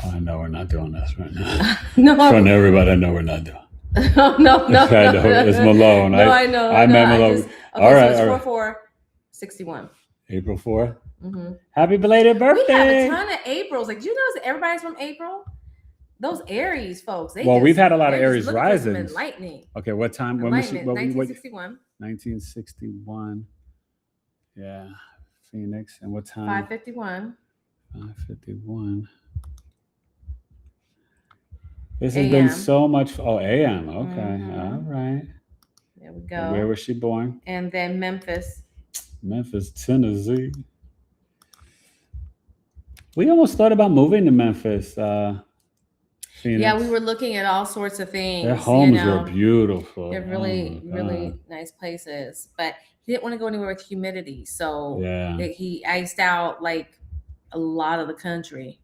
Oh, I know we're not doing this right now. No. In front of everybody, I know we're not doing. No. It's Malone. No, I know. I meant Malone. All right. So it's 4/4/61. April 4th. Mm-hmm. Happy belated birthday. We have a ton of Aprils. Like, do you notice that everybody's from April? Those Aries folks. We've had a lot of Aries risings. Lightning. Okay, what time? When was she? 1961. 1961. Yeah, Phoenix. And what time? 5:51. 5:51. This has been so much. Oh, AM. Okay. Mm-hmm. All right. There we go. Where was she born? And then Memphis. Memphis, Tennessee. We almost thought about moving to Memphis. Phoenix. Yeah, we were looking at all sorts of things. Their homes are beautiful. They're really nice places. But he didn't want to go anywhere with humidity. So he iced out like a lot of the country.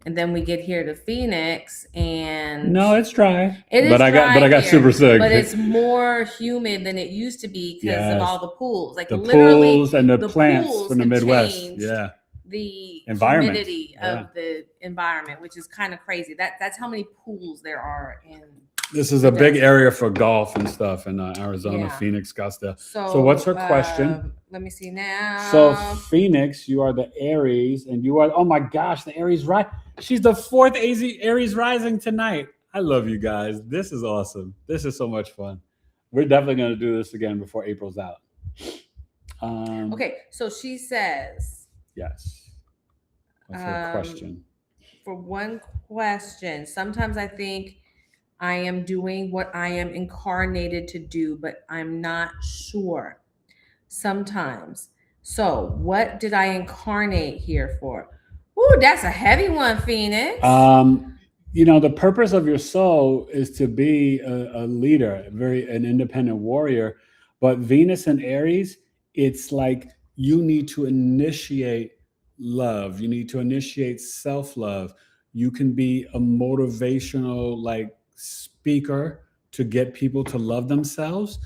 And then we get here to Phoenix, and no, it's dry. But I got super sick. But it's more humid than it used to be because of all the pools. Like the literally, pools and the plants from the Midwest. Yeah, the environment. humidity of the environment, which is kind of crazy. That's how many pools there are in. This is a big area for golf and stuff in Arizona, Phoenix, Scottsdale. So what's her question? Let me see now. So Phoenix, you are the Aries, and you are, oh my gosh, the Aries right. She's the 4th Aries rising tonight. I love you guys. This is awesome. This is so much fun. We're definitely going to do this again before April's out. Okay, so she says. Yes. What's her question? For one question, sometimes I think I am doing what I am incarnated to do, but I'm not sure. Sometimes. So what did I incarnate here for? Ooh, that's a heavy one, Phoenix. The purpose of your soul is to be a leader, an independent warrior. But Venus and Aries, it's like you need to initiate love. You need to initiate self-love. You can be a motivational speaker to get people to love themselves.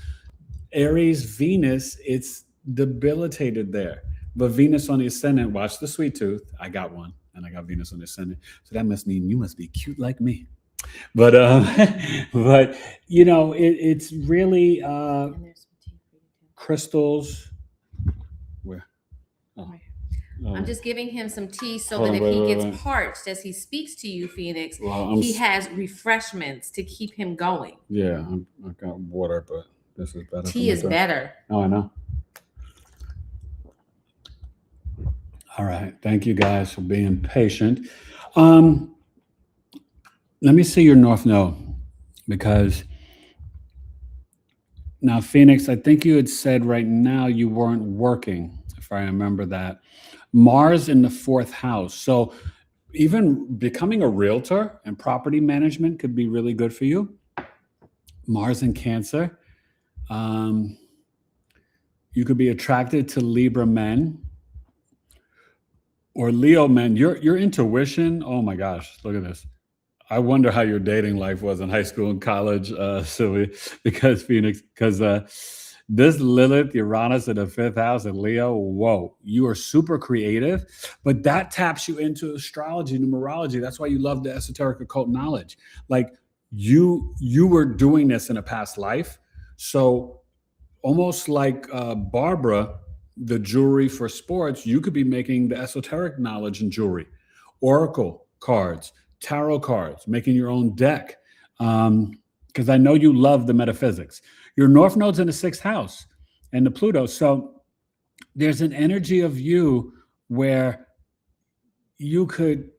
Aries, Venus, it's debilitated there. But Venus on the ascendant, watch the sweet tooth. I got one, and I got Venus on the ascendant. So that must mean you must be cute like me. But but it's really crystals. Where? Oh. I'm just giving him some tea so that if he gets parched as he speaks to you, Phoenix, he has refreshments to keep him going. Yeah, I got water, but this is better. Tea is better. Oh, I know. All right. Thank you guys for being patient. Let me see your North Node, because now, Phoenix, I think you had said right now you weren't working, if I remember that. Mars in the 4th house. So even becoming a realtor and property management could be really good for you. Mars in Cancer. You could be attracted to Libra men or Leo men. Your intuition, oh my gosh, look at this. I wonder how your dating life was in high school and college, Sylvia, because this Lilith, Uranus in the 5th house and Leo, whoa, you are super creative, but that taps you into astrology, numerology. That's why you love the esoteric occult knowledge. Like you were doing this in a past life. So almost like Barbara, the jewelry for sports, you could be making the esoteric knowledge and jewelry, oracle cards, tarot cards, making your own deck. Because I know you love the metaphysics. Your North Node's in the 6th house and the Pluto. So there's an energy of you where you could,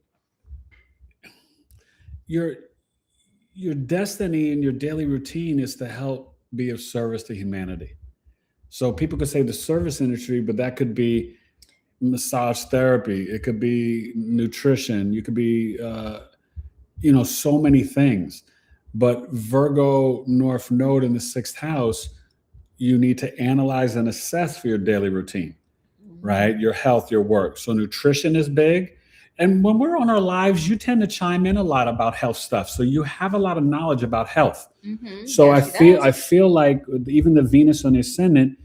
your destiny and your daily routine is to help be of service to humanity. So people could say the service industry, but that could be massage therapy. It could be nutrition. You could be, so many things. But Virgo North Node in the 6th house, you need to analyze and assess for your daily routine, right? Your health, your work. So nutrition is big. And when we're on our lives, you tend to chime in a lot about health stuff. So you have a lot of knowledge about health. Mm-hmm. So yes, I feel like even the Venus on the ascendant,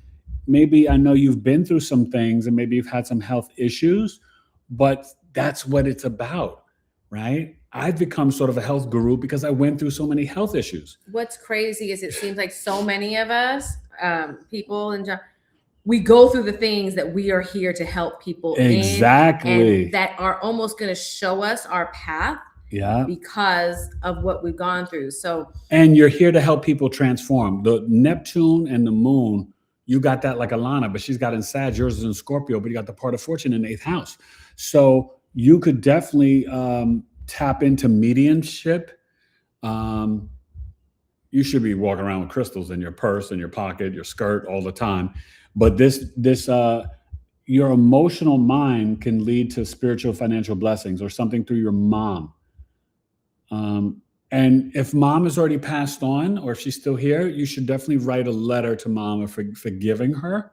maybe I know you've been through some things and maybe you've had some health issues, but that's what it's about, right? I've become sort of a health guru because I went through so many health issues. What's crazy is it seems like so many of us, people and we go through the things that we are here to help people exactly, and that are almost going to show us our path. Yeah, because of what we've gone through. So, and you're here to help people transform. The Neptune and the Moon, you got that like Alana, but she's got in Sag, yours is in Scorpio, but you got the part of fortune in the 8th house. So you could definitely tap into mediumship. You should be walking around with crystals in your purse, in your pocket, your skirt all the time. But your emotional mind can lead to spiritual financial blessings or something through your mom. And if mom has already passed on, or if she's still here, you should definitely write a letter to mom for forgiving her.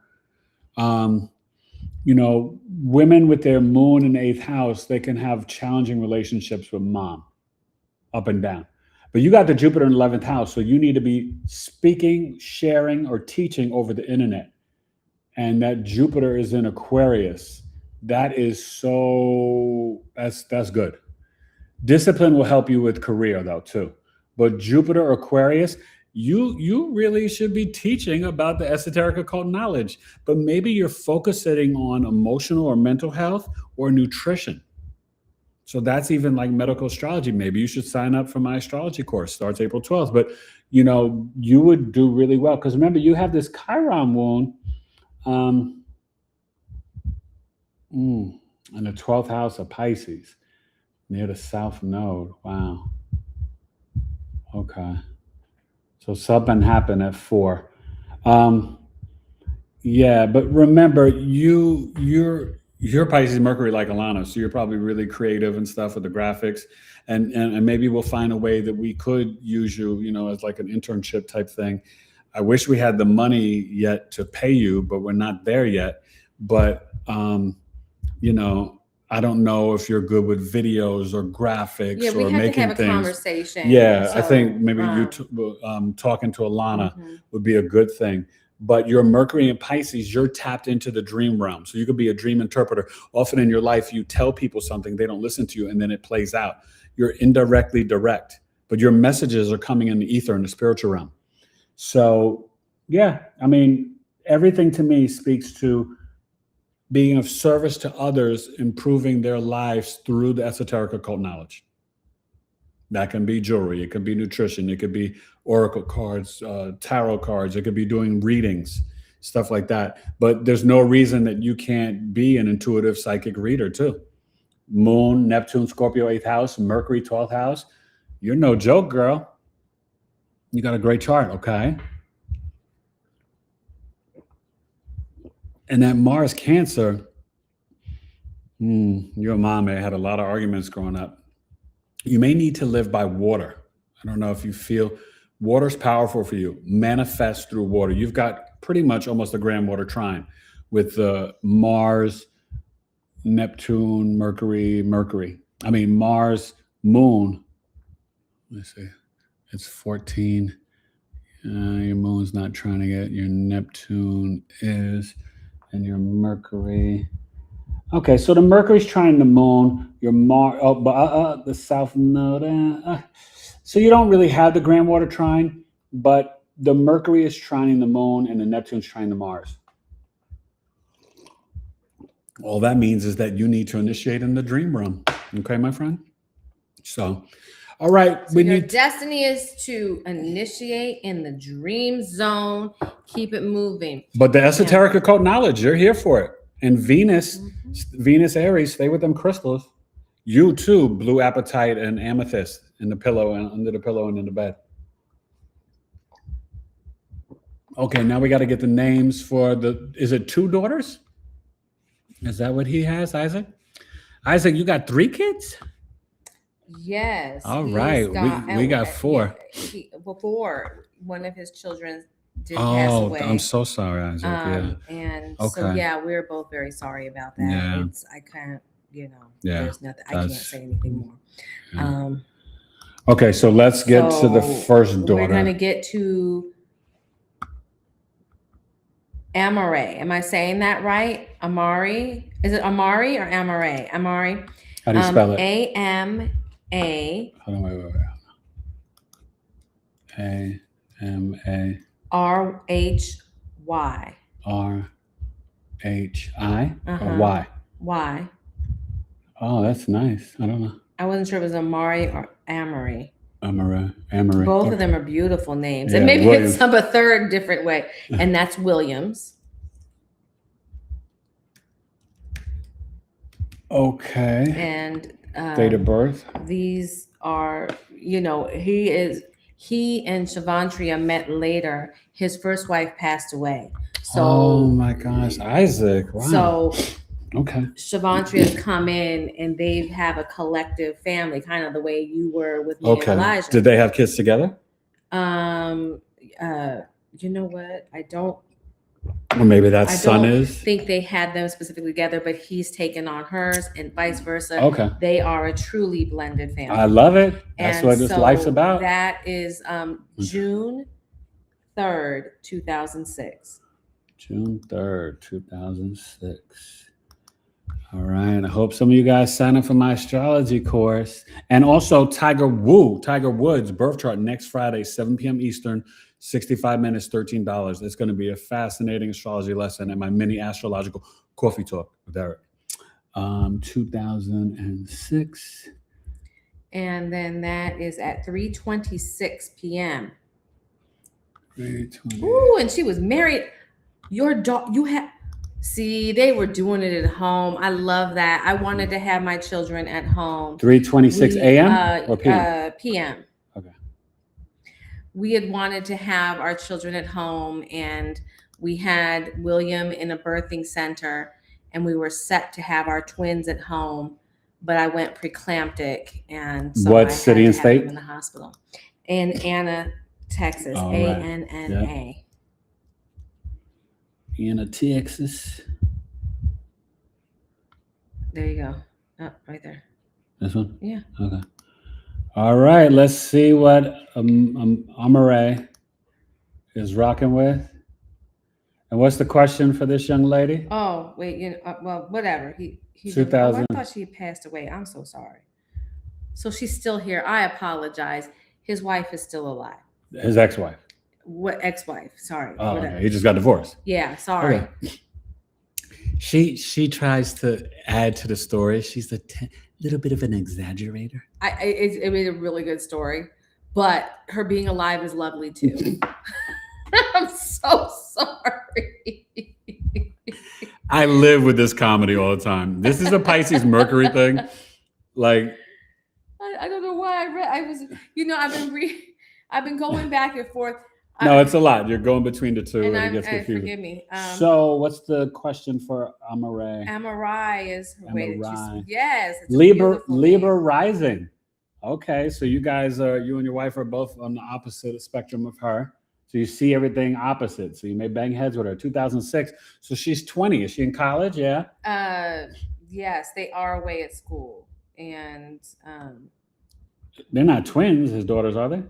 Women with their moon in the 8th house, they can have challenging relationships with mom, up and down. But you got the Jupiter in the 11th house, so you need to be speaking, sharing, or teaching over the internet. And that Jupiter is in Aquarius. That's good. Discipline will help you with career though too. But Jupiter Aquarius, you really should be teaching about the esoteric occult knowledge, but maybe you're focusing on emotional or mental health or nutrition. So that's even like medical astrology. Maybe you should sign up for my astrology course. Starts April 12th. But you would do really well because remember you have this Chiron wound in the 12th house of Pisces near the South Node. Wow. Okay. So something happened at 4. Yeah, but remember, you're Pisces Mercury like Alana, so you're probably really creative and stuff with the graphics, and maybe we'll find a way that we could use you, as like an internship type thing. I wish we had the money yet to pay you, but we're not there yet. But I don't know if you're good with videos or graphics Yeah, we or have to making have a things. conversation. Yeah, I So, think maybe talking to Alana mhm. would be a good thing. But your Mercury and Pisces, you're tapped into the dream realm. So you could be a dream interpreter. Often in your life, you tell people something, they don't listen to you, and then it plays out. You're indirectly direct, but your messages are coming in the ether, in the spiritual realm. So, yeah, I mean, everything to me speaks to being of service to others, improving their lives through the esoteric occult knowledge. That can be jewelry, it could be nutrition, it could be oracle cards, tarot cards, it could be doing readings, stuff like that. But there's no reason that you can't be an intuitive psychic reader too. Moon, Neptune, Scorpio, 8th house, Mercury, 12th house. You're no joke, girl. You got a great chart, okay? And that Mars Cancer, your mom may have had a lot of arguments growing up. You may need to live by water. I don't know if you feel water's powerful for you. Manifest through water. You've got pretty much almost a grand water trine with the Mars, Neptune, Mercury. I mean, Mars, Moon. Let's see. It's 14. Your Moon's not trying to get. Your Neptune is, and your Mercury. Okay, so the Mercury's trying the Moon. Your Mars, the South Node. So you don't really have the grand water trine, but the Mercury is trining the Moon and the Neptune's trining the Mars. All that means is that you need to initiate in the dream realm. Okay, my friend? So, all right. So your destiny is to initiate in the dream zone. Keep it moving. But the esoteric occult knowledge, you're here for it. And Venus, Aries, stay with them crystals. You too, blue apatite and amethyst in the pillow and under the pillow and in the bed. Okay, now we got to get the names for is it 2 daughters? Is that what he has, Isaac? Isaac, you got 3 kids? Yes. All right. We got 4. Before one of his children did pass away. I'm so sorry, Isaac. And so, we're both very sorry about that. Yeah. I can't, there's nothing. I can't say anything more. Yeah. Okay, so let's get to the first daughter. We're going to get to Amare. Am I saying that right? Amari? Is it Amari or Amare? Amari. How do you spell it? A-M-A. Hold on, wait. A-M-A. R-H-Y. R-H-I or Y? Y. Oh, that's nice. I don't know. I wasn't sure if it was Amari or Amory. Amari. Both of them are beautiful names. Yeah, and maybe Williams. it's a third different way. And that's Williams. Okay. And date of birth. These are, he and Shavantria met later. His first wife passed away. So, oh my gosh, Isaac. Wow. So okay. Shavantria's come in and they have a collective family, kind of the way you were with me and Elijah. Did they have kids together? You know what? I don't. Or maybe that son is. I think they had them specifically together, but he's taken on hers and vice versa. Okay. They are a truly blended family. I love it. That's what this life's about. That is June 3rd, 2006. June 3rd, 2006. All right. I hope some of you guys sign up for my astrology course. And also Tiger Woods birth chart next Friday, 7 p.m. Eastern, 65 minutes, $13. It's going to be a fascinating astrology lesson at my mini astrological coffee talk with Eric. 2006. And then that is at 3:26 p.m. 3:20. Ooh, and she was married. Your dog, see, they were doing it at home. I love that. I wanted to have my children at home. 3:26 a.m. or p.m.? PM. Okay. We had wanted to have our children at home, and We had William in a birthing center, and we were set to have our twins at home, but I went preeclamptic, and so What I city had and to have state? him in the hospital. In Anna, Texas. All right. ANNA. Anna, Texas. There you go. Oh, right there. This one? Yeah. Okay. All right. Let's see what Amare is rocking with. And what's the question for this young lady? Oh, wait. Well, whatever. He's 2000. I thought she had passed away. I'm so sorry. So she's still here. I apologize. His wife is still alive. His ex-wife. What ex-wife? Sorry. Oh, whatever. okay. He just got divorced. Yeah. Sorry. Okay. She tries to add to the story. She's a little bit of an exaggerator. It was a really good story, but her being alive is lovely too. I'm so sorry. I live with this comedy all the time. This is a Pisces Mercury thing. Like, I don't know why I was, I've been going back and forth. No, it's a lot. You're going between the two, and it gets confusing. Forgive me. So, what's the question for Amare? Amarai is Amarai. Yes. Libra rising. Okay, so you guys you and your wife are both on the opposite spectrum of her. So you see everything opposite. So you may bang heads with her. 2006. So she's 20. Is she in college? Yeah. Yes, they are away at school, and they're not twins. His daughters, are they?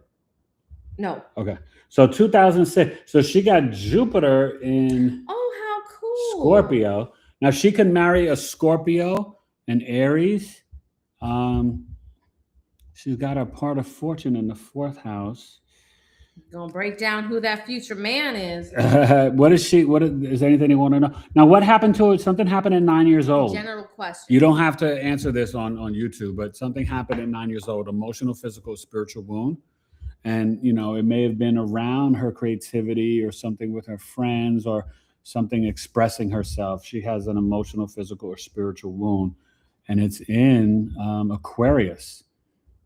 No. Okay. So 2006. So she got Jupiter in how cool. Scorpio. Now she can marry a Scorpio and Aries. She's got a part of fortune in the 4th house. Gonna break down who that future man is. What is anything you want to know? Now, what happened to her? Something happened at 9 years old. General question. You don't have to answer this on YouTube, but something happened at 9 years old, emotional, physical, spiritual wound. And, it may have been around her creativity or something with her friends or something expressing herself. She has an emotional, physical, or spiritual wound, and it's in Aquarius.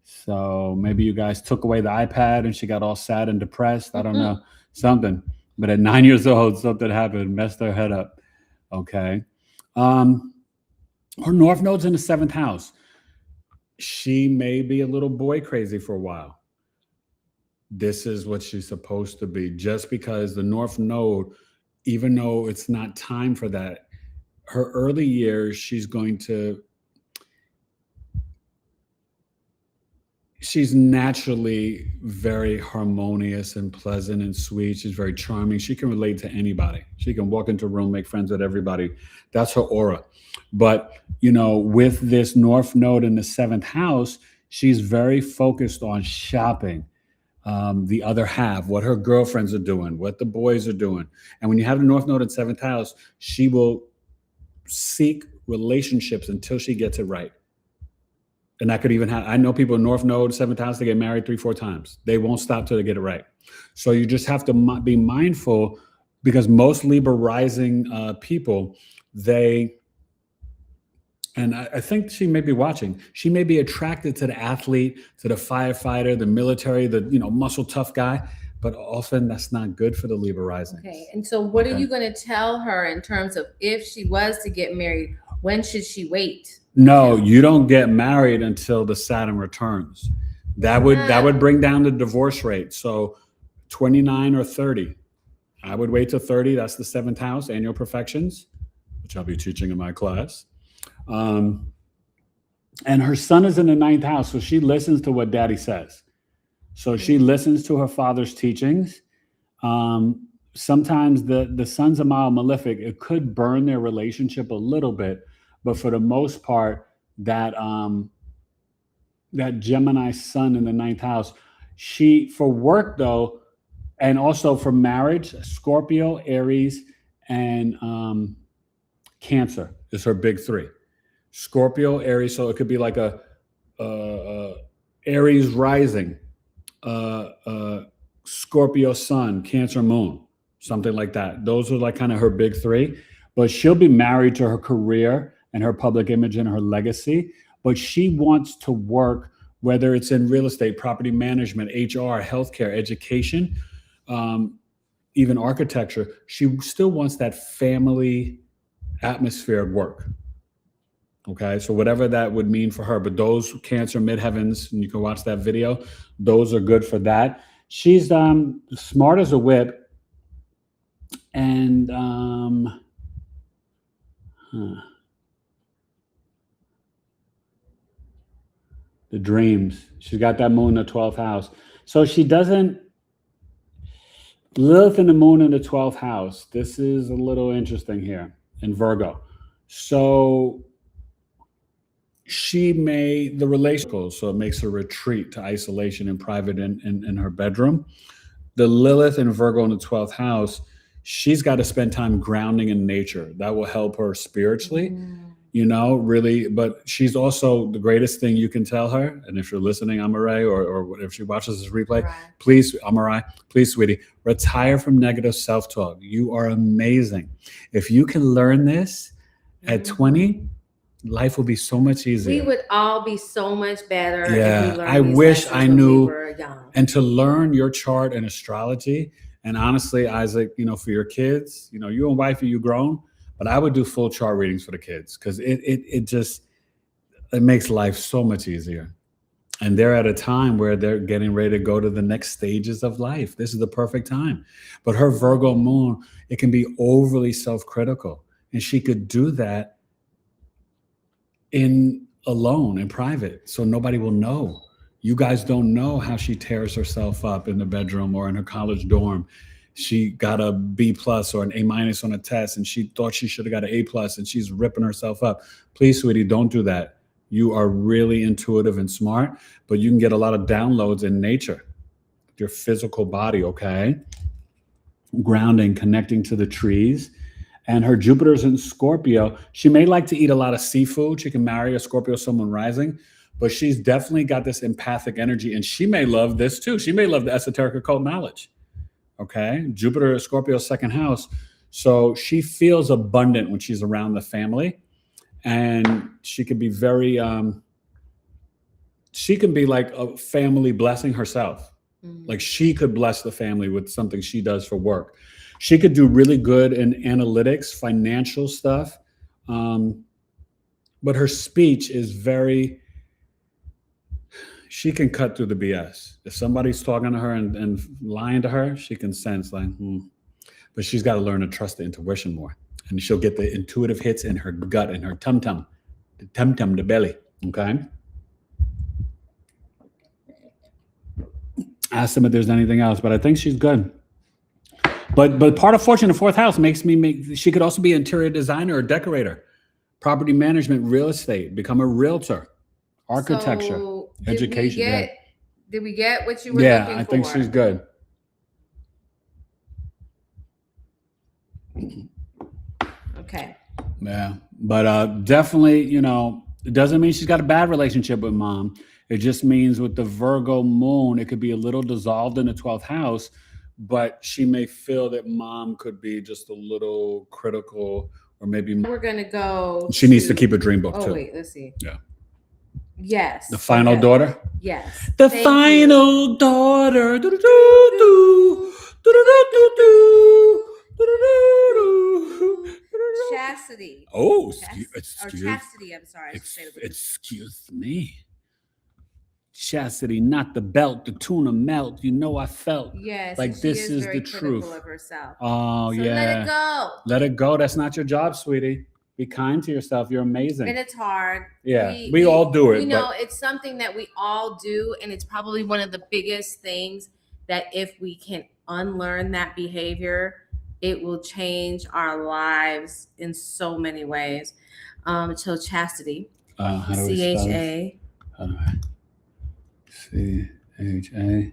So maybe you guys took away the iPad and she got all sad and depressed. I don't know, something. But at 9 years old, something happened, messed her head up. Okay. Her North Node's in the 7th house. She may be a little boy crazy for a while. This is what she's supposed to be. Just because the North Node, even though it's not time for that, her early years, she's naturally very harmonious and pleasant and sweet. She's very charming. She can relate to anybody. She can walk into a room, make friends with everybody. That's her aura. But, with this North Node in the 7th house, she's very focused on shopping. The other half, what her girlfriends are doing, what the boys are doing. And when you have the North Node in 7th house, she will seek relationships until she gets it right. And that could even happen. I know people in North Node, 7th house, they get married 3-4 times. They won't stop till they get it right. So you just have to be mindful, because most Libra rising people, and I think she may be watching. She may be attracted to the athlete, to the firefighter, the military, the muscle tough guy, but often that's not good for the Libra rising. Okay, and so what are you going to tell her in terms of if she was to get married, when should she wait? No, you don't get married until the Saturn returns. That would bring down the divorce rate. So 29 or 30. I would wait till 30. That's the 7th house, annual perfections, which I'll be teaching in my class. And her son is in the 9th house, so she listens to what daddy says. So she listens to her father's teachings. Sometimes the son's a mild malefic. It could burn their relationship a little bit, but for the most part, that Gemini sun in the 9th house, for work though, and also for marriage, Scorpio, Aries, and Cancer is her big 3. Scorpio, Aries, so it could be like a Aries rising, Scorpio sun, Cancer moon, something like that. Those are like kind of her big 3. But she'll be married to her career and her public image and her legacy. But she wants to work, whether it's in real estate, property management, HR, healthcare, education. even architecture, she still wants that family atmosphere at work. Okay, so whatever that would mean for her, but those Cancer midheavens, and you can watch that video, those are good for that. She's smart as a whip, and the dreams. She's got that moon in the 12th house. So she doesn't, Lilith and the moon in the 12th house. This is a little interesting here in Virgo. So she may, the relationship, so it makes her retreat to isolation and private in her bedroom. The Lilith and Virgo in the 12th house, she's got to spend time grounding in nature. That will help her spiritually, you know, really. But she's also the greatest thing you can tell her. And if you're listening, Amaray, or if she watches this replay, Right. please, Amaray, please, sweetie, retire from negative self-talk. You are amazing. If you can learn this at 20, life will be so much easier. We would all be so much better Yeah, if we learned I these wish lessons I when knew- we were young. And to learn your chart and astrology, and honestly, Isaac, you know, for your kids, you know, you and wifey, you grown, but I would do full chart readings for the kids because it just, it makes life so much easier. And they're at a time where they're getting ready to go to the next stages of life. This is the perfect time. But her Virgo moon, it can be overly self-critical. And she could do that alone, in private, so nobody will know. You guys don't know how she tears herself up in the bedroom or in her college dorm. She got a B+ or an A- on a test, and she thought she should have got an A+, and she's ripping herself up. Please, sweetie, don't do that. You are really intuitive and smart, but you can get a lot of downloads in nature, your physical body, okay? Grounding, connecting to the trees. And her Jupiter's in Scorpio. She may like to eat a lot of seafood. She can marry a Scorpio, someone rising, but she's definitely got this empathic energy, and she may love this too. She may love the esoteric occult knowledge. Okay, Jupiter, Scorpio, second house. So she feels abundant when she's around the family, and she can be very, she can be like a family blessing herself. Like she could bless the family with something she does for work. She could do really good in analytics, financial stuff. But her speech is very, she can cut through the BS. If somebody's talking to her and lying to her, she can sense like, But she's got to learn to trust the intuition more. And she'll get the intuitive hits in her gut, in her tum-tum, the belly, okay? Ask them if there's anything else, but I think she's good. But part of fortune in the 4th house makes me she could also be an interior designer or decorator, property management, real estate, become a realtor, architecture, So, education. Did we get what you were looking for? Yeah, I think she's good. Okay. Yeah, but definitely, you know, it doesn't mean she's got a bad relationship with mom. It just means with the Virgo moon, it could be a little dissolved in the 12th house, but she may feel that mom could be just a little critical, or maybe We're going to go. She needs to keep a dream book too. Oh, wait, let's see. Yeah. Yes. The final daughter? Yes. The Thank final you. daughter. Do-do-do-do. Do-do-do-do-do. Do-do-do-do. Chastity. Oh, Chastity, I'm sorry. I should say it with- excuse me. Chastity, not the belt, the tuna melt. You know, I felt Yes. like she this is very the critical truth. of herself. Oh, So yeah. let it go. Let it go. That's not your job, sweetie. Be kind to yourself. You're amazing. And it's hard. Yeah, we all do it. You know, it's something that we all do, and it's probably one of the biggest things that if we can unlearn that behavior, it will change our lives in so many ways. So chastity, How do we spell it? CHA. CHA.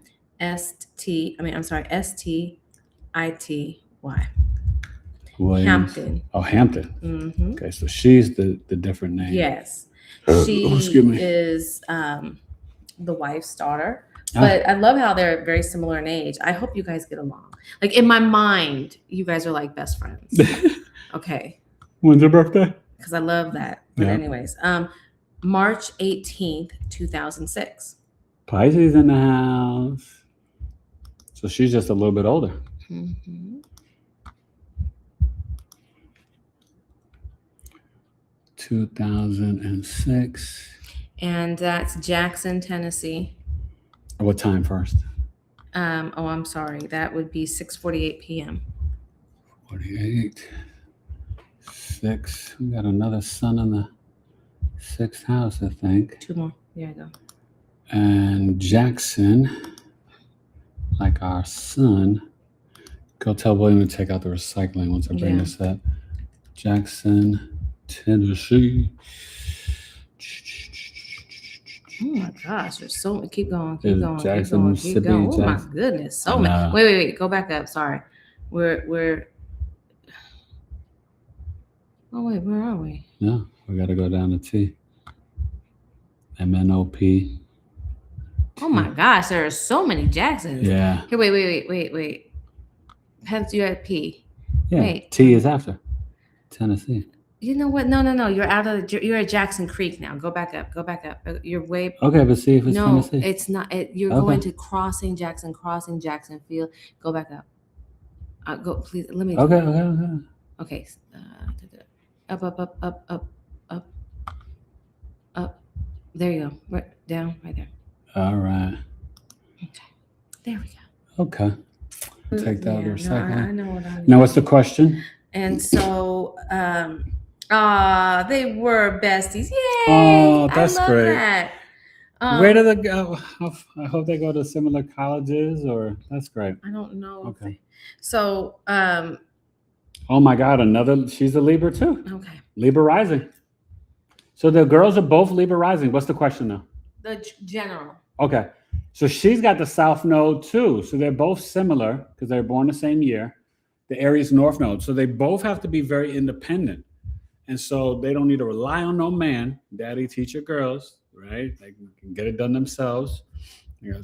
STITY. Williams. Hampton. Oh, Hampton. Mm-hmm. Okay, so she's the different name. Yes. She excuse me. is the wife's daughter. But I love how they're very similar in age. I hope you guys get along. Like in my mind, you guys are like best friends. Okay. When's her birthday? Because I love that. But Yeah. anyways, March 18th, 2006. Pisces in the house. So she's just a little bit older. Mm-hmm. 2006. And that's Jackson, Tennessee. What time first? I'm sorry. That would be 6:48 p.m. 48. 6. We got another sun in the 6th house, I think. 2 more. There you go. And Jackson, like our sun. Go tell William to take out the recycling once I bring this up. Jackson, Tennessee. Oh my gosh, there's so keep going. Jackson, Mississippi. Oh my goodness, so many. Wait, go back up. Sorry, we're. Oh wait, where are we? No, we got to go down to T. MNOP. Oh my gosh, there are so many Jacksons. Yeah. Here, wait. Hence you're at P. Yeah. Wait. T is after Tennessee. You know what? No. You're at Jackson Creek now. Go back up. You're way. Okay, but see if it's Tennessee. No, it's not. You're going to crossing Jackson Field. Go back up. Go, please. Let me. Okay. Okay. Up. There you go. Right down. Right there. All right. Okay. There we go. Okay. Take that or second. I know what I mean. Now, what's the question? And so, they were besties. Yay! Oh, that's I love great. That. Where do they go? I hope they go to similar colleges, or that's great. I don't know. Okay. So, oh my God, she's a Libra too. Okay. Libra rising. So the girls are both Libra rising. What's the question now? The general. Okay. So she's got the South Node too. So they're both similar because they're born the same year. The Aries North Node. So they both have to be very independent. And so they don't need to rely on no man. Daddy, teach your girls, right? They can get it done themselves.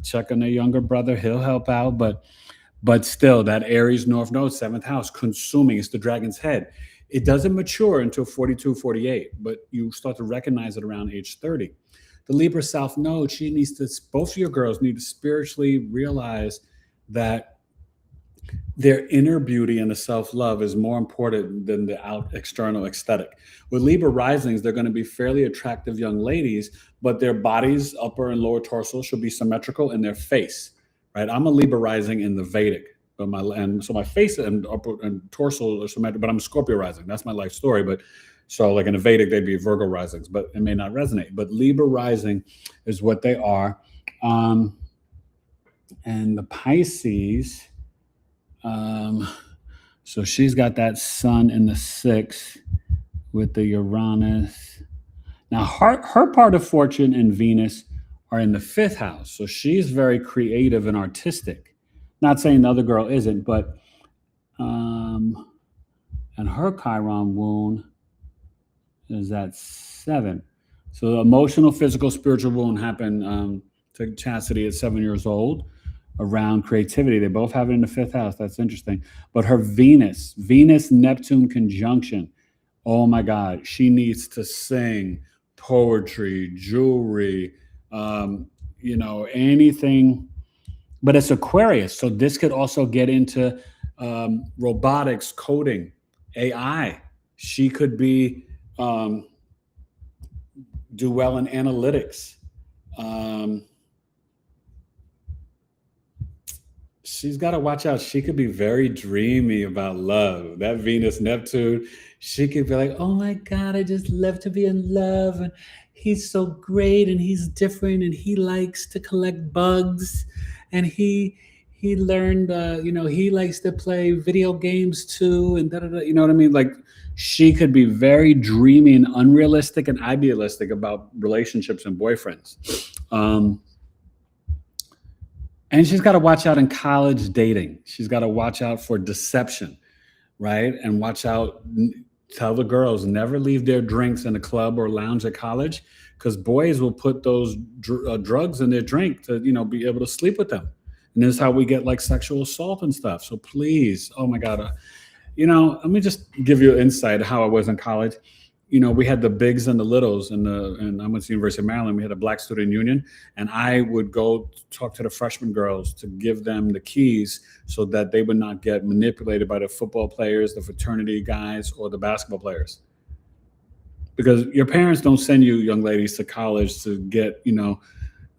Check on their younger brother. He'll help out. But still, that Aries North Node, 7th house, consuming. It's the dragon's head. It doesn't mature until 42, 48, but you start to recognize it around age 30. The Libra South Node, both of your girls need to spiritually realize that their inner beauty and the self-love is more important than the external aesthetic. With Libra risings, they're going to be fairly attractive young ladies, but their bodies, upper and lower torso, should be symmetrical in their face, right? I'm a Libra rising in the Vedic, so my face and upper and torso are symmetrical, but I'm a Scorpio rising. That's my life story, but so like in the Vedic, they'd be Virgo risings, but it may not resonate. But Libra rising is what they are. And the Pisces, so she's got that sun in the 6th with the Uranus. Now her part of fortune and Venus are in the 5th house. So she's very creative and artistic. Not saying the other girl isn't, but and her Chiron wound is at 7. So the emotional, physical, spiritual wound happened to Chastity at 7 years old around creativity. They both have it in the 5th house. That's interesting. But her Venus-Neptune conjunction, oh my God, she needs to sing, poetry, jewelry, anything. But it's Aquarius. So this could also get into robotics, coding, AI. She could be do well in analytics. She's got to watch out. She could be very dreamy about love. That Venus Neptune, she could be like, oh my God, I just love to be in love. And he's so great and he's different and he likes to collect bugs. And he learned, he likes to play video games too. And you know what I mean? Like, she could be very dreamy and unrealistic and idealistic about relationships and boyfriends. And she's got to watch out in college dating. She's got to watch out for deception, right? And watch out, tell the girls, never leave their drinks in a club or lounge at college, because boys will put those drugs in their drink to, be able to sleep with them. And this is how we get like sexual assault and stuff. So please, oh my God, let me just give you an insight of how I was in college. We had the bigs and the littles, and I went to the University of Maryland. We had a Black Student Union, and I would go talk to the freshman girls to give them the keys so that they would not get manipulated by the football players, the fraternity guys, or the basketball players. because your parents don't send you young ladies to college to get,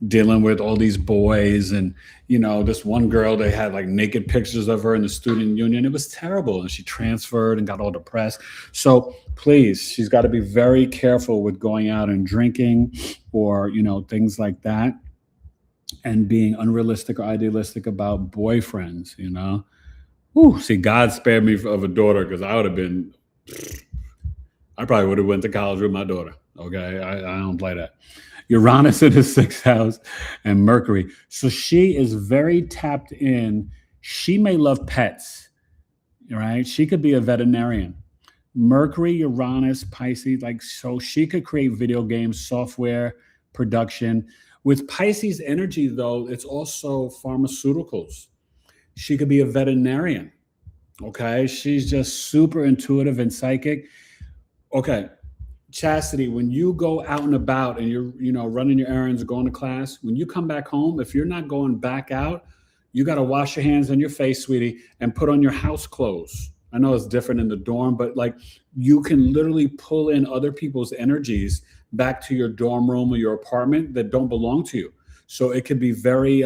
dealing with all these boys. And, this one girl, they had like naked pictures of her in the student union. It was terrible. And she transferred and got all depressed. So please, she's got to be very careful with going out and drinking or, things like that, and being unrealistic or idealistic about boyfriends, Ooh, see, God spared me of a daughter, because I probably would have went to college with my daughter. Okay, I don't play that. Uranus in the 6th house and Mercury. So she is very tapped in. She may love pets, right? She could be a veterinarian. Mercury, Uranus, Pisces, so she could create video games, software, production. With Pisces energy, though, it's also pharmaceuticals. She could be a veterinarian. Okay, she's just super intuitive and psychic. Okay, Chastity, when you go out and about and you're running your errands, going to class, when you come back home, if you're not going back out, you got to wash your hands and your face, sweetie, and put on your house clothes. I know it's different in the dorm, but you can literally pull in other people's energies back to your dorm room or your apartment that don't belong to you. So it could be very,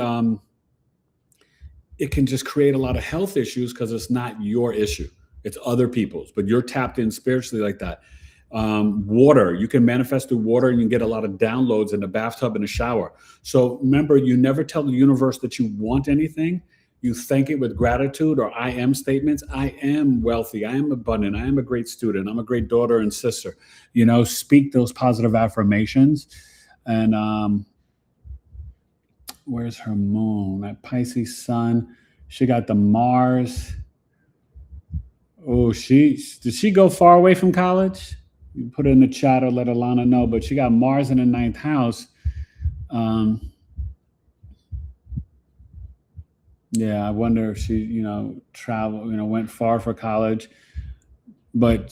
it can just create a lot of health issues because it's not your issue. It's other people's, but you're tapped in spiritually like that. Water, you can manifest through water, and you can get a lot of downloads in the bathtub and the shower. So remember, you never tell the universe that you want anything. You thank it with gratitude or I am statements. I am wealthy. I am abundant. I am a great student. I'm a great daughter and sister. Speak those positive affirmations. And where's her moon? That Pisces sun. She got the Mars. Oh, did she go far away from college? You put it in the chat or let Alana know. But she got Mars in the 9th house. Yeah, I wonder if she, traveled, went far for college. But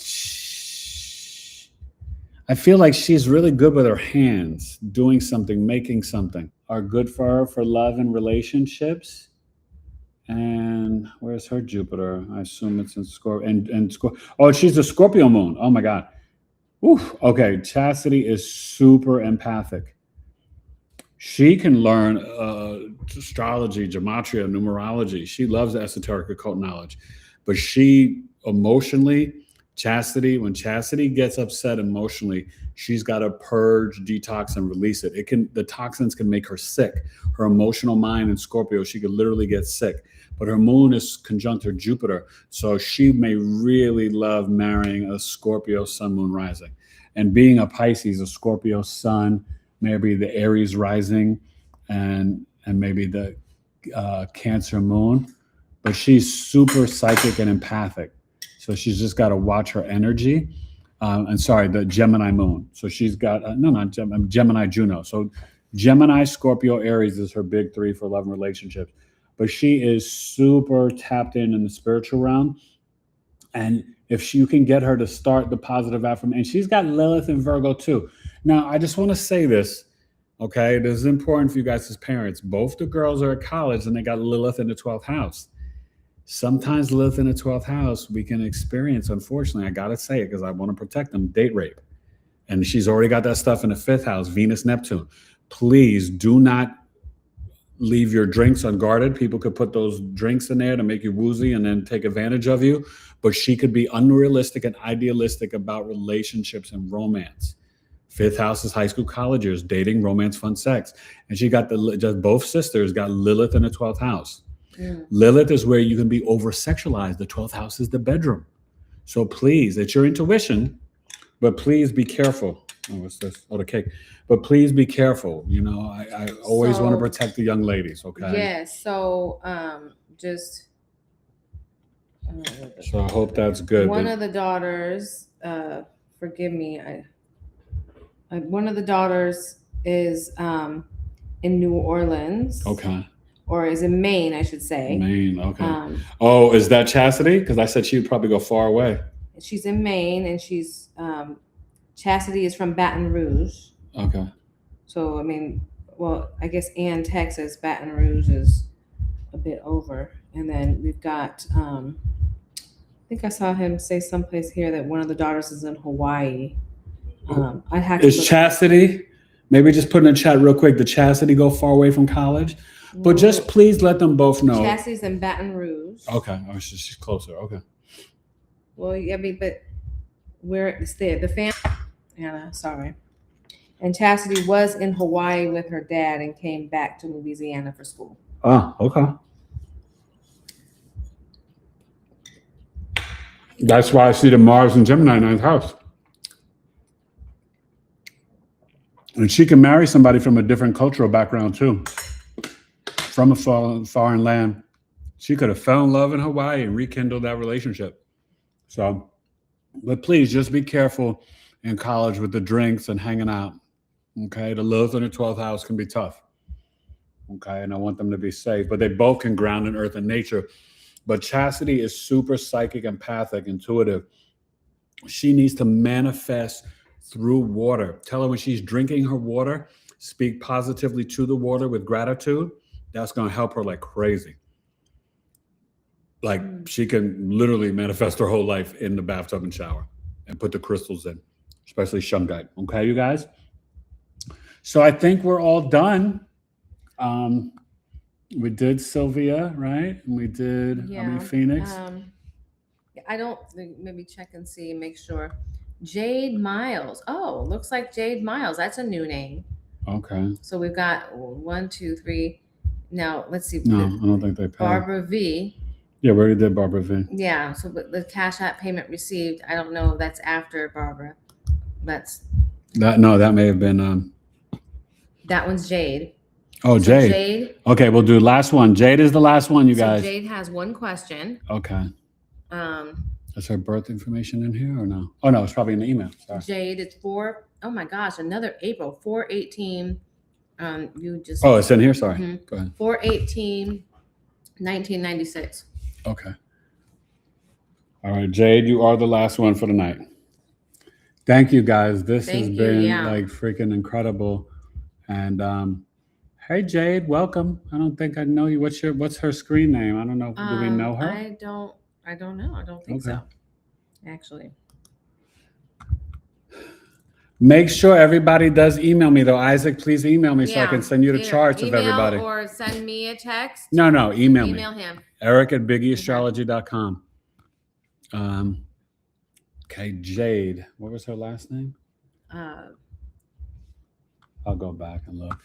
I feel like she's really good with her hands, doing something, making something, are good for her for love and relationships. And where's her Jupiter? I assume it's in Scorpio. Oh, she's a Scorpio moon. Oh my God. Oof. Okay, Chastity is super empathic. She can learn astrology, gematria, numerology. She loves esoteric occult knowledge. But she emotionally, when Chastity gets upset emotionally, she's got to purge, detox, and release it. The toxins can make her sick. Her emotional mind in Scorpio, she could literally get sick. But her moon is conjunct her Jupiter. So she may really love marrying a Scorpio sun, moon, rising. And being a Pisces, a Scorpio sun, maybe the Aries rising, and maybe the Cancer moon. But she's super psychic and empathic. So she's just got to watch her energy. The Gemini moon. So she's got, Gemini Juno. So Gemini, Scorpio, Aries is her big 3 for love and relationships. But she is super tapped in the spiritual realm. And if you can get her to start the positive affirmation, and she's got Lilith and Virgo too. Now, I just want to say this, okay? This is important for you guys as parents. Both the girls are at college and they got Lilith in the 12th house. Sometimes Lilith in the 12th house, we can experience, unfortunately, I got to say it because I want to protect them, date rape. And she's already got that stuff in the 5th house, Venus, Neptune. Please do not leave your drinks unguarded. People could put those drinks in there to make you woozy and then take advantage of you. But she could be unrealistic and idealistic about relationships and romance. 5th house is high school, college years, dating, romance, fun, sex. And she got both sisters got Lilith in the 12th house. Yeah. Lilith is where you can be over-sexualized. The 12th house is the bedroom. So please, it's your intuition, but please be careful. Oh, what's this? Oh, the cake. But please be careful. I always want to protect the young ladies, okay? Yeah, so so I hope that's good. One of the daughters, forgive me, one of the daughters is in New Orleans. Okay. Or is in Maine, I should say. Maine, okay. Is that Chastity? Because I said she would probably go far away. She's in Maine, and she's Chastity is from Baton Rouge. Okay. So I guess Texas, Baton Rouge is a bit over, and then we've got. I think I saw him say someplace here that one of the daughters is in Hawaii. I have to Is look. Chastity? Maybe just put in the chat real quick. Did Chastity go far away from college? But just please let them both know. Chastity's in Baton Rouge. Okay. Oh, she's closer. Okay. Well, I mean, but where it's there, the family. Anna, sorry. And Chastity was in Hawaii with her dad and came back to Louisiana for school. Oh, okay. That's why I see the Mars and Gemini ninth house. And she can marry somebody from a different cultural background too. From a foreign land. She could have fell in love in Hawaii and rekindled that relationship. So, but please just be careful in college with the drinks and hanging out. Okay. The Lilith in the 12th house can be tough. Okay. And I want them to be safe, but they both can ground in earth and nature. But Chastity is super psychic, empathic, intuitive. She needs to manifest through water. Tell her when she's drinking her water, speak positively to the water with gratitude. That's going to help her like crazy. Like she can literally manifest her whole life in the bathtub and shower and put the crystals in, especially shungite. Okay, you guys? So I think we're all done. We did Sylvia, right? And we did Phoenix. I don't think, maybe check and see, make sure. Jade Miles. Oh, looks like Jade Miles. That's a new name. Okay. So we've got 1, 2, 3. Now let's see. No, I don't think they paid. Barbara V. Yeah, we already did Barbara V. Yeah. So the Cash App payment received. I don't know if that's after Barbara. That's that. No, that may have been. That one's Jade. Oh, Jade. Jade. Okay, we'll do last one. Jade is the last one, you guys. Jade has one question. Okay. Is her birth information in here or no? Oh no, it's probably in the email. Sorry. Jade, it's 4. Oh my gosh, another April 4/18. You just. Oh, it's in here. Sorry. Mm-hmm. Go ahead. 4/18, 1996. Okay. All right, Jade, you are the last one for the night. Thank you, guys. This has been like freaking incredible. And hey, Jade, welcome. I don't think I know you. What's her screen name? I don't know. Do we know her? I don't know. I don't think so. Actually. Make sure everybody does email me though. Isaac, please email me so I can send you the charts of everybody. Or send me a text. No, email me. Email him. Eric@BigEAstrology.com. Okay, Jade. What was her last name? I'll go back and look.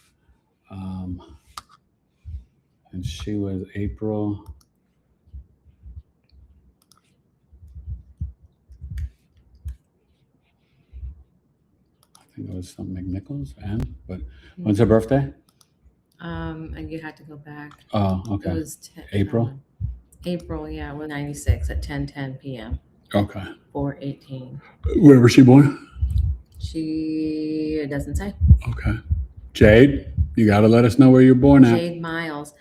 And she was April. I think it was some McNichols, but when's her birthday? And you had to go back. Oh, okay. It was April? April, yeah, well, 96 at 10:10 p.m. Okay. 4/18. Where was she born? It doesn't say. Okay. Jade, you got to let us know where you're born at. Jade Miles.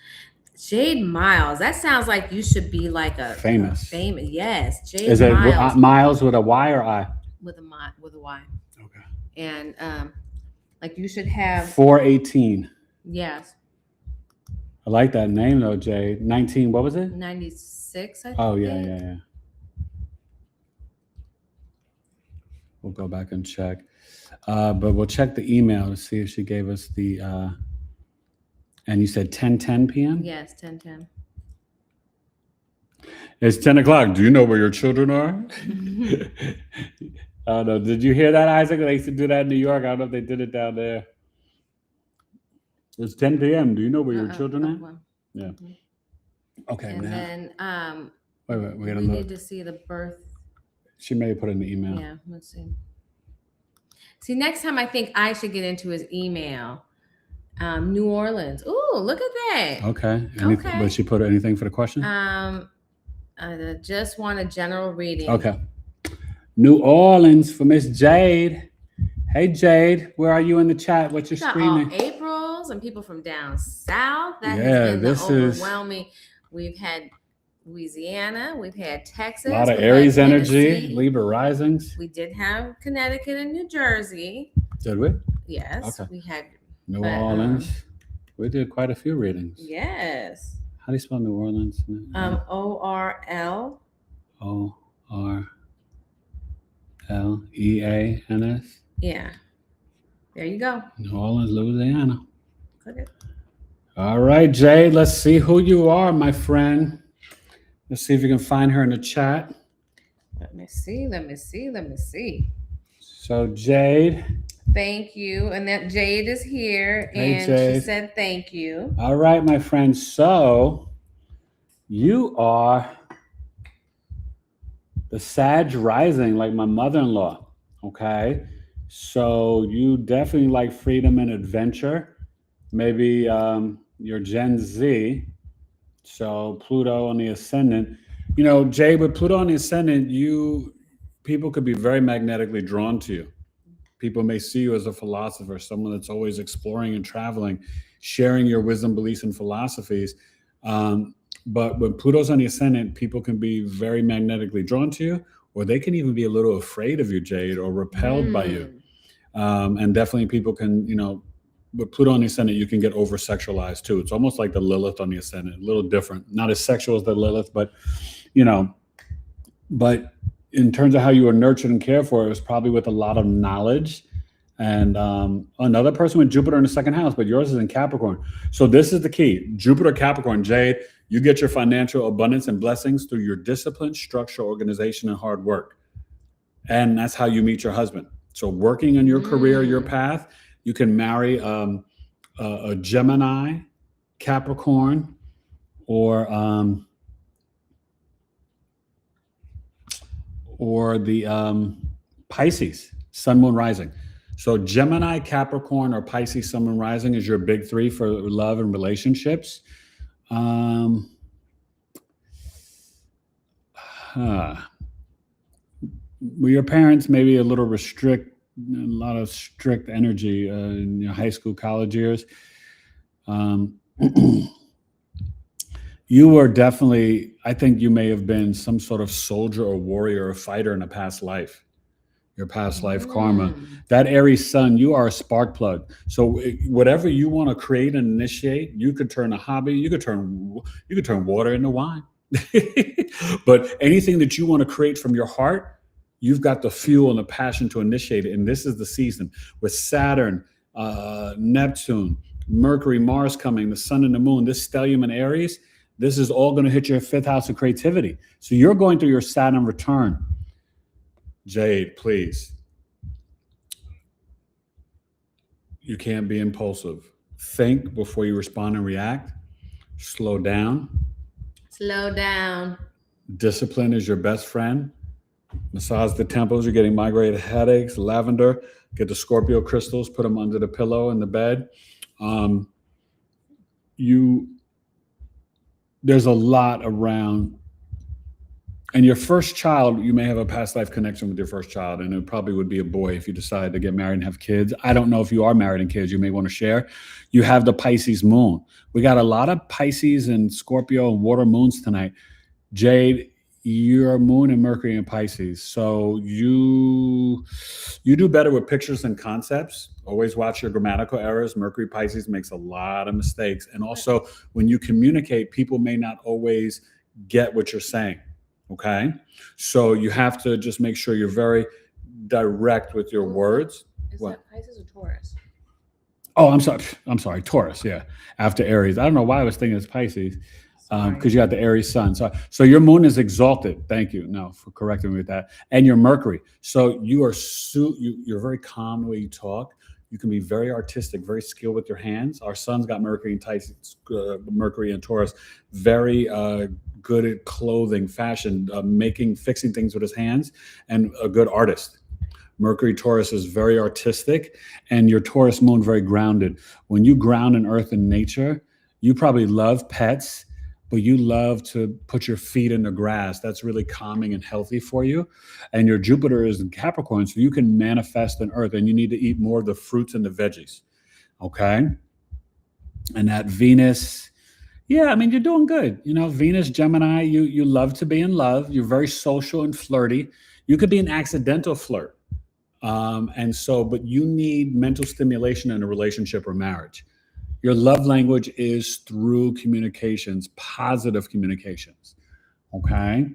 Jade Miles. That sounds like you should be like a famous. Yes, Jade Is it Miles. Miles with a Y or I? With a Y. Okay. And like you should have 4/18. Yes. I like that name though, Jade. 19. What was it? 96. I think. Oh yeah. We'll go back and check. But we'll check the email to see if she gave us the. And you said 10:10 p.m. Yes, 10:10. It's 10 o'clock. Do you know where your children are? I don't know. Did you hear that, Isaac? They used to do that in New York. I don't know if they did it down there. It's 10 p.m. Do you know where your children are? Well. Yeah. Mm-hmm. Okay. And now. Then wait. We need to see the birth. She may have put in the email. Yeah. Let's see. See, next time I think I should get into his email. New Orleans. Ooh, look at that. Okay. Okay. But she put anything for the question? I just want a general reading. Okay. New Orleans for Miss Jade. Hey Jade, where are you in the chat? What's your screen name? Aprils and people from down south. That has been overwhelming. We've had Louisiana. We've had Texas. A lot of Aries energy. Libra risings. We did have Connecticut and New Jersey. Did we? Yes. Okay. We had New Orleans. We did quite a few readings. Yes. How do you spell New Orleans? ORL. ORLEANS. Yeah. There you go. New Orleans, Louisiana. Click it. All right, Jade, let's see who you are, my friend. Let's see if you can find her in the chat. Let me see. Let me see. Let me see. So, Jade. Thank you. And that Jade is here. Hey, And Jade. she said thank you. All right, my friend. So, you are the Sag rising, like my mother-in-law. Okay. So, you definitely like freedom and adventure. Maybe you're Gen Z. So, Pluto on the ascendant. You know, Jade, with Pluto on the ascendant, people could be very magnetically drawn to you. People may see you as a philosopher, someone that's always exploring and traveling, sharing your wisdom, beliefs, and philosophies. But when Pluto's on the ascendant, people can be very magnetically drawn to you, or they can even be a little afraid of you, Jade, or repelled by you. And definitely people can, with Pluto on the ascendant, you can get over-sexualized too. It's almost like the Lilith on the ascendant, a little different. Not as sexual as the Lilith, but, but in terms of how you were nurtured and cared for, it was probably with a lot of knowledge. And another person with Jupiter in the second house, but yours is in Capricorn. So this is the key. Jupiter, Capricorn, Jade, you get your financial abundance and blessings through your discipline, structure, organization, and hard work. And that's how you meet your husband. So working on your career, your path, you can marry a Gemini, Capricorn, or the Pisces, Sun, Moon, Rising. So Gemini, Capricorn, or Pisces, Sun, Moon, Rising is your big three for love and relationships. Your parents maybe a little a lot of strict energy in your high school, college years. You were definitely, I think you may have been some sort of soldier or warrior or fighter in a past life, your past life karma. That Aries sun, you are a spark plug. So whatever you want to create and initiate, you could turn a hobby, you could turn water into wine. But anything that you want to create from your heart, you've got the fuel and the passion to initiate it. And this is the season with Saturn, Neptune, Mercury, Mars coming, the sun and the moon, this stellium in Aries. This is all going to hit your fifth house of creativity. So you're going through your Saturn return. Jade, please. You can't be impulsive. Think before you respond and react. Slow down. Slow down. Discipline is your best friend. Massage the temples. You're getting migraine headaches. Lavender. Get the Scorpio crystals. Put them under the pillow in the bed. There's a lot around. And your first child, you may have a past life connection with your first child, and it probably would be a boy if you decide to get married and have kids. I don't know if you are married and kids, you may want to share. You have the Pisces moon. We got a lot of Pisces and Scorpio and water moons tonight. Jade, your moon and Mercury in Pisces. So you do better with pictures and concepts. Always watch your grammatical errors. Mercury Pisces makes a lot of mistakes. And also when you communicate, people may not always get what you're saying. Okay. So you have to just make sure you're very direct with your words. Is that Pisces or Taurus? Oh, I'm sorry. Taurus. Yeah. After Aries. I don't know why I was thinking it's Pisces. Because you got the Aries sun. So your moon is exalted. Thank you. No, for correcting me with that. And your Mercury. So you're very calm the way you talk. You can be very artistic, very skilled with your hands. Our son's got Mercury and Mercury and Taurus. Very good at clothing, fashion, fixing things with his hands, and a good artist. Mercury Taurus is very artistic, and your Taurus moon very grounded. When you ground in earth and nature, you probably love pets, but you love to put your feet in the grass. That's really calming and healthy for you. And your Jupiter is in Capricorn, so you can manifest in earth, and you need to eat more of the fruits and the veggies, okay? And that Venus, yeah, I mean, you're doing good. Venus, Gemini, you love to be in love. You're very social and flirty. You could be an accidental flirt. But you need mental stimulation in a relationship or marriage. Your love language is through communications, positive communications, okay?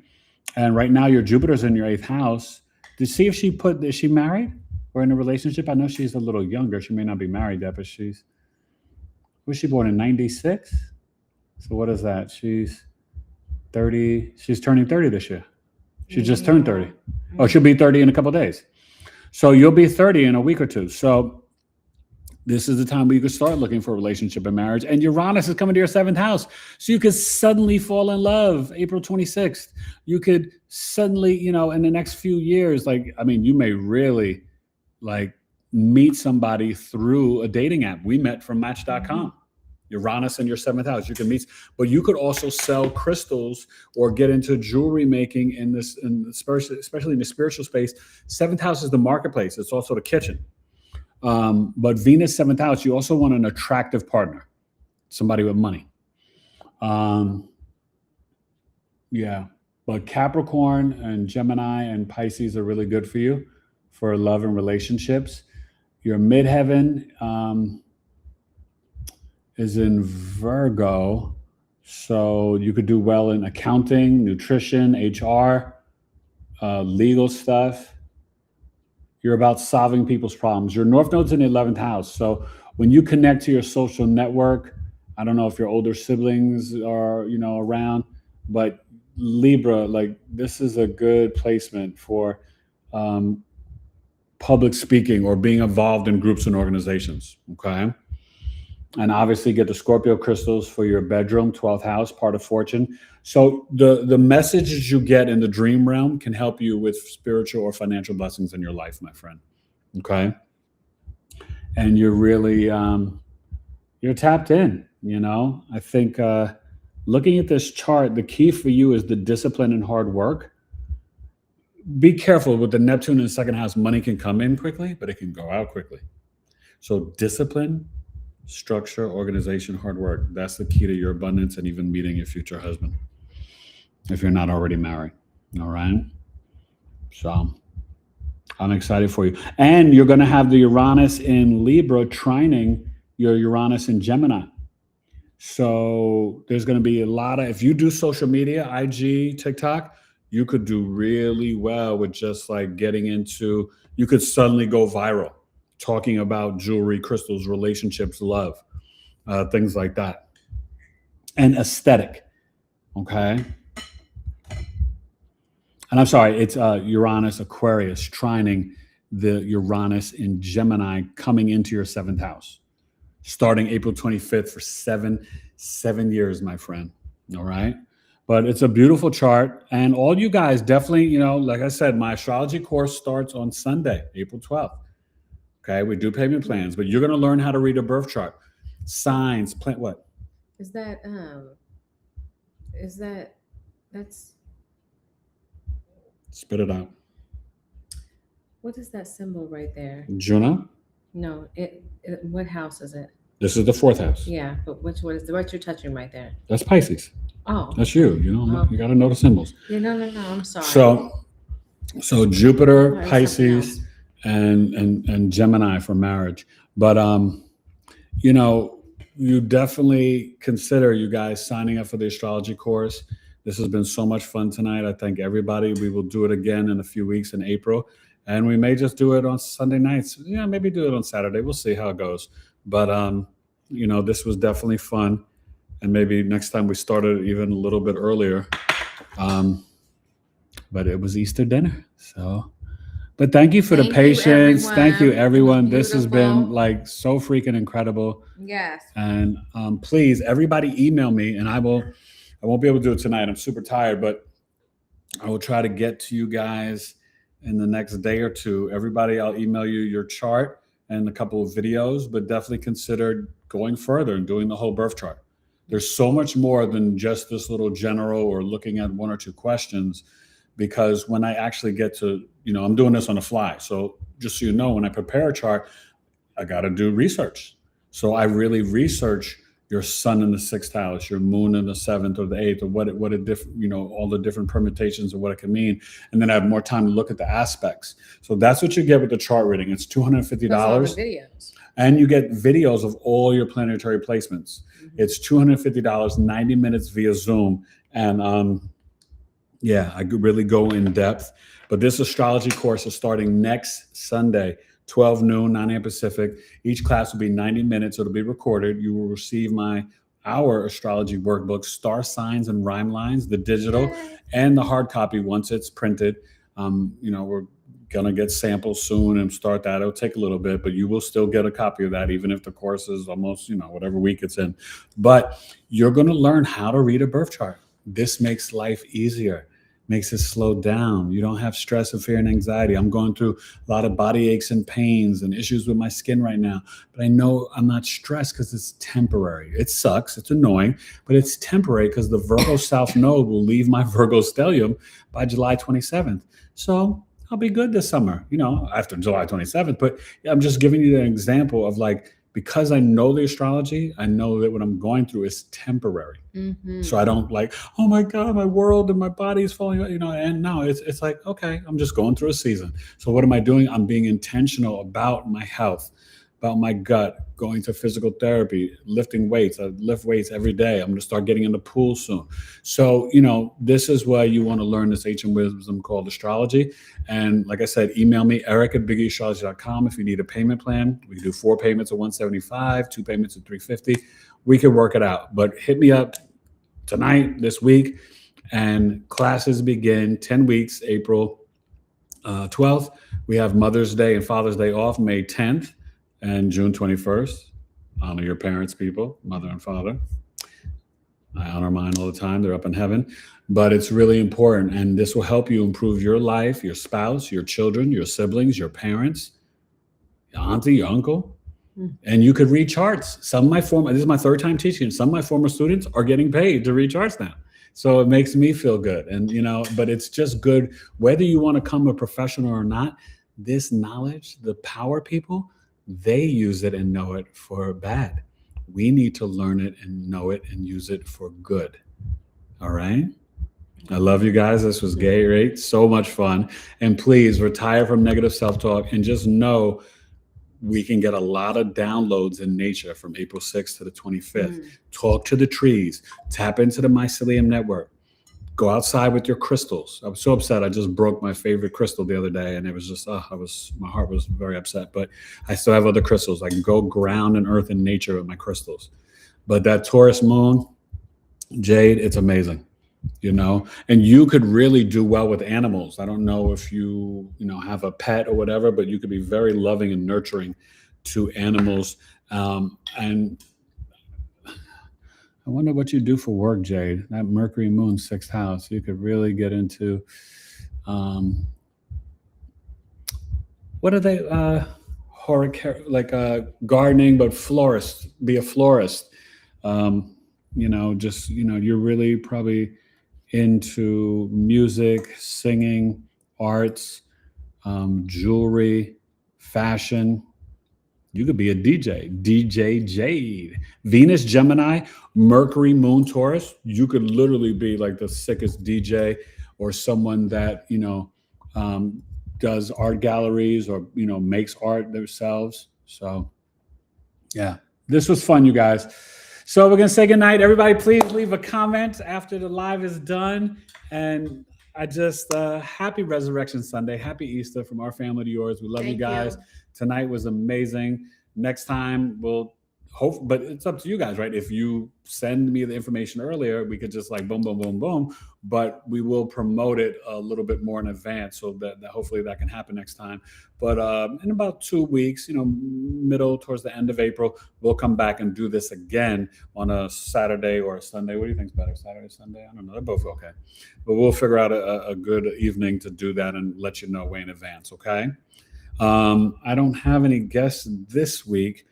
And right now your Jupiter's in your 8th house. To see if is she married or in a relationship? I know she's a little younger. She may not be married yet, but was she born in 96? So what is that? She's 30. She's turning 30 this year. She just turned 30. Oh, she'll be 30 in a couple of days. So you'll be 30 in a week or two. So this is the time where you can start looking for a relationship and marriage. And Uranus is coming to your 7th house. So you could suddenly fall in love April 26th. You could suddenly, in the next few years, you may really meet somebody through a dating app. We met from Match.com. Uranus in your 7th house. You can meet, but you could also sell crystals or get into jewelry making especially in the spiritual space. 7th house is the marketplace. It's also the kitchen. But Venus 7th house, you also want an attractive partner, somebody with money. But Capricorn and Gemini and Pisces are really good for you for love and relationships. Your midheaven is in Virgo, so you could do well in accounting, nutrition, HR, legal stuff. You're about solving people's problems. Your North Node's in the 11th house. So when you connect to your social network, I don't know if your older siblings are, around, but Libra, this is a good placement for public speaking or being involved in groups and organizations, okay? And obviously get the Scorpio crystals for your bedroom, 12th house, part of fortune. So the messages you get in the dream realm can help you with spiritual or financial blessings in your life, my friend. Okay. And you're really, you're tapped in, I think looking at this chart, the key for you is the discipline and hard work. Be careful with the Neptune in the 2nd house. Money can come in quickly, but it can go out quickly. So discipline, structure, organization, hard work. That's the key to your abundance and even meeting your future husband if you're not already married. All right. So I'm excited for you. And you're going to have the Uranus in Libra trining your Uranus in Gemini. So there's going to be a lot of, if you do social media, IG, TikTok, you could do really well with just getting into, you could suddenly go viral. Talking about jewelry, crystals, relationships, love, things like that. And aesthetic, okay? And I'm sorry, it's Uranus, Aquarius, trining the Uranus in Gemini coming into your 7th house, starting April 25th for seven years, my friend, all right? But it's a beautiful chart. And all you guys definitely, like I said, my astrology course starts on Sunday, April 12th. Okay, we do payment plans, but you're going to learn how to read a birth chart. Signs, what? That's. Spit it out. What is that symbol right there? Juno? No, what house is it? This is the 4th house. Yeah, but what you're touching right there? That's Pisces. Oh. That's you. You got to know the symbols. Yeah, no, I'm sorry. So Jupiter, Pisces, and Gemini for marriage. But you definitely consider, you guys, signing up for the astrology course. This has been so much fun tonight. I thank everybody. We will do it again in a few weeks in April, and we may just do it on Sunday nights. Yeah, maybe do it on Saturday. We'll see how it goes. But this was definitely fun, and maybe next time we started even a little bit earlier. But it was Easter dinner, so. But thank you for the patience. Thank you, everyone. This has been so freaking incredible. Yes. And please, everybody email me, and I won't be able to do it tonight. I'm super tired, but I will try to get to you guys in the next day or two. Everybody, I'll email you your chart and a couple of videos, but definitely consider going further and doing the whole birth chart. There's so much more than just this little general or looking at 1 or 2 questions. Because when I actually get to, I'm doing this on the fly. So just so you know, when I prepare a chart, I got to do research. So I really research your sun in the 6th house, your moon in the 7th or the 8th, or what a different, all the different permutations of what it can mean. And then I have more time to look at the aspects. So that's what you get with the chart reading. It's $250. That's all the videos. And you get videos of all your planetary placements. Mm-hmm. It's $250, 90 minutes via Zoom. And, I could really go in depth, but this astrology course is starting next Sunday, 12 noon, 9 a.m. Pacific. Each class will be 90 minutes. It'll be recorded. You will receive our astrology workbook, Star Signs and Rhyme Lines, the digital and the hard copy once it's printed. We're gonna get samples soon and start that. It'll take a little bit, but you will still get a copy of that, even if the course is almost, whatever week it's in. But you're gonna learn how to read a birth chart. This makes life easier, makes it slow down. You don't have stress and fear and anxiety. I'm going through a lot of body aches and pains and issues with my skin right now, but I know I'm not stressed because it's temporary. It sucks, it's annoying, but it's temporary because the Virgo South Node will leave my Virgo stellium by July 27th. So I'll be good this summer, after July 27th. But I'm just giving you an example of because I know the astrology, I know that what I'm going through is temporary. Mm-hmm. So I don't oh my God, my world and my body is falling, and no, it's like, okay, I'm just going through a season. So what am I doing? I'm being intentional about my health, about my gut, going to physical therapy, lifting weights. I lift weights every day. I'm going to start getting in the pool soon. So, this is why you want to learn this ancient wisdom called astrology. And like I said, email me, eric@BigEAstro.com if you need a payment plan. We can do 4 payments at $175, 2 payments at $350. We can work it out. But hit me up tonight, this week, and classes begin 10 weeks, April 12th. We have Mother's Day and Father's Day off, May 10th. And June 21st, honor your parents, people, mother and father. I honor mine all the time. They're up in heaven. But it's really important. And this will help you improve your life, your spouse, your children, your siblings, your parents, your auntie, your uncle. And you could read charts. This is my 3rd time teaching. Some of my former students are getting paid to read charts now. So it makes me feel good. And, but it's just good. Whether you want to become a professional or not, this knowledge, the power people, they use it and know it for bad. We need to learn it and know it and use it for good. All right? I love you guys. This was great. So much fun. And please retire from negative self-talk and just know we can get a lot of downloads in nature from April 6th to the 25th. Talk to the trees. Tap into the mycelium network. Go outside with your crystals. I was so upset. I just broke my favorite crystal the other day, and it was just, my heart was very upset. But I still have other crystals. I can go ground and earth in nature with my crystals. But that Taurus moon, Jade, it's amazing, And you could really do well with animals. I don't know if you, have a pet or whatever, but you could be very loving and nurturing to animals. And I wonder what you do for work, Jade. That Mercury moon 6th house, you could really get into, what are they, gardening, but florist, be a florist. You're really probably into music, singing, arts, jewelry, fashion. You could be a DJ Jade. Venus, Gemini, Mercury, Moon, Taurus. You could literally be like the sickest DJ or someone that, does art galleries or, makes art themselves. So, yeah, this was fun, you guys. So we're going to say goodnight. Everybody, please leave a comment after the live is done. And I just, happy Resurrection Sunday. Happy Easter from our family to yours. We love you guys. Tonight was amazing. Next time we'll hope, but it's up to you guys, right? If you send me the information earlier, we could just boom, boom, boom, boom. But we will promote it a little bit more in advance so that hopefully that can happen next time. But in about 2 weeks, middle towards the end of April, we'll come back and do this again on a Saturday or a Sunday. What do you think is better, Saturday, Sunday? I don't know. They're both okay. But we'll figure out a good evening to do that and let you know way in advance, okay? I don't have any guests this week,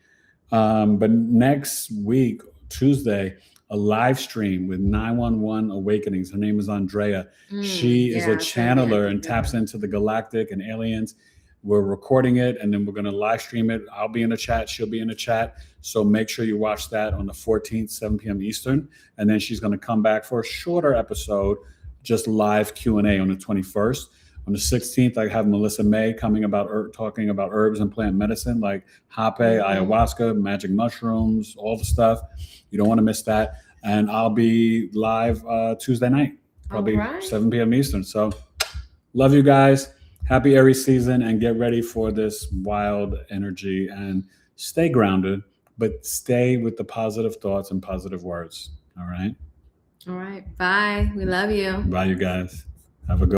but next week, Tuesday, a live stream with 911 Awakenings. Her name is Andrea. She is a channeler and taps into the galactic and aliens. We're recording it, and then we're going to live stream it. I'll be in the chat. She'll be in the chat. So make sure you watch that on the 14th, 7 p.m. Eastern. And then she's going to come back for a shorter episode, just live Q&A on the 21st. On the 16th, I have Melissa May talking about herbs and plant medicine like hape, ayahuasca, magic mushrooms, all the stuff. You don't want to miss that. And I'll be live Tuesday night, probably 7 p.m. Eastern. So love you guys. Happy Aries season, and get ready for this wild energy, and stay grounded, but stay with the positive thoughts and positive words. All right. All right. Bye. We love you. Bye, you guys. Have a good